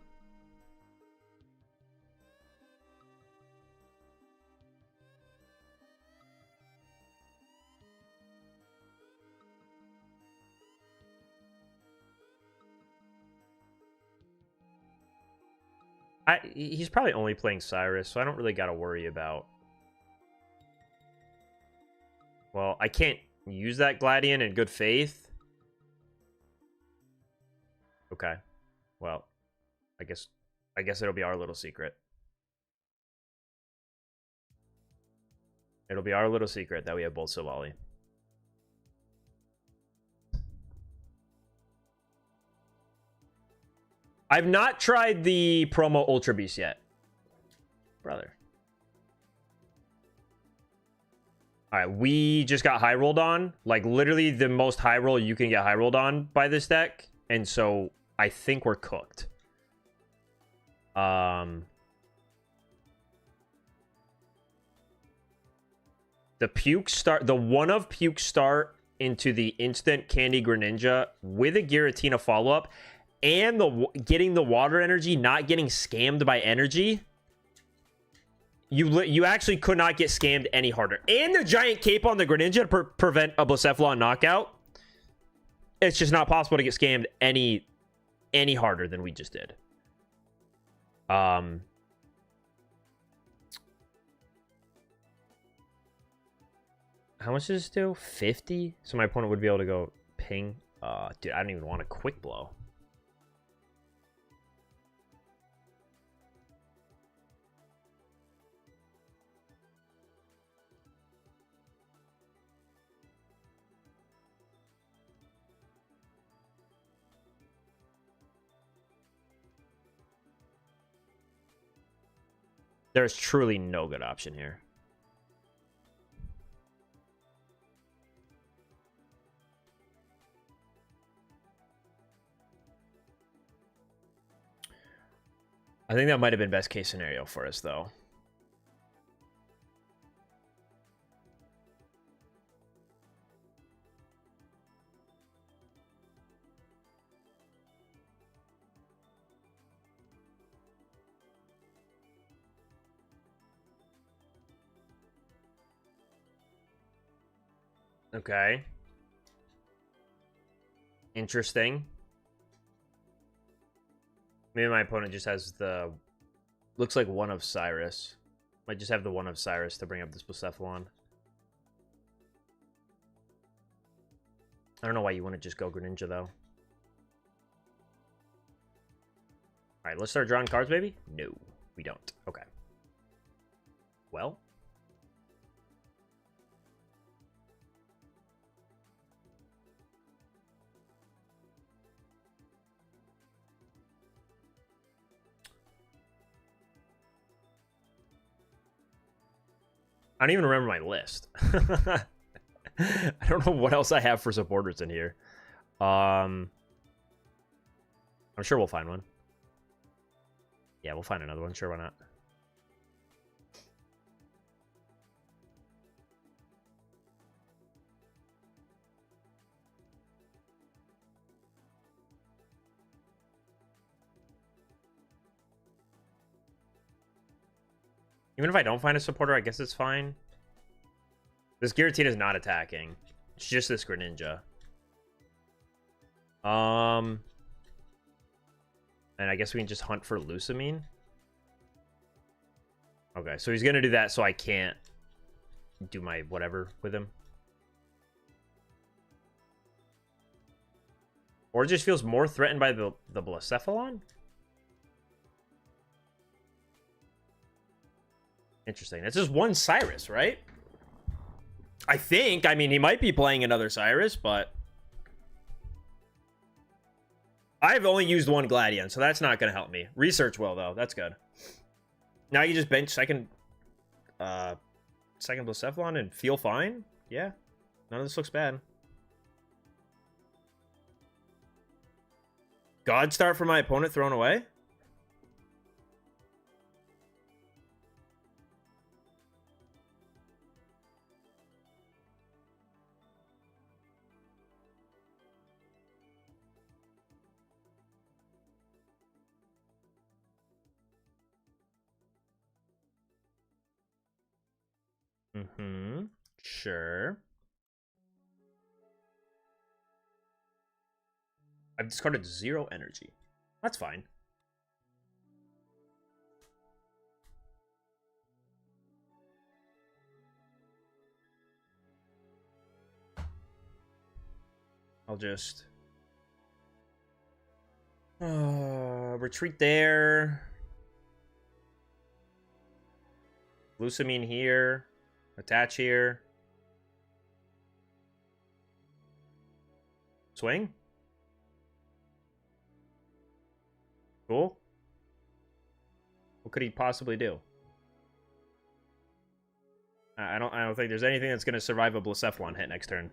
He's probably only playing Cyrus, so I don't really got to worry about... Well, I can't use that Gladian in good faith. Okay. Well, I guess it'll be our little secret. It'll be our little secret that we have both Savali. I've not tried the promo Ultra Beast yet. Brother. Alright, we just got high rolled on. Like, literally the most high roll you can get high rolled on by this deck. And so, I think we're cooked. The Puke start... The one of Puke start into the instant Candy Greninja with a Giratina follow-up... And getting the water energy, not getting scammed by energy. You actually could not get scammed any harder. And the giant cape on the Greninja to prevent a Blacephalon knockout. It's just not possible to get scammed any harder than we just did. How much does this do? 50? So my opponent would be able to go ping. Dude, I don't even want a quick blow. There's truly no good option here. I think that might have been best case scenario for us, though. Okay. Interesting. Maybe my opponent just has the... Looks like one of Cyrus. Might just have the one of Cyrus to bring up this Blacephalon. I don't know why you wouldn't just go Greninja, though. Alright, let's start drawing cards, baby? No, we don't. Okay. Well. I don't even remember my list. I don't know what else I have for supporters in here. I'm sure we'll find one. Yeah, we'll find another one. Sure, why not? Even if I don't find a supporter, I guess it's fine. This Giratina is not attacking. It's just this Greninja. And I guess we can just hunt for Lusamine. Okay, so he's gonna do that so I can't do my whatever with him. Or it just feels more threatened by the Blacephalon? Interesting. That's just one Cyrus, right? I think. I mean, he might be playing another Cyrus, but... I've only used one Gladion, so that's not going to help me. Research will, though. That's good. Now you just bench second Blacephalon and feel fine? Yeah. None of this looks bad. God start for my opponent thrown away? Mm-hmm. Sure. I've discarded 0 energy. That's fine. I'll just... retreat there. Lusamine here. Attach here. Swing. Cool. What could he possibly do? I don't think there's anything that's going to survive a Blacephalon hit next turn.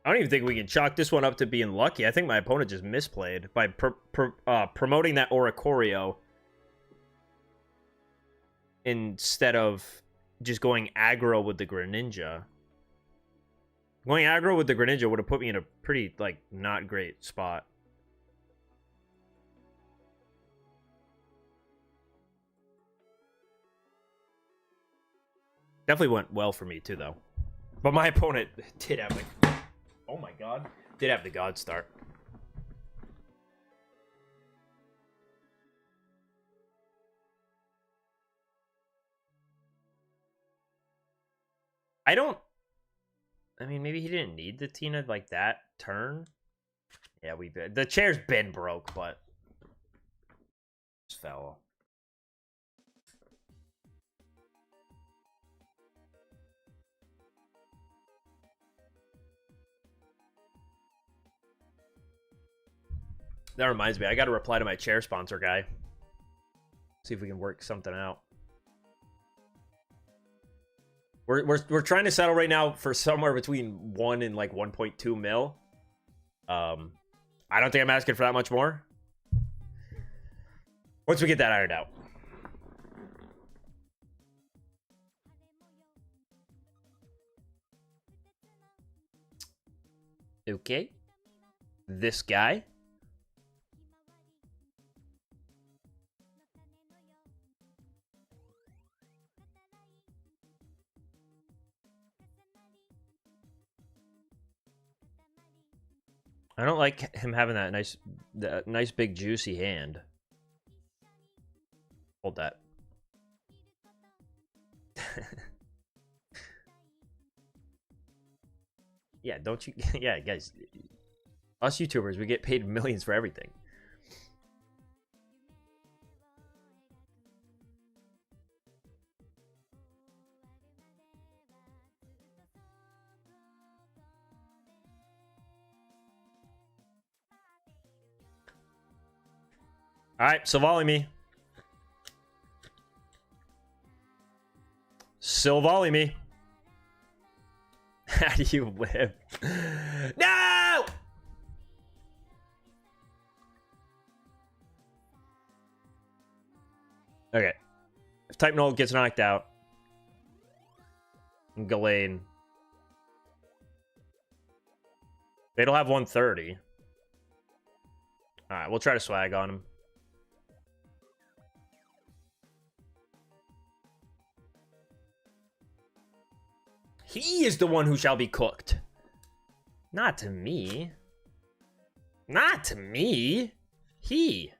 I don't even think we can chalk this one up to being lucky. I think my opponent just misplayed by promoting that Oricorio instead of just going aggro with the Greninja. Going aggro with the Greninja would have put me in a pretty, like, not great spot. Definitely went well for me, too, though. But my opponent did have, like... Oh my god. Did have the God start. I don't... I mean, maybe he didn't need the Tina like that turn. Yeah, the chair's been broke, but just fell. That reminds me, I got to reply to my chair sponsor guy. See if we can work something out. We're trying to settle right now for somewhere between 1 and like 1.2 mil. I don't think I'm asking for that much more. Once we get that ironed out. Okay. This guy. I don't like him having that nice big juicy hand. Hold that. Yeah, don't you? Yeah, guys. Us YouTubers, we get paid millions for everything. All right, so volley me. Still volley me. How do you live? No! Okay. If Type Null gets knocked out, and Ghislaine. They'll have 130. Alright, we'll try to swag on him. He is the one who shall be cooked. Not to me. Not to me. He.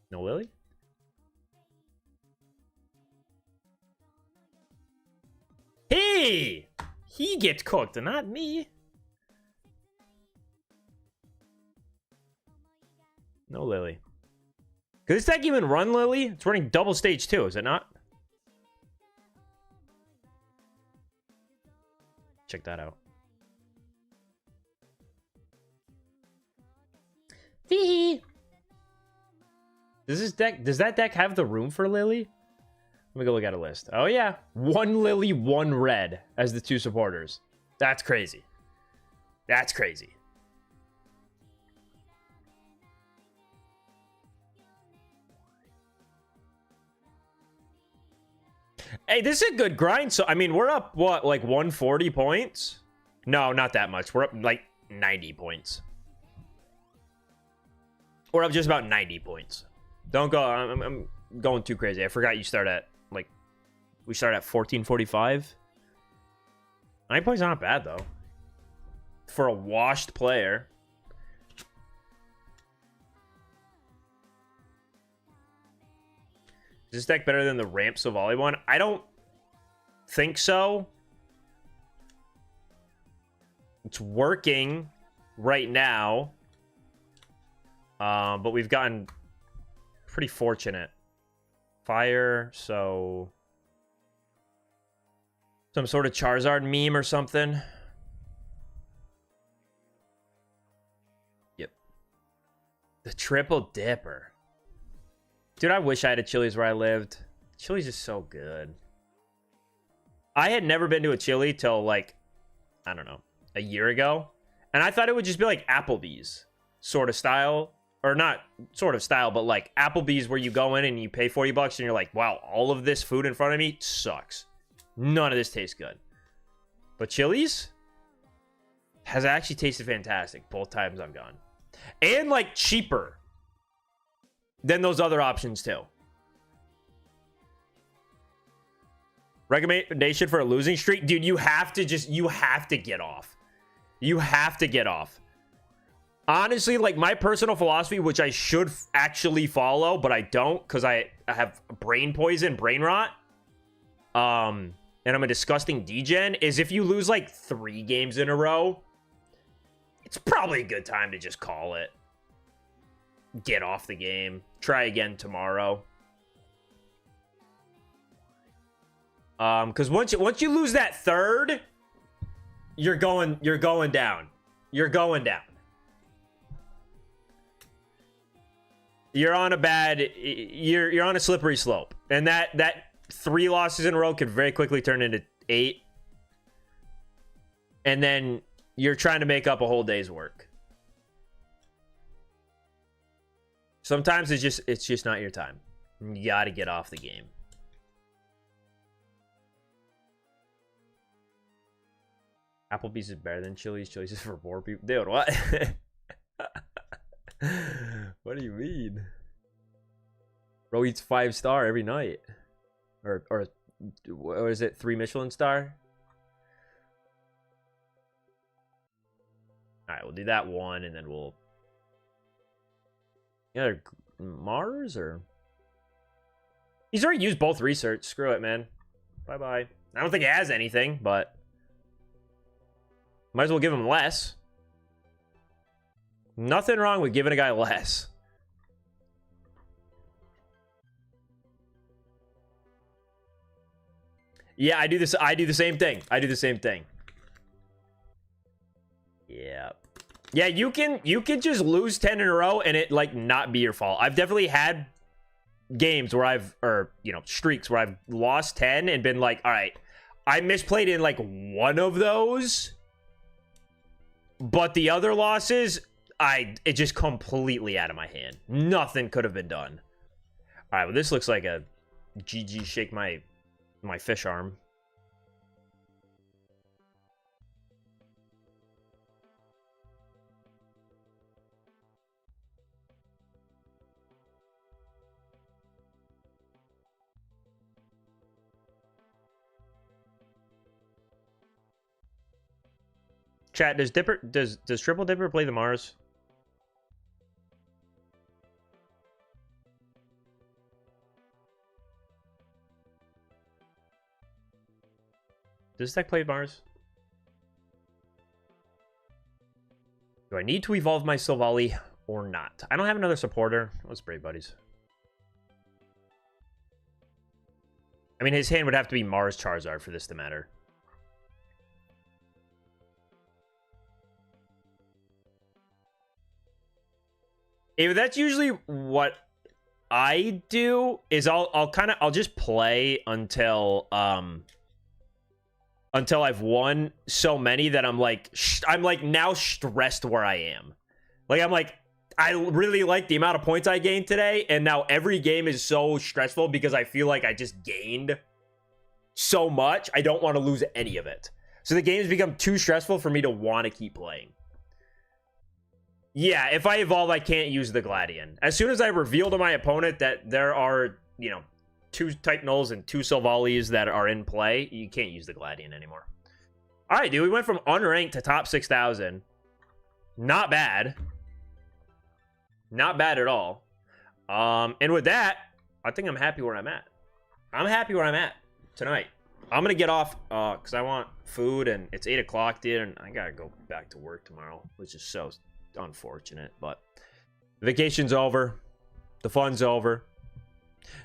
No Lily? He gets cooked, and not me. No Lily. Could this deck even run Lily? It's running double stage 2, is it not? Check that out. Does that deck have the room for Lily? Let me go look at a list. Oh yeah, 1 Lily, 1 red as the 2 supporters. That's crazy. That's crazy. Hey, this is a good grind. So, I mean, we're up, what, like 140 points? No, not that much. We're up like 90 points. We're up just about 90 points. Don't go, I'm going too crazy. I forgot you start at, like, we start at 1445. 9 points not bad, though. For a washed player. Is this deck better than the Ramp Savali one? I don't think so. It's working right now. But we've gotten pretty fortunate. Fire, so... some sort of Charizard meme or something. Yep. The Triple Dipper. Dude, I wish I had a Chili's where I lived. Chili's is so good. I had never been to a Chili till, like, I don't know, a year ago. And I thought it would just be like Applebee's sort of style. Or not sort of style, but like Applebee's where you go in and you pay 40 bucks and you're like, wow, all of this food in front of me sucks. None of this tastes good. But Chili's has actually tasted fantastic both times I've gone. And, like, cheaper than those other options too. Recommendation for a losing streak? Dude, you have to get off. You have to get off. Honestly, like, my personal philosophy, which I should actually follow, but I don't because I have brain poison, brain rot. and I'm a disgusting degen, is if you lose like 3 games in a row, it's probably a good time to just call it. Get off the game. Try again tomorrow. Because once you lose that 3rd, you're going down. You're going down. You're on a slippery slope. And that 3 losses in a row could very quickly turn into 8. And then you're trying to make up a whole day's work. Sometimes it's just not your time. You gotta get off the game. Applebee's is better than Chili's. Chili's is for poor people. Dude, what? What do you mean? Bro eats 5-star every night. Or is it 3 Michelin star? Alright, we'll do that one, and then we'll... Yeah, Mars, or... He's already used both research. Screw it, man. Bye-bye. I don't think he has anything, but... Might as well give him less. Nothing wrong with giving a guy less. Yeah, I do this. I do the same thing. I do the same thing. Yeah. Yeah, you can just lose 10 in a row and it like not be your fault. I've definitely had games where streaks where I've lost 10 and been like, all right, I misplayed in like one of those, but the other losses, it just completely out of my hand. Nothing could have been done. All right, well, this looks like a GG shake my fish arm. Chat, does Triple Dipper play the Mars? Does this deck play Mars? Do I need to evolve my Silvally or not? I don't have another supporter. Let's Brave Buddies. I mean, his hand would have to be Mars Charizard for this to matter. That's usually what I do. Is I'll just play until I've won so many that I'm like now stressed where I am. Like I'm like, I really like the amount of points I gained today, and now every game is so stressful because I feel like I just gained so much. I don't want to lose any of it. So the games become too stressful for me to want to keep playing. Yeah, if I evolve, I can't use the Gladion. As soon as I reveal to my opponent that there are, 2 Type Nulls and 2 Silvallis that are in play, you can't use the Gladion anymore. All right, dude, we went from unranked to top 6,000. Not bad. Not bad at all. And with that, I think I'm happy where I'm at. I'm happy where I'm at tonight. I'm going to get off because I want food, and it's 8 o'clock, dude, and I got to go back to work tomorrow, which is so unfortunate, but vacation's over. The fun's over.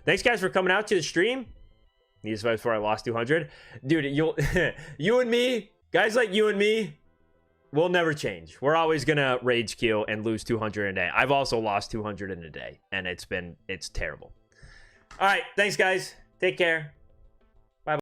Thanks, guys, for coming out to the stream. These fights before I lost 200. Dude, you and me, guys like you and me, we'll never change. We're always gonna rage queue and lose 200 a day. I've also lost 200 in a day, and it's terrible. All right, thanks, guys. Take care.